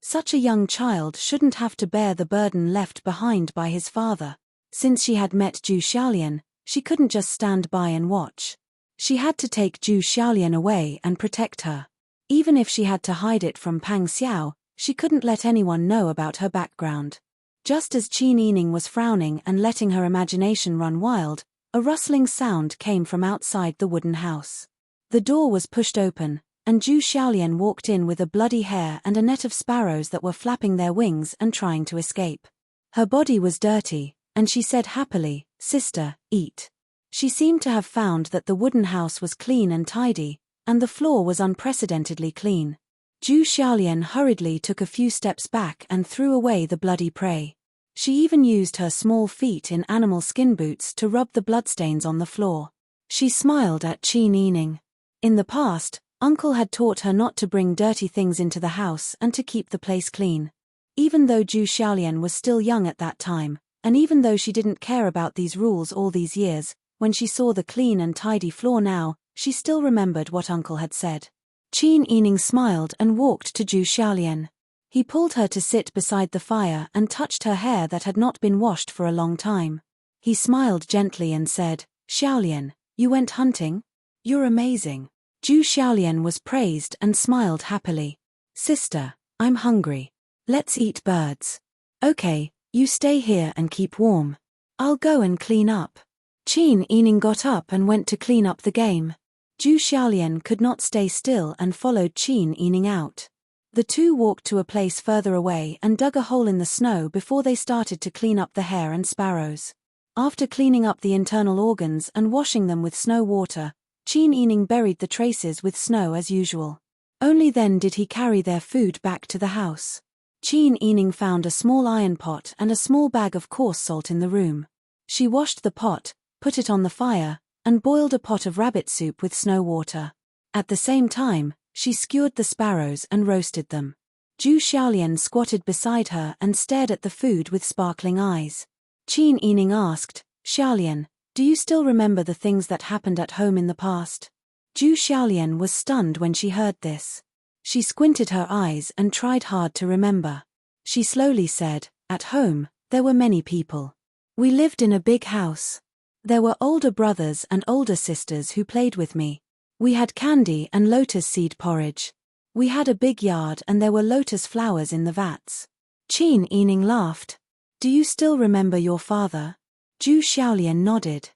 Such a young child shouldn't have to bear the burden left behind by his father. Since she had met Zhu Xiaolian, she couldn't just stand by and watch. She had to take Zhu Xiaolian away and protect her. Even if she had to hide it from Pang Xiao, she couldn't let anyone know about her background. Just as Qin Yining was frowning and letting her imagination run wild, a rustling sound came from outside the wooden house. The door was pushed open, and Zhu Xiaolian walked in with a bloody hair and a net of sparrows that were flapping their wings and trying to escape. Her body was dirty, and she said happily, "Sister, eat." She seemed to have found that the wooden house was clean and tidy, and the floor was unprecedentedly clean. Zhu Xiaolian hurriedly took a few steps back and threw away the bloody prey. She even used her small feet in animal skin boots to rub the bloodstains on the floor. She smiled at Qin Yining. In the past, Uncle had taught her not to bring dirty things into the house and to keep the place clean. Even though Zhu Xiaolian was still young at that time, and even though she didn't care about these rules all these years, when she saw the clean and tidy floor now, she still remembered what Uncle had said. Qin Yining smiled and walked to Zhu Xiaolian. He pulled her to sit beside the fire and touched her hair that had not been washed for a long time. He smiled gently and said, "Xiaolian, you went hunting? You're amazing." Zhu Xiaolian was praised and smiled happily. "Sister, I'm hungry. Let's eat birds." "Okay, You stay here and keep warm. I'll go and clean up. Qin Yining got up and went to clean up the game. Zhu Xiaolian could not stay still and followed Qin Yining out. The two walked to a place further away and dug a hole in the snow before they started to clean up the hare and sparrows. After cleaning up the internal organs and washing them with snow water, Qin Yining buried the traces with snow as usual. Only then did he carry their food back to the house. Qin Yining found a small iron pot and a small bag of coarse salt in the room. She washed the pot, put it on the fire, and boiled a pot of rabbit soup with snow water. At the same time, she skewered the sparrows and roasted them. Zhu Xiaolian squatted beside her and stared at the food with sparkling eyes. Qin Yining asked, Xiaolian, do you still remember the things that happened at home in the past? Zhu Xiaolian was stunned when she heard this. She squinted her eyes and tried hard to remember. She slowly said, at home, there were many people. We lived in a big house. There were older brothers and older sisters who played with me. We had candy and lotus seed porridge. We had a big yard and there were lotus flowers in the vats. Qin Yining laughed. Do you still remember your father? Zhu Xiaolian nodded.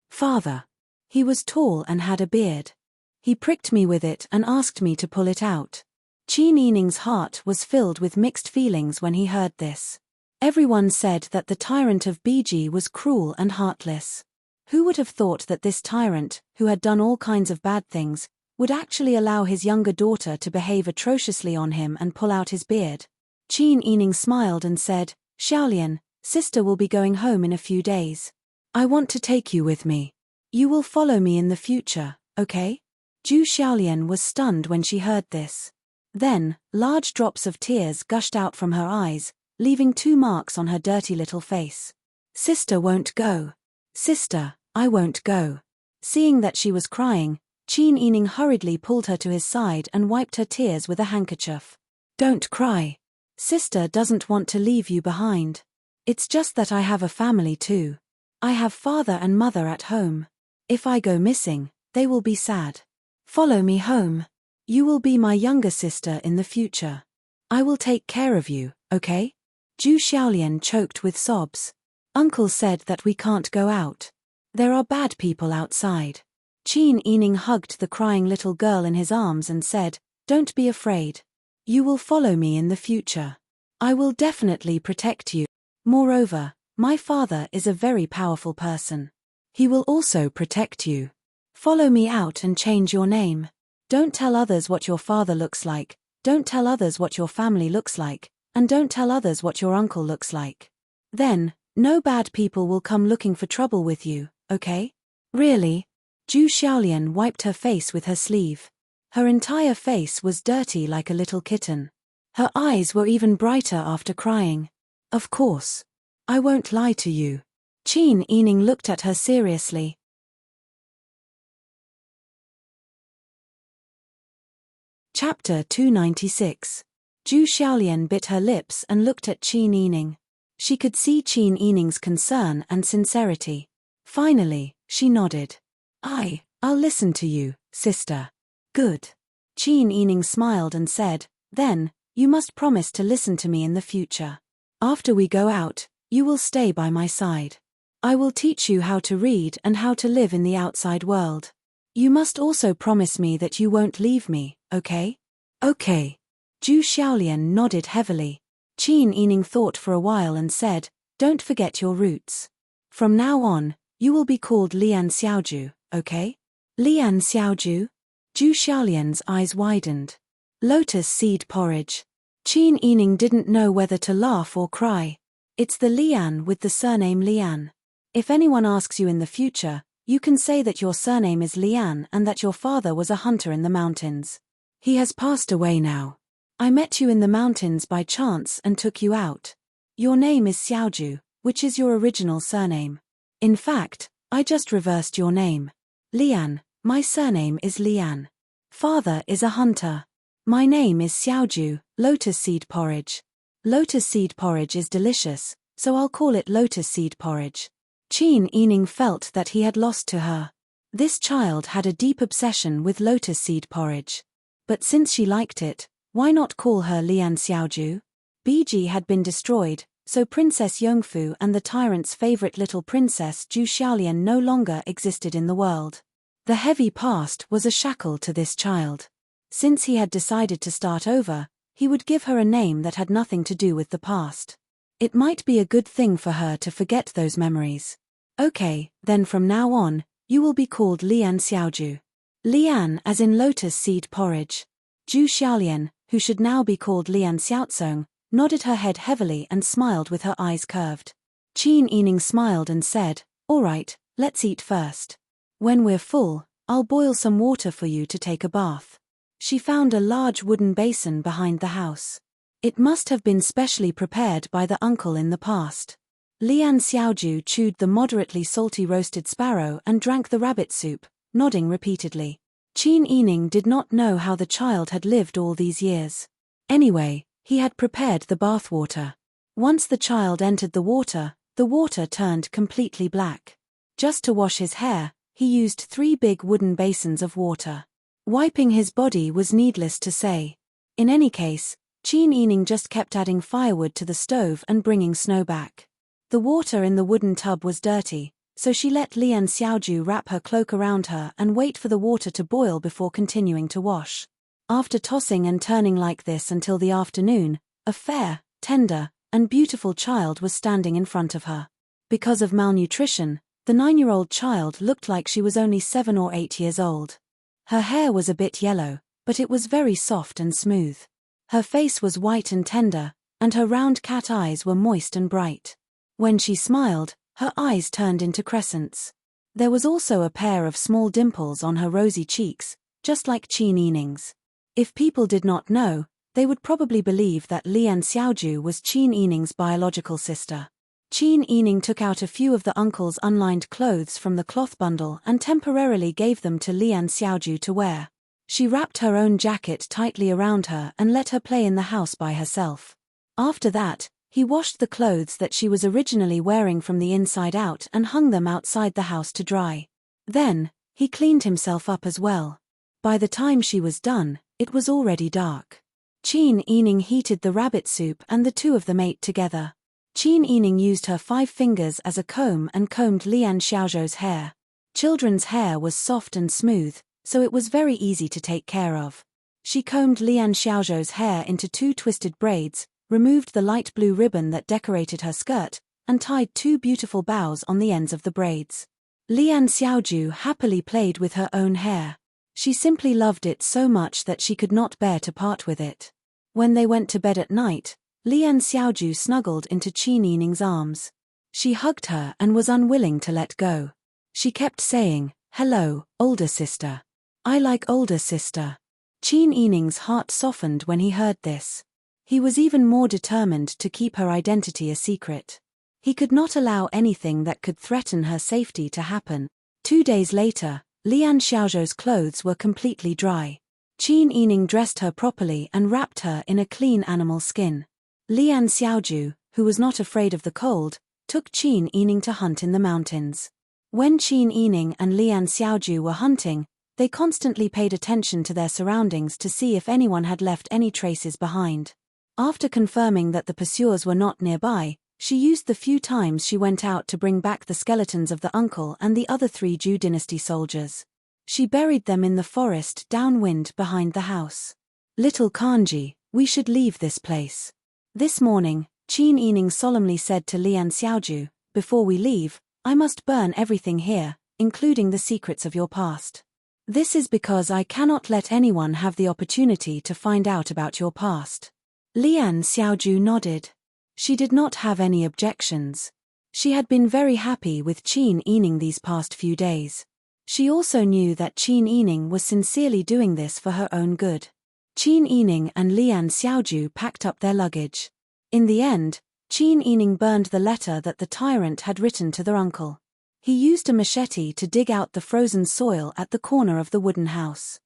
Father. He was tall and had a beard. He pricked me with it and asked me to pull it out. Qin Yining's heart was filled with mixed feelings when he heard this. Everyone said that the tyrant of Biji was cruel and heartless. Who would have thought that this tyrant, who had done all kinds of bad things, would actually allow his younger daughter to behave atrociously on him and pull out his beard? Qin Yining smiled and said, Xiaolian, sister will be going home in a few days. I want to take you with me. You will follow me in the future, okay? Zhu Xiaolian was stunned when she heard this. Then, large drops of tears gushed out from her eyes, leaving 2 marks on her dirty little face. Sister won't go. Sister, I won't go. Seeing that she was crying, Qin Yining hurriedly pulled her to his side and wiped her tears with a handkerchief. Don't cry. Sister doesn't want to leave you behind. It's just that I have a family too. I have father and mother at home. If I go missing, they will be sad. Follow me home. You will be my younger sister in the future. I will take care of you, okay? Zhu Xiaolian choked with sobs. Uncle said that we can't go out. There are bad people outside. Qin Yining hugged the crying little girl in his arms and said, Don't be afraid. You will follow me in the future. I will definitely protect you. Moreover, my father is a very powerful person. He will also protect you. Follow me out and change your name. Don't tell others what your father looks like, don't tell others what your family looks like, and don't tell others what your uncle looks like. Then, no bad people will come looking for trouble with you, okay? Really? Zhu Xiaolian wiped her face with her sleeve. Her entire face was dirty like a little kitten. Her eyes were even brighter after crying. Of course. I won't lie to you. Qin Yining looked at her seriously. Chapter 296. Zhu Xiaolian bit her lips and looked at Qin Yining. She could see Qin Yining's concern and sincerity. Finally, she nodded. I'll listen to you, sister. Good. Qin Yining smiled and said, Then, you must promise to listen to me in the future. After we go out, you will stay by my side. I will teach you how to read and how to live in the outside world. You must also promise me that you won't leave me, okay? Okay. Zhu Xiaolian nodded heavily. Qin Yining thought for a while and said, Don't forget your roots. From now on, you will be called Lian Xiaoju, okay? Lian Xiaoju? Zhu Xiaolian's eyes widened. Lotus seed porridge. Qin Yining didn't know whether to laugh or cry. It's the Lian with the surname Lian. If anyone asks you in the future, you can say that your surname is Lian and that your father was a hunter in the mountains. He has passed away now. I met you in the mountains by chance and took you out. Your name is Xiaoju, which is your original surname. In fact, I just reversed your name. Lian, my surname is Lian. Father is a hunter. My name is Xiaoju, lotus seed porridge. Lotus seed porridge is delicious, so I'll call it lotus seed porridge. Qin Yining felt that he had lost to her. This child had a deep obsession with lotus seed porridge. But since she liked it, why not call her Lian Xiaoju? Biji had been destroyed, So Princess Yongfu and the tyrant's favorite little princess Zhu Xiaolian no longer existed in the world. The heavy past was a shackle to this child. Since he had decided to start over, he would give her a name that had nothing to do with the past. It might be a good thing for her to forget those memories. Okay, then from now on, you will be called Lian Xiaoju. Lian as in lotus seed porridge. Zhu Xiaolian, who should now be called Lian Xiaozong, nodded her head heavily and smiled with her eyes curved. Qin Yining smiled and said, "All right, let's eat first. When we're full, I'll boil some water for you to take a bath." She found a large wooden basin behind the house. It must have been specially prepared by the uncle in the past. Lian Xiaoju chewed the moderately salty roasted sparrow and drank the rabbit soup, nodding repeatedly. Qin Yining did not know how the child had lived all these years. Anyway, he had prepared the bath water. Once the child entered the water turned completely black. Just to wash his hair, he used 3 big wooden basins of water. Wiping his body was needless to say. In any case, Qin Yining just kept adding firewood to the stove and bringing snow back. The water in the wooden tub was dirty, so she let Lian Xiaoju wrap her cloak around her and wait for the water to boil before continuing to wash. After tossing and turning like this until the afternoon, a fair, tender, and beautiful child was standing in front of her. Because of malnutrition, the 9-year-old child looked like she was only 7 or 8 years old. Her hair was a bit yellow, but it was very soft and smooth. Her face was white and tender, and her round cat eyes were moist and bright. When she smiled, her eyes turned into crescents. There was also a pair of small dimples on her rosy cheeks, just like Qin Yining's. If people did not know, they would probably believe that Lian Xiaoju was Qin Yining's biological sister. Qin Yining took out a few of the uncle's unlined clothes from the cloth bundle and temporarily gave them to Lian Xiaoju to wear. She wrapped her own jacket tightly around her and let her play in the house by herself. After that, he washed the clothes that she was originally wearing from the inside out and hung them outside the house to dry. Then, he cleaned himself up as well. By the time she was done, it was already dark. Qin Yining heated the rabbit soup and the two of them ate together. Qin Yining used her 5 fingers as a comb and combed Lian Xiaozhou's hair. Children's hair was soft and smooth, so it was very easy to take care of. She combed Lian Xiaozhou's hair into 2 twisted braids, removed the light blue ribbon that decorated her skirt, and tied 2 beautiful bows on the ends of the braids. Lian Xiaoju happily played with her own hair. She simply loved it so much that she could not bear to part with it. When they went to bed at night, Lian Xiaoju snuggled into Qin Yining's arms. She hugged her and was unwilling to let go. She kept saying, "Hello, older sister. I like older sister." Qin Yining's heart softened when he heard this. He was even more determined to keep her identity a secret. He could not allow anything that could threaten her safety to happen. 2 days later, Lian Xiaozhou's clothes were completely dry. Qin Yining dressed her properly and wrapped her in a clean animal skin. Lian Xiaoju, who was not afraid of the cold, took Qin Yining to hunt in the mountains. When Qin Yining and Lian Xiaoju were hunting, they constantly paid attention to their surroundings to see if anyone had left any traces behind. After confirming that the pursuers were not nearby, she used the few times she went out to bring back the skeletons of the uncle and the other 3 Zhou dynasty soldiers. She buried them in the forest downwind behind the house. "Little Kanji, we should leave this place." This morning, Qin Yining solemnly said to Lian Xiaoju, "Before we leave, I must burn everything here, including the secrets of your past. This is because I cannot let anyone have the opportunity to find out about your past." Lian Xiaoju nodded. She did not have any objections. She had been very happy with Qin Yining these past few days. She also knew that Qin Yining was sincerely doing this for her own good. Qin Yining and Lian Xiaoju packed up their luggage. In the end, Qin Yining burned the letter that the tyrant had written to their uncle. He used a machete to dig out the frozen soil at the corner of the wooden house.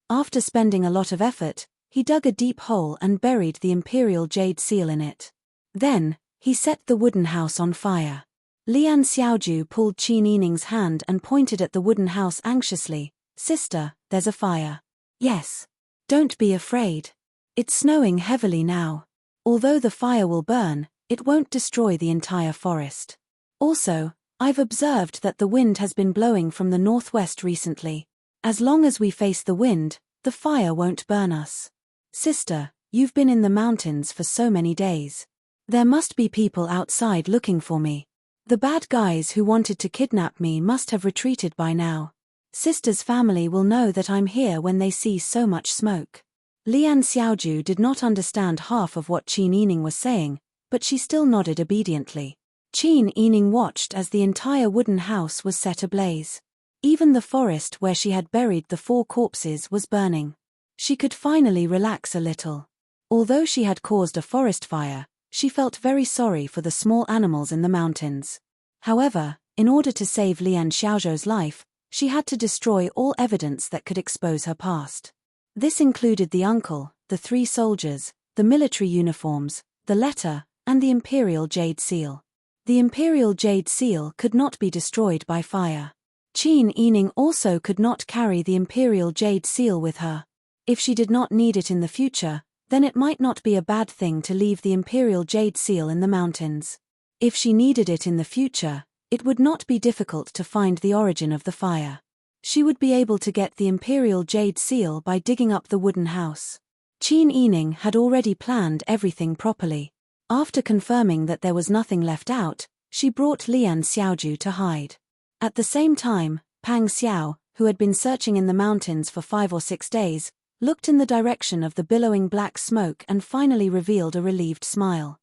After spending a lot of effort, he dug a deep hole and buried the imperial jade seal in it. Then, he set the wooden house on fire. Lian Xiaoju pulled Qin Yining's hand and pointed at the wooden house anxiously. "Sister, there's a fire." "Yes. Don't be afraid. It's snowing heavily now. Although the fire will burn, It won't destroy the entire forest. Also, I've observed that the wind has been blowing from the northwest recently. As long as we face the wind, the fire won't burn us. Sister, you've been in the mountains for so many days. There must be people outside looking for me. The bad guys who wanted to kidnap me must have retreated by now. Sister's family will know that I'm here when they see so much smoke. Lian Xiaoju did not understand half of what Qin Yining was saying, but she still nodded obediently. Qin Yining watched as the entire wooden house was set ablaze. Even the forest where she had buried the 4 corpses was burning. She could finally relax a little. Although she had caused a forest fire, she felt very sorry for the small animals in the mountains. However, in order to save Lian Xiaozhou's life, she had to destroy all evidence that could expose her past. This included the uncle, the 3 soldiers, the military uniforms, the letter, and the Imperial Jade Seal. The Imperial Jade Seal could not be destroyed by fire. Qin Yining also could not carry the Imperial Jade Seal with her. If she did not need it in the future, then it might not be a bad thing to leave the Imperial Jade Seal in the mountains. If she needed it in the future, it would not be difficult to find the origin of the fire. She would be able to get the Imperial Jade Seal by digging up the wooden house. Qin Yining had already planned everything properly. After confirming that there was nothing left out, she brought Lian Xiaoju to hide. At the same time, Pang Xiao, who had been searching in the mountains for 5 or 6 days, looked in the direction of the billowing black smoke and finally revealed a relieved smile.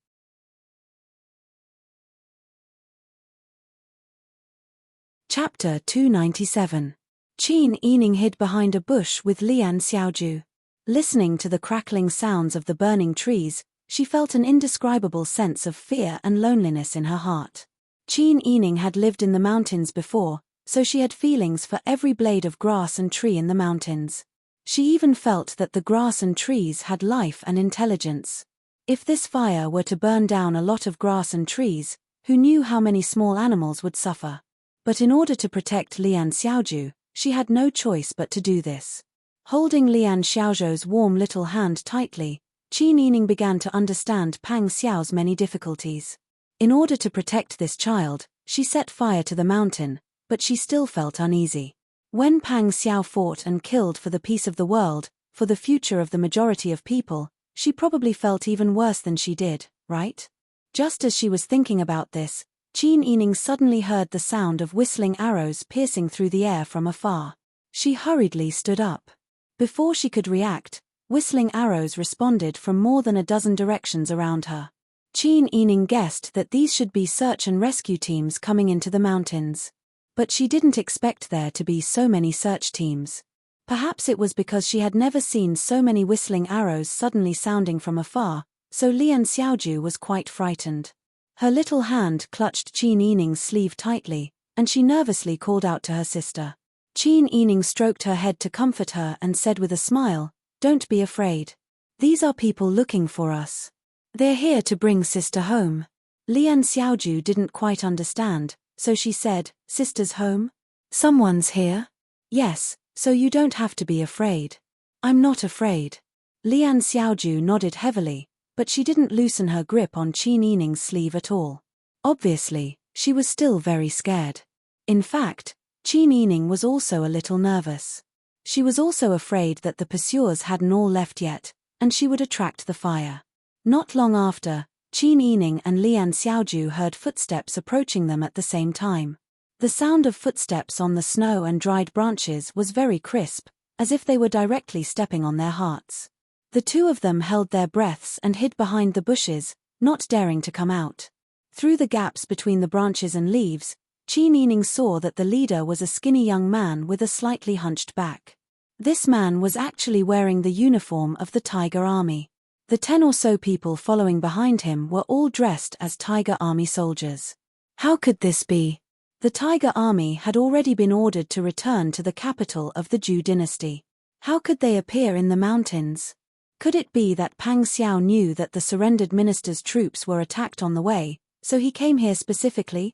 Chapter 297. Qin Yining hid behind a bush with Lian Xiaoju. Listening to the crackling sounds of the burning trees, she felt an indescribable sense of fear and loneliness in her heart. Qin Yining had lived in the mountains before, so she had feelings for every blade of grass and tree in the mountains. She even felt that the grass and trees had life and intelligence. If this fire were to burn down a lot of grass and trees, who knew how many small animals would suffer? But in order to protect Lian Xiaoju, she had no choice but to do this. Holding Lian Xiaozhou's warm little hand tightly, Qin Yining began to understand Pang Xiao's many difficulties. In order to protect this child, she set fire to the mountain, but she still felt uneasy. When Pang Xiao fought and killed for the peace of the world, for the future of the majority of people, she probably felt even worse than she did, right? Just as she was thinking about this, Qin Yining suddenly heard the sound of whistling arrows piercing through the air from afar. She hurriedly stood up. Before she could react, whistling arrows responded from more than a dozen directions around her. Qin Yining guessed that these should be search and rescue teams coming into the mountains. But she didn't expect there to be so many search teams. Perhaps it was because she had never seen so many whistling arrows suddenly sounding from afar, so Lian Xiaoju was quite frightened. Her little hand clutched Qin Yining's sleeve tightly, and she nervously called out to her sister. Qin Yining stroked her head to comfort her and said with a smile, "Don't be afraid. These are people looking for us. They're here to bring sister home." Lian Xiaoju didn't quite understand, so she said, "Sister's home? Someone's here?" "Yes, so you don't have to be afraid." "I'm not afraid." Lian Xiaoju nodded heavily, but she didn't loosen her grip on Qin Yining's sleeve at all. Obviously, she was still very scared. In fact, Qin Yining was also a little nervous. She was also afraid that the pursuers hadn't all left yet, and she would attract the fire. Not long after, Qin Yining and Lian Xiaoju heard footsteps approaching them at the same time. The sound of footsteps on the snow and dried branches was very crisp, as if they were directly stepping on their hearts. The 2 of them held their breaths and hid behind the bushes, not daring to come out. Through the gaps between the branches and leaves, Qin Yining saw that the leader was a skinny young man with a slightly hunched back. This man was actually wearing the uniform of the Tiger Army. The 10 or so people following behind him were all dressed as Tiger Army soldiers. How could this be? The Tiger Army had already been ordered to return to the capital of the Zhou dynasty. How could they appear in the mountains? Could it be that Pang Xiao knew that the surrendered minister's troops were attacked on the way, so he came here specifically?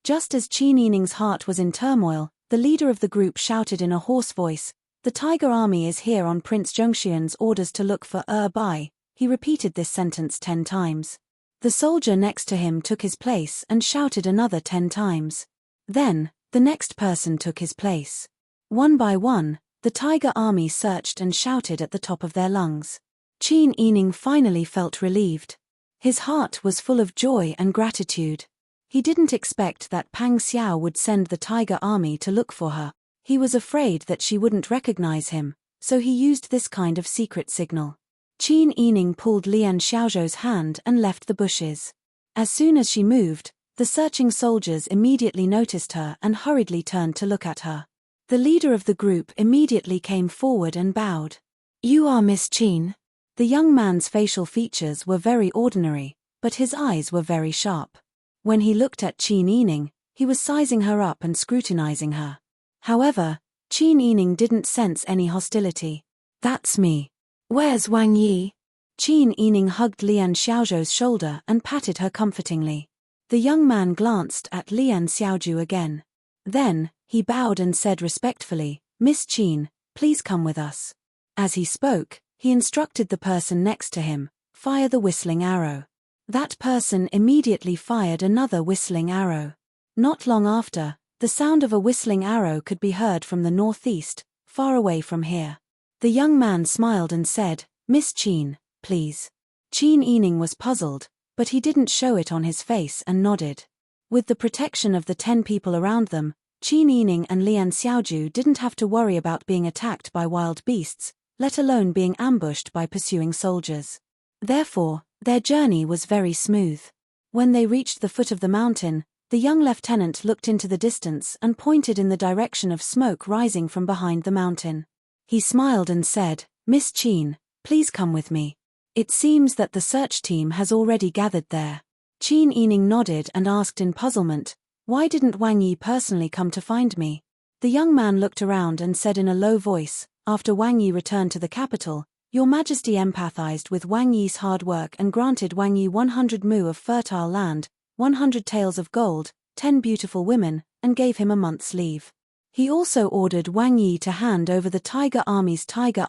Just as Qin Yining's heart was in turmoil, the leader of the group shouted in a hoarse voice, "The Tiger Army is here on Prince Zhengxian's orders to look for Bai." He repeated this sentence 10 times. The soldier next to him took his place and shouted another 10 times. Then, the next person took his place. One by one, the tiger army searched and shouted at the top of their lungs. Qin Yining finally felt relieved. His heart was full of joy and gratitude. He didn't expect that Pang Xiao would send the tiger army to look for her. He was afraid that she wouldn't recognize him, so he used this kind of secret signal. Qin Yining pulled Lian Xiaozhou's hand and left the bushes. As soon as she moved, the searching soldiers immediately noticed her and hurriedly turned to look at her. The leader of the group immediately came forward and bowed. "You are Miss Qin." The young man's facial features were very ordinary, but his eyes were very sharp. When he looked at Qin Yining, he was sizing her up and scrutinizing her. However, Qin Yining didn't sense any hostility. "That's me. Where's Wang Yi?" Qin Yining hugged Lian Xiaozhou's shoulder and patted her comfortingly. The young man glanced at Lian Xiaozhou again. Then, he bowed and said respectfully, "Miss Qin, please come with us." As he spoke, he instructed the person next to him, "Fire the whistling arrow." That person immediately fired another whistling arrow. Not long after, the sound of a whistling arrow could be heard from the northeast, far away from here. The young man smiled and said, "Miss Qin, please." Qin Yining was puzzled, but he didn't show it on his face and nodded. With the protection of the 10 people around them, Qin Yining and Lian Xiaozhou didn't have to worry about being attacked by wild beasts, let alone being ambushed by pursuing soldiers. Therefore, their journey was very smooth. When they reached the foot of the mountain, the young lieutenant looked into the distance and pointed in the direction of smoke rising from behind the mountain. He smiled and said, "Miss Qin, please come with me. It seems that the search team has already gathered there." Qin Yining nodded and asked in puzzlement, "Why didn't Wang Yi personally come to find me?" The young man looked around and said in a low voice, "After Wang Yi returned to the capital, Your Majesty empathized with Wang Yi's hard work and granted Wang Yi 100 mu of fertile land, 100 taels of gold, 10 beautiful women, and gave him a month's leave. He also ordered Wang Yi to hand over the Tiger Army's Tiger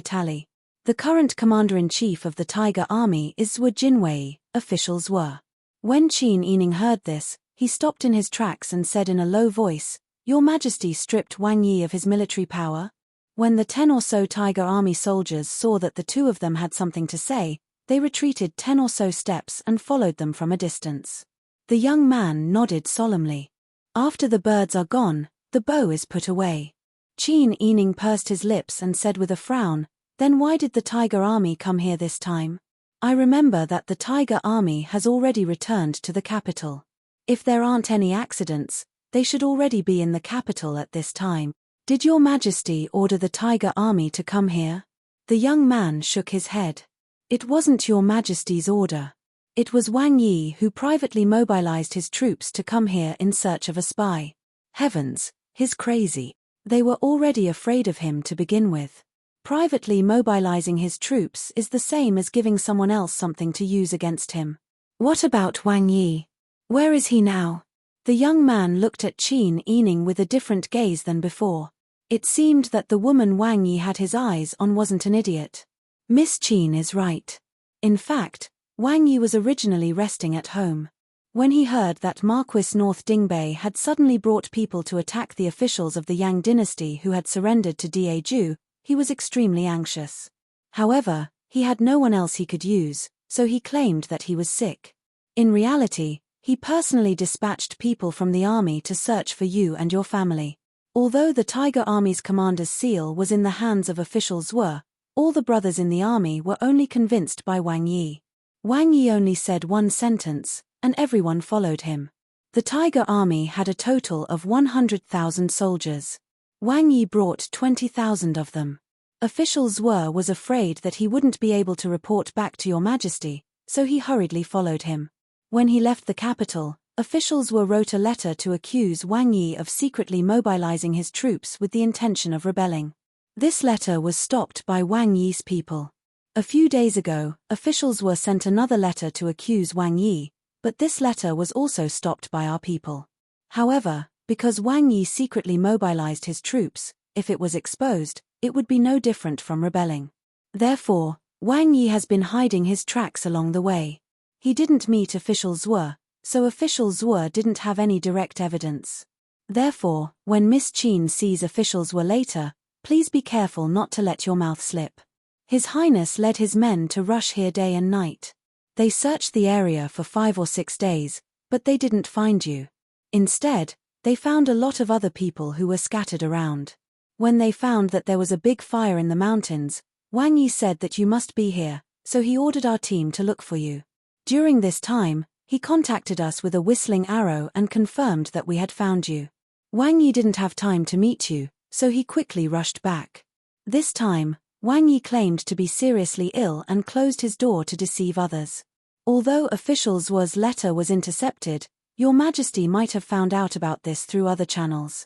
Tally. The current commander-in-chief of the Tiger Army is Zhuo Jinwei, officials were." When Qin Yining heard this, he stopped in his tracks and said in a low voice, "Your Majesty stripped Wang Yi of his military power?" When the 10 or so Tiger Army soldiers saw that the two of them had something to say, they retreated 10 or so steps and followed them from a distance. The young man nodded solemnly. "After the birds are gone, the bow is put away." Qin Yining pursed his lips and said with a frown, "Then why did the Tiger Army come here this time? I remember that the Tiger Army has already returned to the capital. If there aren't any accidents, they should already be in the capital at this time. Did Your Majesty order the Tiger Army to come here?" The young man shook his head. "It wasn't Your Majesty's order. It was Wang Yi who privately mobilized his troops to come here in search of a spy. Heavens, he's crazy. They were already afraid of him to begin with. Privately mobilizing his troops is the same as giving someone else something to use against him. What about Wang Yi? Where is he now?" The young man looked at Qin Yining with a different gaze than before. It seemed that the woman Wang Yi had his eyes on wasn't an idiot. Miss Qin is right. In fact, Wang Yi was originally resting at home. When he heard that Marquis North Dingbei had suddenly brought people to attack the officials of the Yang dynasty who had surrendered to Daeju, he was extremely anxious. However, he had no one else he could use, so he claimed that he was sick. In reality, he personally dispatched people from the army to search for you and your family. Although the Tiger Army's commander's seal was in the hands of official Zhuo, all the brothers in the army were only convinced by Wang Yi. Wang Yi only said one sentence, and everyone followed him. The Tiger Army had a total of 100,000 soldiers. Wang Yi brought 20,000 of them. Official Zhuo was afraid that he wouldn't be able to report back to Your Majesty, so he hurriedly followed him. When he left the capital, officials wrote a letter to accuse Wang Yi of secretly mobilizing his troops with the intention of rebelling. This letter was stopped by Wang Yi's people. A few days ago, officials sent another letter to accuse Wang Yi, but this letter was also stopped by our people. However, because Wang Yi secretly mobilized his troops, if it was exposed, it would be no different from rebelling. Therefore, Wang Yi has been hiding his tracks along the way. He didn't meet official Zhuo, so official Zhuo didn't have any direct evidence. Therefore, when Miss Qin sees official Zhuo later, please be careful not to let your mouth slip. His Highness led his men to rush here day and night. They searched the area for 5 or 6 days, but they didn't find you. Instead, they found a lot of other people who were scattered around. When they found that there was a big fire in the mountains, Wang Yi said that you must be here, so he ordered our team to look for you. During this time, he contacted us with a whistling arrow and confirmed that we had found you. Wang Yi didn't have time to meet you, so he quickly rushed back. This time, Wang Yi claimed to be seriously ill and closed his door to deceive others. Although official Zhuo's letter was intercepted, Your Majesty might have found out about this through other channels.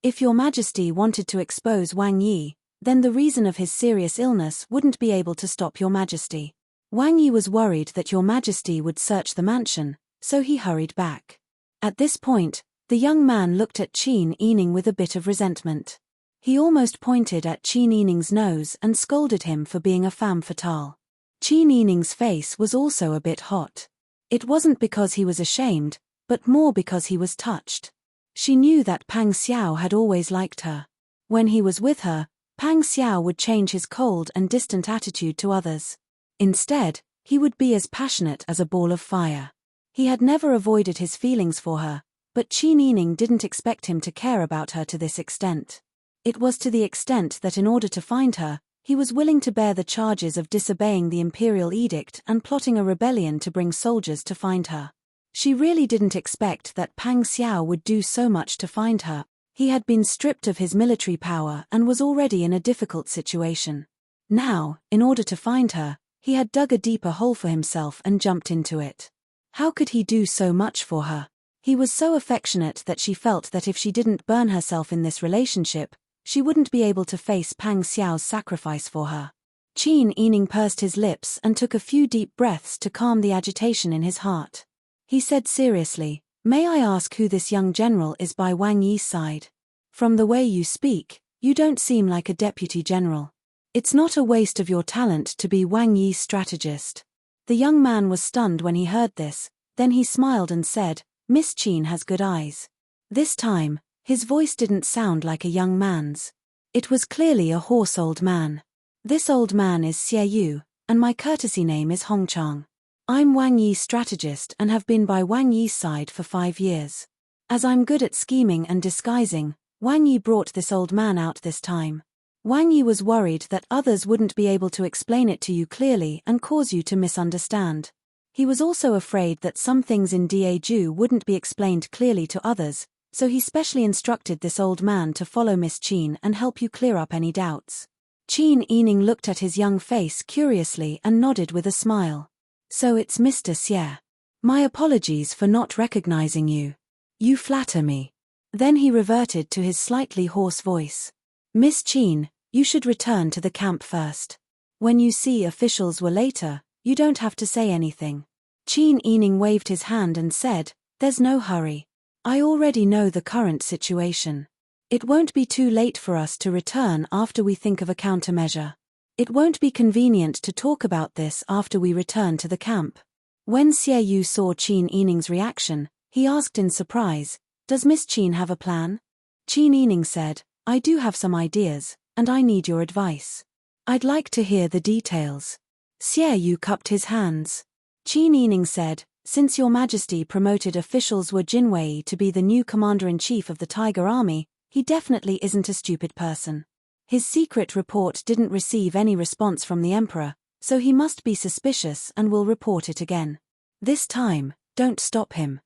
If Your Majesty wanted to expose Wang Yi, then the reason of his serious illness wouldn't be able to stop Your Majesty. Wang Yi was worried that Your Majesty would search the mansion, so he hurried back. At this point, the young man looked at Qin Yining with a bit of resentment. He almost pointed at Qin Yining's nose and scolded him for being a femme fatale. Qin Yining's face was also a bit hot. It wasn't because he was ashamed, but more because he was touched. She knew that Pang Xiao had always liked her. When he was with her, Pang Xiao would change his cold and distant attitude to others. Instead, he would be as passionate as a ball of fire. He had never avoided his feelings for her, but Qin Yining didn't expect him to care about her to this extent. It was to the extent that in order to find her, he was willing to bear the charges of disobeying the imperial edict and plotting a rebellion to bring soldiers to find her. She really didn't expect that Pang Xiao would do so much to find her. He had been stripped of his military power and was already in a difficult situation. Now, in order to find her, he had dug a deeper hole for himself and jumped into it. How could he do so much for her? He was so affectionate that she felt that if she didn't burn herself in this relationship, she wouldn't be able to face Pang Xiao's sacrifice for her. Qin Yining pursed his lips and took a few deep breaths to calm the agitation in his heart. He said seriously, "May I ask who this young general is by Wang Yi's side? From the way you speak, you don't seem like a deputy general. It's not a waste of your talent to be Wang Yi's strategist." The young man was stunned when he heard this, then he smiled and said, "Miss Qin has good eyes." This time, his voice didn't sound like a young man's. It was clearly a hoarse old man. "This old man is Xie Yu, and my courtesy name is Hongchang. I'm Wang Yi's strategist and have been by Wang Yi's side for 5 years. As I'm good at scheming and disguising, Wang Yi brought this old man out this time. Wang Yi was worried that others wouldn't be able to explain it to you clearly and cause you to misunderstand. He was also afraid that some things in Daju wouldn't be explained clearly to others, so he specially instructed this old man to follow Miss Qin and help you clear up any doubts." Qin Yining looked at his young face curiously and nodded with a smile. "So it's Mr. Xie. My apologies for not recognizing you. You flatter me." Then he reverted to his slightly hoarse voice. "Miss Qin, you should return to the camp first. When you see officials were later, you don't have to say anything." Qin Yining waved his hand and said, "There's no hurry. I already know the current situation. It won't be too late for us to return after we think of a countermeasure. It won't be convenient to talk about this after we return to the camp." When Xie Yu saw Qin Yining's reaction, he asked in surprise, "Does Miss Qin have a plan?" Qin Yining said, "I do have some ideas, and I need your advice. I'd like to hear the details." Xie Yu cupped his hands. Qin Yining said, "Since Your Majesty promoted officials Wu Jinwei to be the new commander-in-chief of the Tiger Army, he definitely isn't a stupid person. His secret report didn't receive any response from the Emperor, so he must be suspicious and will report it again. This time, don't stop him."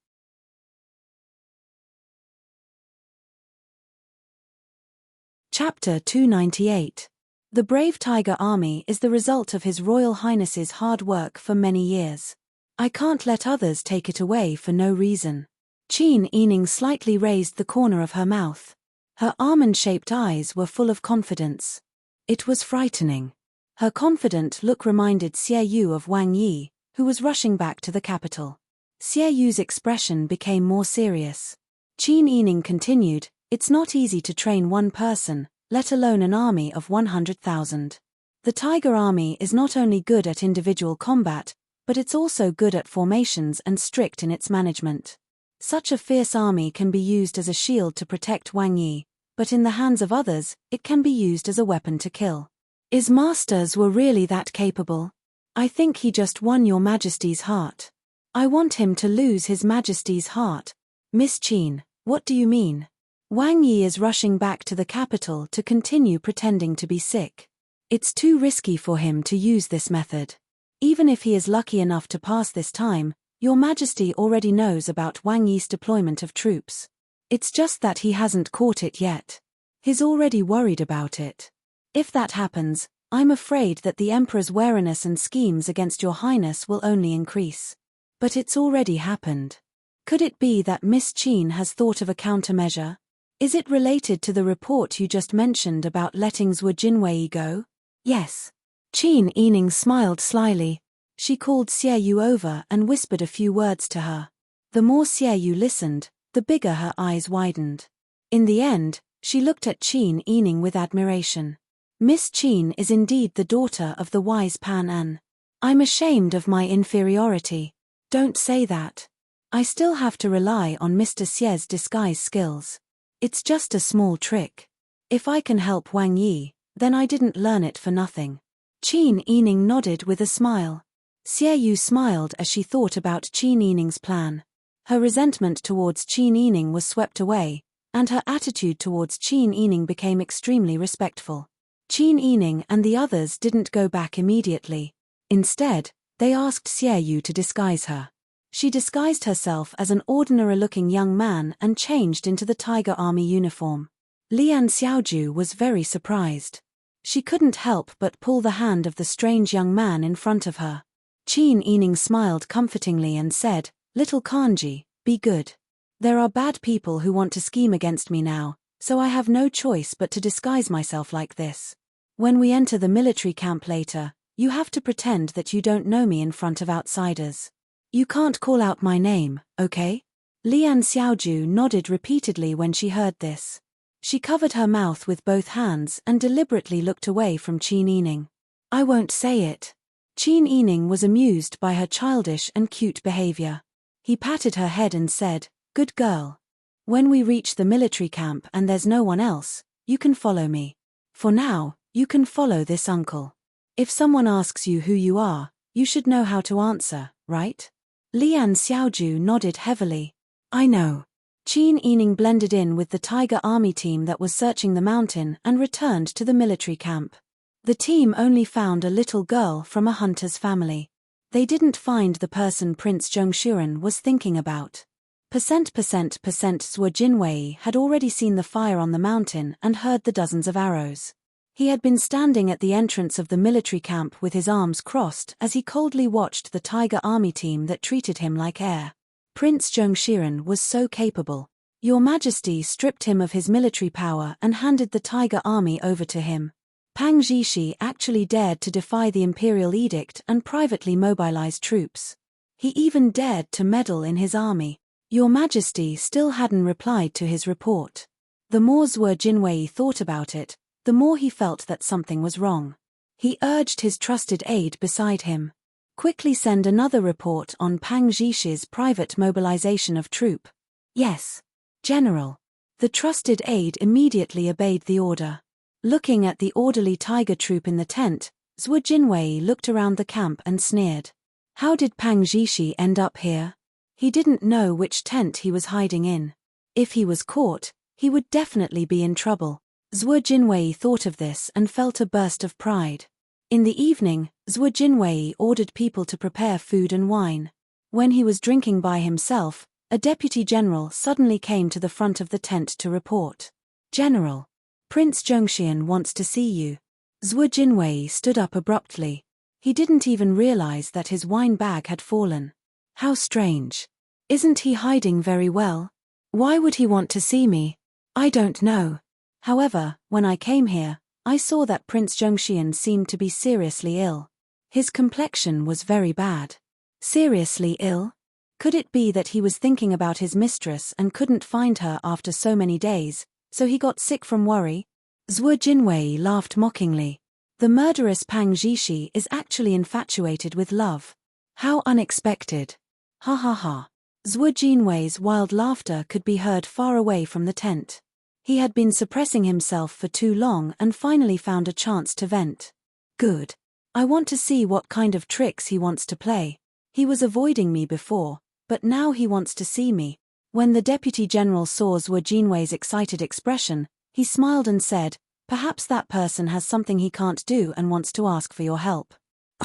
Chapter 298. The brave Tiger Army is the result of His Royal Highness's hard work for many years. I can't let others take it away for no reason. Qin Yining slightly raised the corner of her mouth. Her almond-shaped eyes were full of confidence. It was frightening. Her confident look reminded Xie Yu of Wang Yi, who was rushing back to the capital. Xie Yu's expression became more serious. Qin Yining continued, "It's not easy to train one person, let alone an army of 100,000. The Tiger Army is not only good at individual combat, but it's also good at formations and strict in its management. Such a fierce army can be used as a shield to protect Wang Yi, but in the hands of others, it can be used as a weapon to kill. His masters were really that capable? I think he just won your Majesty's heart. I want him to lose his Majesty's heart. Miss Qin, what do you mean? Wang Yi is rushing back to the capital to continue pretending to be sick. It's too risky for him to use this method. Even if he is lucky enough to pass this time, Your Majesty already knows about Wang Yi's deployment of troops. It's just that he hasn't caught it yet. He's already worried about it. If that happens, I'm afraid that the Emperor's wariness and schemes against Your Highness will only increase. But it's already happened. Could it be that Miss Qin has thought of a countermeasure? Is it related to the report you just mentioned about letting Zhuo Jinwei go? Yes. Qin Yining smiled slyly. She called Xie Yu over and whispered a few words to her. The more Xie Yu listened, the bigger her eyes widened. In the end, she looked at Qin Yining with admiration. Miss Qin is indeed the daughter of the wise Pan An. I'm ashamed of my inferiority. Don't say that. I still have to rely on Mr. Xie's disguise skills. It's just a small trick. If I can help Wang Yi, then I didn't learn it for nothing. Qin Yining nodded with a smile. Xie Yu smiled as she thought about Qin Yining's plan. Her resentment towards Qin Yining was swept away, and her attitude towards Qin Yining became extremely respectful. Qin Yining and the others didn't go back immediately. Instead, they asked Xie Yu to disguise her. She disguised herself as an ordinary-looking young man and changed into the Tiger Army uniform. Lian Xiaoju was very surprised. She couldn't help but pull the hand of the strange young man in front of her. Qin Yining smiled comfortingly and said, "Little Kanji, be good. There are bad people who want to scheme against me now, so I have no choice but to disguise myself like this. When we enter the military camp later, you have to pretend that you don't know me in front of outsiders. You can't call out my name, okay?" Lian Xiaoju nodded repeatedly when she heard this. She covered her mouth with both hands and deliberately looked away from Qin Yining. "I won't say it." Qin Yining was amused by her childish and cute behavior. He patted her head and said, "Good girl. When we reach the military camp and there's no one else, you can follow me. For now, you can follow this uncle. If someone asks you who you are, you should know how to answer, right?" Lian Xiaoju nodded heavily. "I know." Qin Yining blended in with the Tiger Army team that was searching the mountain and returned to the military camp. The team only found a little girl from a hunter's family. They didn't find the person Prince Zhongshuren was thinking about. Zhuo Jinwei had already seen the fire on the mountain and heard the dozens of arrows. He had been standing at the entrance of the military camp with his arms crossed as he coldly watched the Tiger Army team that treated him like air. Prince Zhongshuren was so capable. Your Majesty stripped him of his military power and handed the Tiger Army over to him. Pang Zhishi actually dared to defy the imperial edict and privately mobilize troops. He even dared to meddle in his army. Your Majesty still hadn't replied to his report. The more Zhuo Jinwei thought about it, the more he felt that something was wrong. He urged his trusted aide beside him. "Quickly send another report on Pang Zhishi's private mobilization of troop." "Yes, General." The trusted aide immediately obeyed the order. Looking at the orderly tiger troop in the tent, Zhuo Jinwei looked around the camp and sneered. How did Pang Zhishi end up here? He didn't know which tent he was hiding in. If he was caught, he would definitely be in trouble. Zhuo Jinwei thought of this and felt a burst of pride. In the evening, Zhuo Jinwei ordered people to prepare food and wine. When he was drinking by himself, a deputy general suddenly came to the front of the tent to report. "General, Prince Zhongshuren wants to see you." Zhuo Jinwei stood up abruptly. He didn't even realize that his wine bag had fallen. How strange. Isn't he hiding very well? Why would he want to see me? I don't know. However, when I came here, I saw that Prince Zhongshuren seemed to be seriously ill. His complexion was very bad. Seriously ill? Could it be that he was thinking about his mistress and couldn't find her after so many days, so he got sick from worry? Zhuo Jinwei laughed mockingly. The murderous Pang Zhishi is actually infatuated with love. How unexpected. Ha ha ha. Zhuo Jinwei's wild laughter could be heard far away from the tent. He had been suppressing himself for too long and finally found a chance to vent. Good. I want to see what kind of tricks he wants to play. He was avoiding me before, but now he wants to see me. When the Deputy General saw Zhuo Jinwei's excited expression, he smiled and said, "Perhaps that person has something he can't do and wants to ask for your help."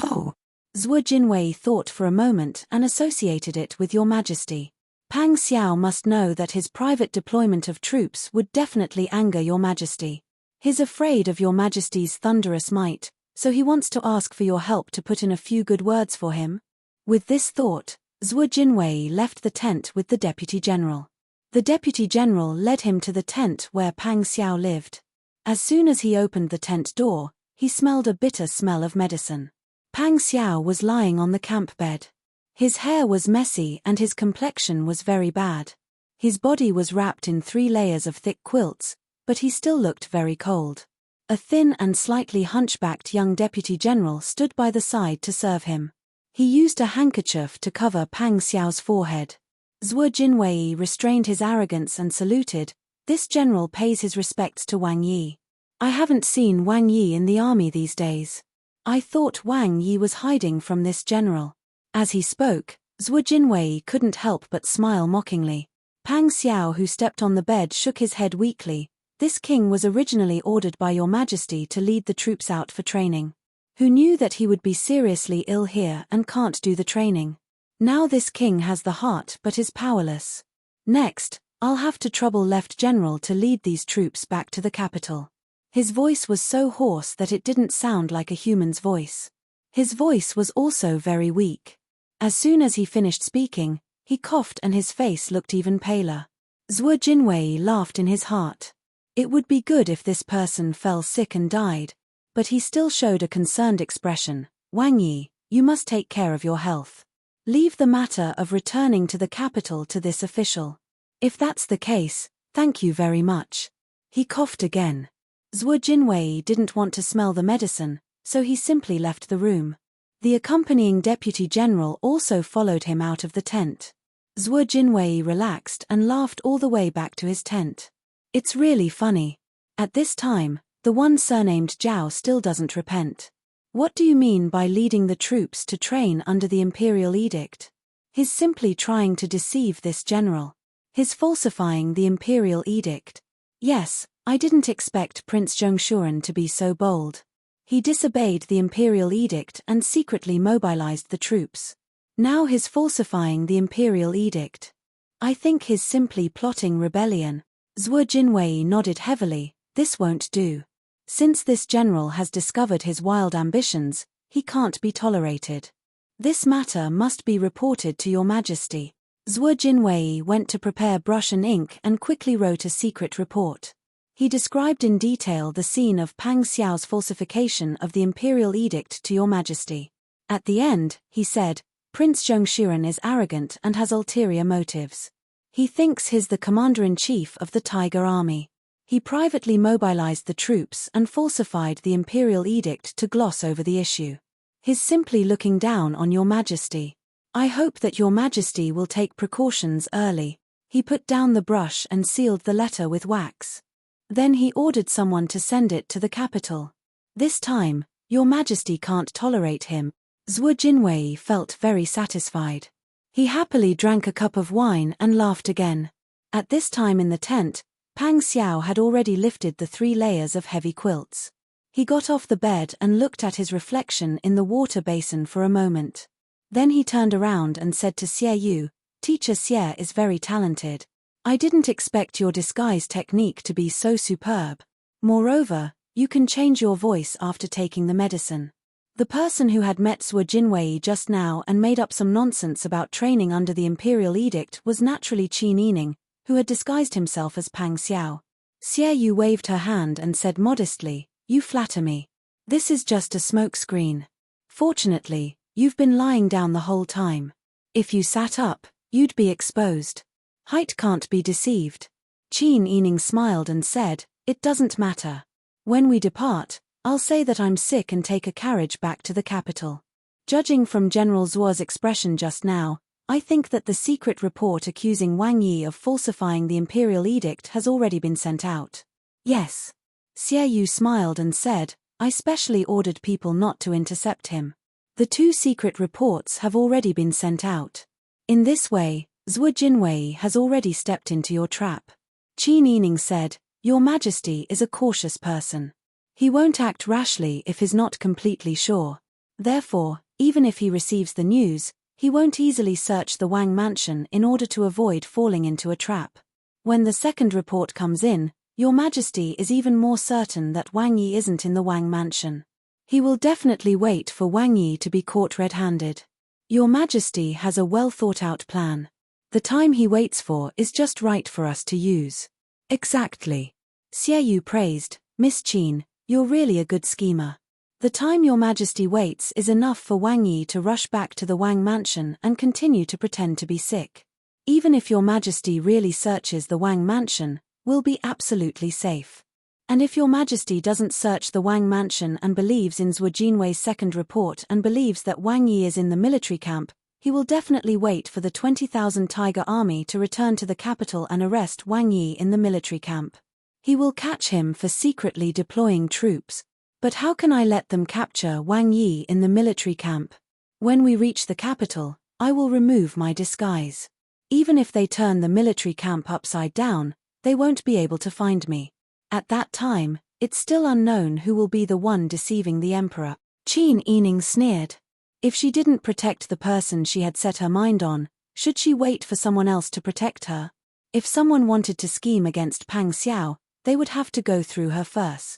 Oh. Zhuo Jinwei thought for a moment and associated it with Your Majesty. Pang Xiao must know that his private deployment of troops would definitely anger Your Majesty. He's afraid of Your Majesty's thunderous might, so he wants to ask for your help to put in a few good words for him. With this thought, Zhuo Jinwei left the tent with the Deputy General. The Deputy General led him to the tent where Pang Xiao lived. As soon as he opened the tent door, he smelled a bitter smell of medicine. Pang Xiao was lying on the camp bed. His hair was messy and his complexion was very bad. His body was wrapped in 3 layers of thick quilts, but he still looked very cold. A thin and slightly hunchbacked young Deputy General stood by the side to serve him. He used a handkerchief to cover Pang Xiao's forehead. Zhuo Jinwei restrained his arrogance and saluted. "This general pays his respects to Wang Yi. I haven't seen Wang Yi in the army these days. I thought Wang Yi was hiding from this general." As he spoke, Zhuo Jinwei couldn't help but smile mockingly. Pang Xiao, who stepped on the bed, shook his head weakly. "This king was originally ordered by Your Majesty to lead the troops out for training. Who knew that he would be seriously ill here and can't do the training? Now this king has the heart but is powerless. Next, I'll have to trouble Left General to lead these troops back to the capital." His voice was so hoarse that it didn't sound like a human's voice. His voice was also very weak. As soon as he finished speaking, he coughed and his face looked even paler. Zhuo Jinwei laughed in his heart. It would be good if this person fell sick and died. But he still showed a concerned expression. "Wang Yi, you must take care of your health. Leave the matter of returning to the capital to this official." "If that's the case, thank you very much." He coughed again. Zhuo Jinwei didn't want to smell the medicine, so he simply left the room. The accompanying Deputy General also followed him out of the tent. Zhuo Jinwei relaxed and laughed all the way back to his tent. It's really funny. At this time, the one surnamed Zhao still doesn't repent. What do you mean by leading the troops to train under the imperial edict? He's simply trying to deceive this general. He's falsifying the imperial edict. Yes, I didn't expect Prince Zhongshuren to be so bold. He disobeyed the imperial edict and secretly mobilized the troops. Now he's falsifying the imperial edict. I think he's simply plotting rebellion. Zhuo Jinwei nodded heavily. This won't do. Since this general has discovered his wild ambitions, he can't be tolerated. This matter must be reported to Your Majesty. Zhuo Jinwei went to prepare brush and ink and quickly wrote a secret report. He described in detail the scene of Pang Xiao's falsification of the imperial edict to Your Majesty. At the end, he said, "Prince Zhongshuren is arrogant and has ulterior motives. He thinks he's the commander-in-chief of the Tiger Army. He privately mobilized the troops and falsified the imperial edict to gloss over the issue. He's simply looking down on Your Majesty. I hope that Your Majesty will take precautions early." He put down the brush and sealed the letter with wax. Then he ordered someone to send it to the capital. This time, Your Majesty can't tolerate him. Zhuo Jinwei felt very satisfied. He happily drank a cup of wine and laughed again. At this time in the tent, Pang Xiao had already lifted the 3 layers of heavy quilts. He got off the bed and looked at his reflection in the water basin for a moment. Then he turned around and said to Xie Yu, "Teacher Xie is very talented. I didn't expect your disguise technique to be so superb. Moreover, you can change your voice after taking the medicine." The person who had met Zhuo Jinwei just now and made up some nonsense about training under the imperial edict was naturally Qin Yining, who had disguised himself as Pang Xiao. Xie Yu waved her hand and said modestly, "You flatter me. This is just a smokescreen. Fortunately, you've been lying down the whole time. If you sat up, you'd be exposed. Height can't be deceived." Qin Yining smiled and said, "It doesn't matter. When we depart, I'll say that I'm sick and take a carriage back to the capital." Judging from General Zuo's expression just now, I think that the secret report accusing Wang Yi of falsifying the imperial edict has already been sent out. Yes. Xie Yu smiled and said, I specially ordered people not to intercept him. The 2 secret reports have already been sent out. In this way, Zhuo Jinwei has already stepped into your trap. Qin Yining said, Your Majesty is a cautious person. He won't act rashly if he's not completely sure. Therefore, even if he receives the news, he won't easily search the Wang mansion in order to avoid falling into a trap. When the second report comes in, Your Majesty is even more certain that Wang Yi isn't in the Wang mansion. He will definitely wait for Wang Yi to be caught red-handed. Your Majesty has a well-thought-out plan. The time he waits for is just right for us to use. Exactly. Xie Yu praised, Miss Qin, you're really a good schemer. The time Your Majesty waits is enough for Wang Yi to rush back to the Wang mansion and continue to pretend to be sick. Even if Your Majesty really searches the Wang mansion, we'll be absolutely safe. And if Your Majesty doesn't search the Wang mansion and believes in Zhuo Jinwei's second report and believes that Wang Yi is in the military camp, he will definitely wait for the 20,000 Tiger Army to return to the capital and arrest Wang Yi in the military camp. He will catch him for secretly deploying troops. But how can I let them capture Wang Yi in the military camp? When we reach the capital, I will remove my disguise. Even if they turn the military camp upside down, they won't be able to find me. At that time, it's still unknown who will be the one deceiving the emperor. Qin Yining sneered. If she didn't protect the person she had set her mind on, should she wait for someone else to protect her? If someone wanted to scheme against Pang Xiao, they would have to go through her first.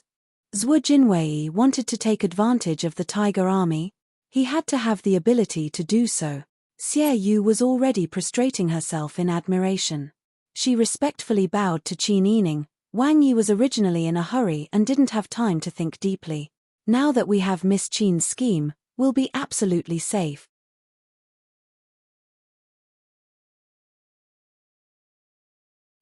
Zhuo Jinwei wanted to take advantage of the Tiger Army. He had to have the ability to do so. Xie Yu was already prostrating herself in admiration. She respectfully bowed to Qin Yining. Wang Yi was originally in a hurry and didn't have time to think deeply. Now that we have Miss Qin's scheme, we'll be absolutely safe.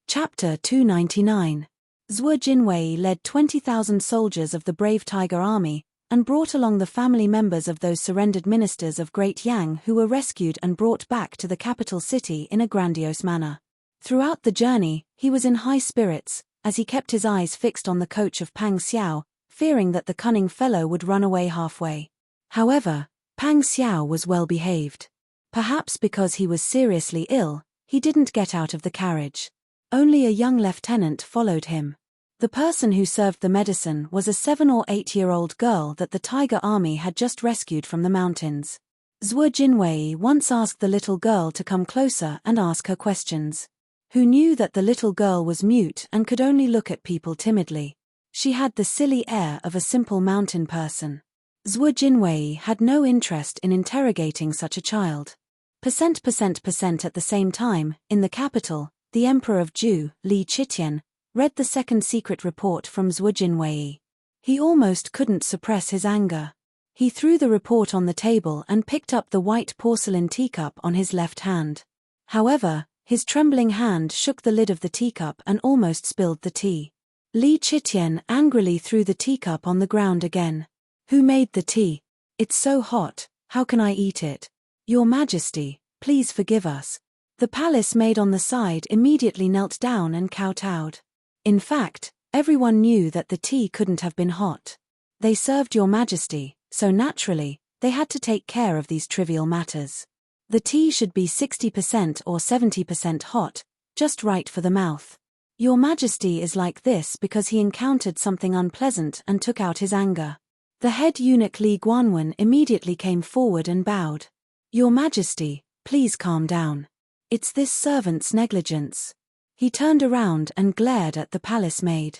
Chapter 299. Zhuo Jinwei led 20,000 soldiers of the brave Tiger Army, and brought along the family members of those surrendered ministers of Great Yang who were rescued and brought back to the capital city in a grandiose manner. Throughout the journey, he was in high spirits, as he kept his eyes fixed on the coach of Pang Xiao, fearing that the cunning fellow would run away halfway. However, Pang Xiao was well behaved. Perhaps because he was seriously ill, he didn't get out of the carriage. Only a young lieutenant followed him. The person who served the medicine was a 7 or 8-year-old girl that the Tiger Army had just rescued from the mountains. Zhuo Jinwei once asked the little girl to come closer and ask her questions. Who knew that the little girl was mute and could only look at people timidly. She had the silly air of a simple mountain person. Zhuo Jinwei had no interest in interrogating such a child. At the same time, in the capital, the Emperor of Zhu, Li Chitian, read the second secret report from Zhuo Jinwei. He almost couldn't suppress his anger. He threw the report on the table and picked up the white porcelain teacup on his left hand. However, his trembling hand shook the lid of the teacup and almost spilled the tea. Li Chitian angrily threw the teacup on the ground again. Who made the tea? It's so hot, how can I eat it? Your Majesty, please forgive us. The palace maid on the side immediately knelt down and kowtowed. In fact, everyone knew that the tea couldn't have been hot. They served Your Majesty, so naturally, they had to take care of these trivial matters. The tea should be 60% or 70% hot, just right for the mouth. Your Majesty is like this because he encountered something unpleasant and took out his anger. The head eunuch Li Guanwen immediately came forward and bowed. Your Majesty, please calm down. It's this servant's negligence. He turned around and glared at the palace maid.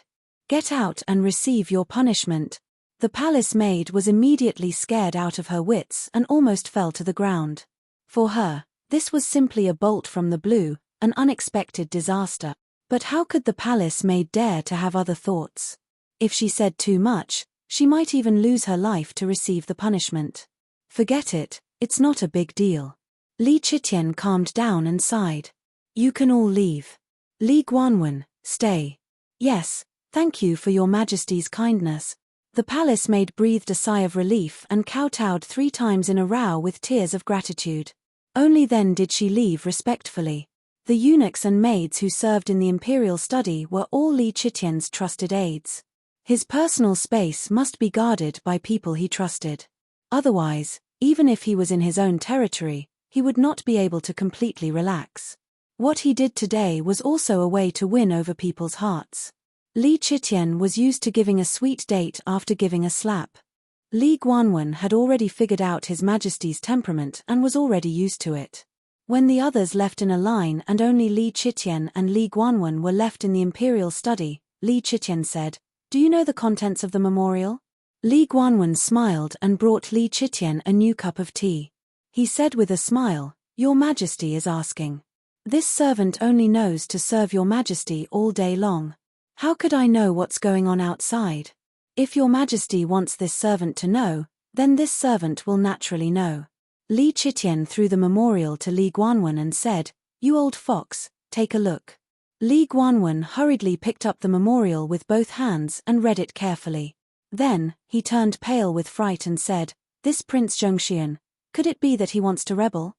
Get out and receive your punishment. The palace maid was immediately scared out of her wits and almost fell to the ground. For her, this was simply a bolt from the blue, an unexpected disaster. But how could the palace maid dare to have other thoughts? If she said too much, she might even lose her life to receive the punishment. Forget it, it's not a big deal. Li Chitian calmed down and sighed. You can all leave. Li Guanwen, stay. Yes, thank you for Your Majesty's kindness. The palace maid breathed a sigh of relief and kowtowed 3 times in a row with tears of gratitude. Only then did she leave respectfully. The eunuchs and maids who served in the imperial study were all Li Chitian's trusted aides. His personal space must be guarded by people he trusted. Otherwise, even if he was in his own territory, he would not be able to completely relax. What he did today was also a way to win over people's hearts. Li Chitian was used to giving a sweet date after giving a slap. Li Guanwen had already figured out His Majesty's temperament and was already used to it. When the others left in a line and only Li Chitian and Li Guanwen were left in the imperial study, Li Chitian said, "Do you know the contents of the memorial?" Li Guanwen smiled and brought Li Chitian a new cup of tea. He said with a smile, "Your Majesty is asking. This servant only knows to serve Your Majesty all day long. How could I know what's going on outside? If Your Majesty wants this servant to know, then this servant will naturally know." Li Chitian threw the memorial to Li Guanwen and said, "You old fox, take a look." Li Guanwen hurriedly picked up the memorial with both hands and read it carefully. Then, he turned pale with fright and said, "This Prince Zhongxian, could it be that he wants to rebel?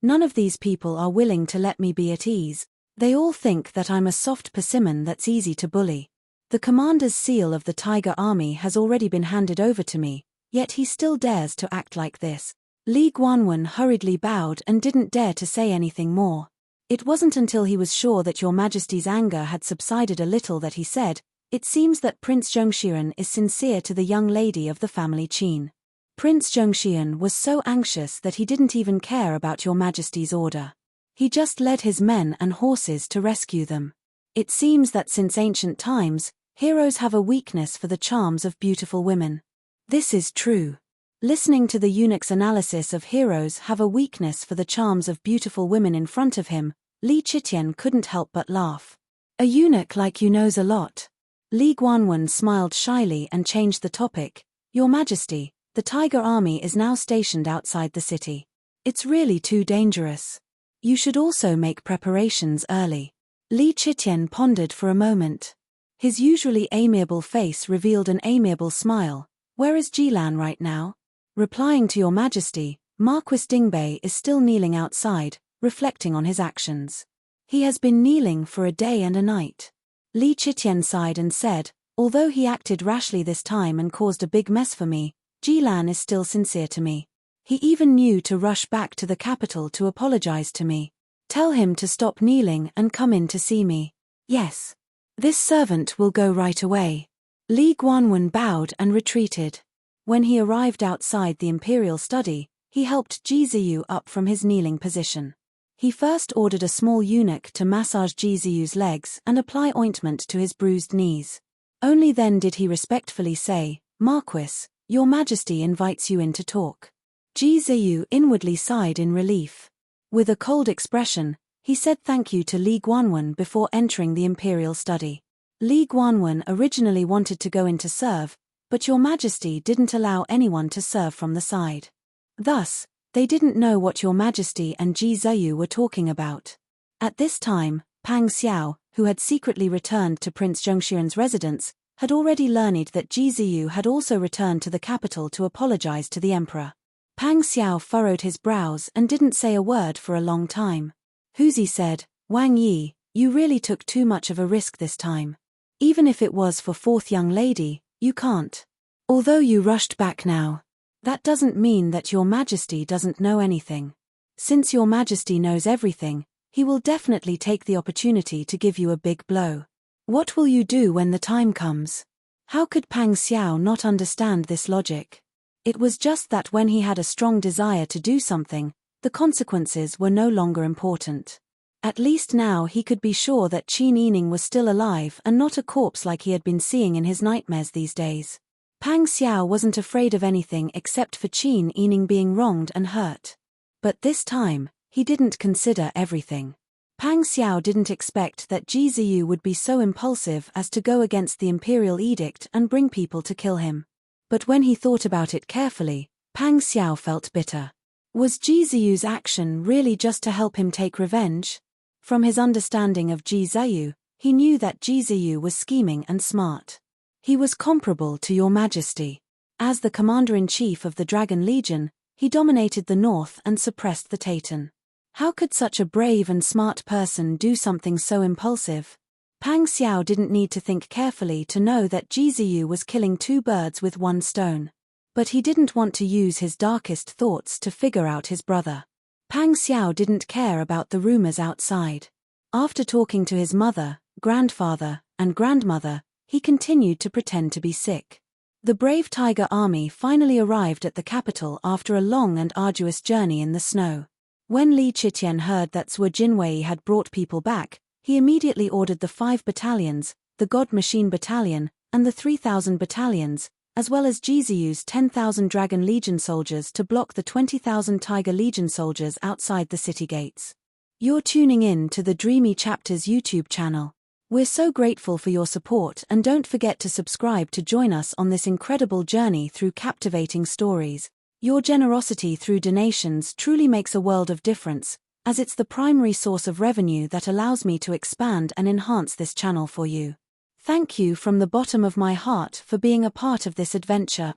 None of these people are willing to let me be at ease. They all think that I'm a soft persimmon that's easy to bully. The commander's seal of the Tiger Army has already been handed over to me, yet he still dares to act like this." Li Guanwen hurriedly bowed and didn't dare to say anything more. It wasn't until he was sure that Your Majesty's anger had subsided a little that he said, "It seems that Prince Zhongxian is sincere to the young lady of the family Qin." Prince Zhongxian was so anxious that he didn't even care about Your Majesty's order. He just led his men and horses to rescue them. It seems that since ancient times, heroes have a weakness for the charms of beautiful women. This is true. Listening to the eunuch's analysis of heroes have a weakness for the charms of beautiful women in front of him, Li Chitian couldn't help but laugh. "A eunuch like you knows a lot." Li Guanwen smiled shyly and changed the topic. "Your Majesty, the Tiger Army is now stationed outside the city. It's really too dangerous. You should also make preparations early." Li Chitian pondered for a moment. His usually amiable face revealed an amiable smile. "Where is Jilan right now?" Replying to Your Majesty, Marquis Dingbei is still kneeling outside, reflecting on his actions. "He has been kneeling for a day and a night." Li Chitian sighed and said, "Although he acted rashly this time and caused a big mess for me, Jilan is still sincere to me. He even knew to rush back to the capital to apologize to me. Tell him to stop kneeling and come in to see me." "Yes. This servant will go right away." Li Guanwen bowed and retreated. When he arrived outside the imperial study, he helped Ji Ziyu up from his kneeling position. He first ordered a small eunuch to massage Ji Ziyu's legs and apply ointment to his bruised knees. Only then did he respectfully say, "Marquis, Your Majesty invites you in to talk." Ji Ziyu inwardly sighed in relief. With a cold expression, he said thank you to Li Guanwen before entering the imperial study. Li Guanwen originally wanted to go in to serve, but Your Majesty didn't allow anyone to serve from the side. Thus, they didn't know what Your Majesty and Ji Ziyu were talking about. At this time, Pang Xiao, who had secretly returned to Prince Zhongxian's residence, had already learned that Ji Ziyu had also returned to the capital to apologize to the emperor. Pang Xiao furrowed his brows and didn't say a word for a long time. Huzi said, "Wang Yi, you really took too much of a risk this time. Even if it was for fourth young lady, you can't. Although you rushed back now, that doesn't mean that Your Majesty doesn't know anything. Since Your Majesty knows everything, he will definitely take the opportunity to give you a big blow. What will you do when the time comes?" How could Pang Xiao not understand this logic? It was just that when he had a strong desire to do something, the consequences were no longer important. At least now he could be sure that Qin Yining was still alive and not a corpse like he had been seeing in his nightmares these days. Pang Xiao wasn't afraid of anything except for Qin Yining being wronged and hurt. But this time, he didn't consider everything. Pang Xiao didn't expect that Ji Ziyu would be so impulsive as to go against the imperial edict and bring people to kill him. But when he thought about it carefully, Pang Xiao felt bitter. Was Ji Ziyu's action really just to help him take revenge? From his understanding of Ji Ziyu, he knew that Ji Ziyu was scheming and smart. He was comparable to your majesty. As the commander-in-chief of the Dragon Legion, he dominated the north and suppressed the Taytan. How could such a brave and smart person do something so impulsive? Pang Xiao didn't need to think carefully to know that Jiziyu was killing two birds with one stone. But he didn't want to use his darkest thoughts to figure out his brother. Pang Xiao didn't care about the rumors outside. After talking to his mother, grandfather, and grandmother, he continued to pretend to be sick. The brave tiger army finally arrived at the capital after a long and arduous journey in the snow. When Li Qitian heard that Zhuo Jinwei had brought people back, he immediately ordered the 5 battalions, the God Machine Battalion, and the 3,000 battalions, as well as Jiziyu's 10,000 Dragon Legion soldiers to block the 20,000 Tiger Legion soldiers outside the city gates. You're tuning in to the Dreamy Chapters YouTube channel. We're so grateful for your support, and don't forget to subscribe to join us on this incredible journey through captivating stories. Your generosity through donations truly makes a world of difference, as it's the primary source of revenue that allows me to expand and enhance this channel for you. Thank you from the bottom of my heart for being a part of this adventure.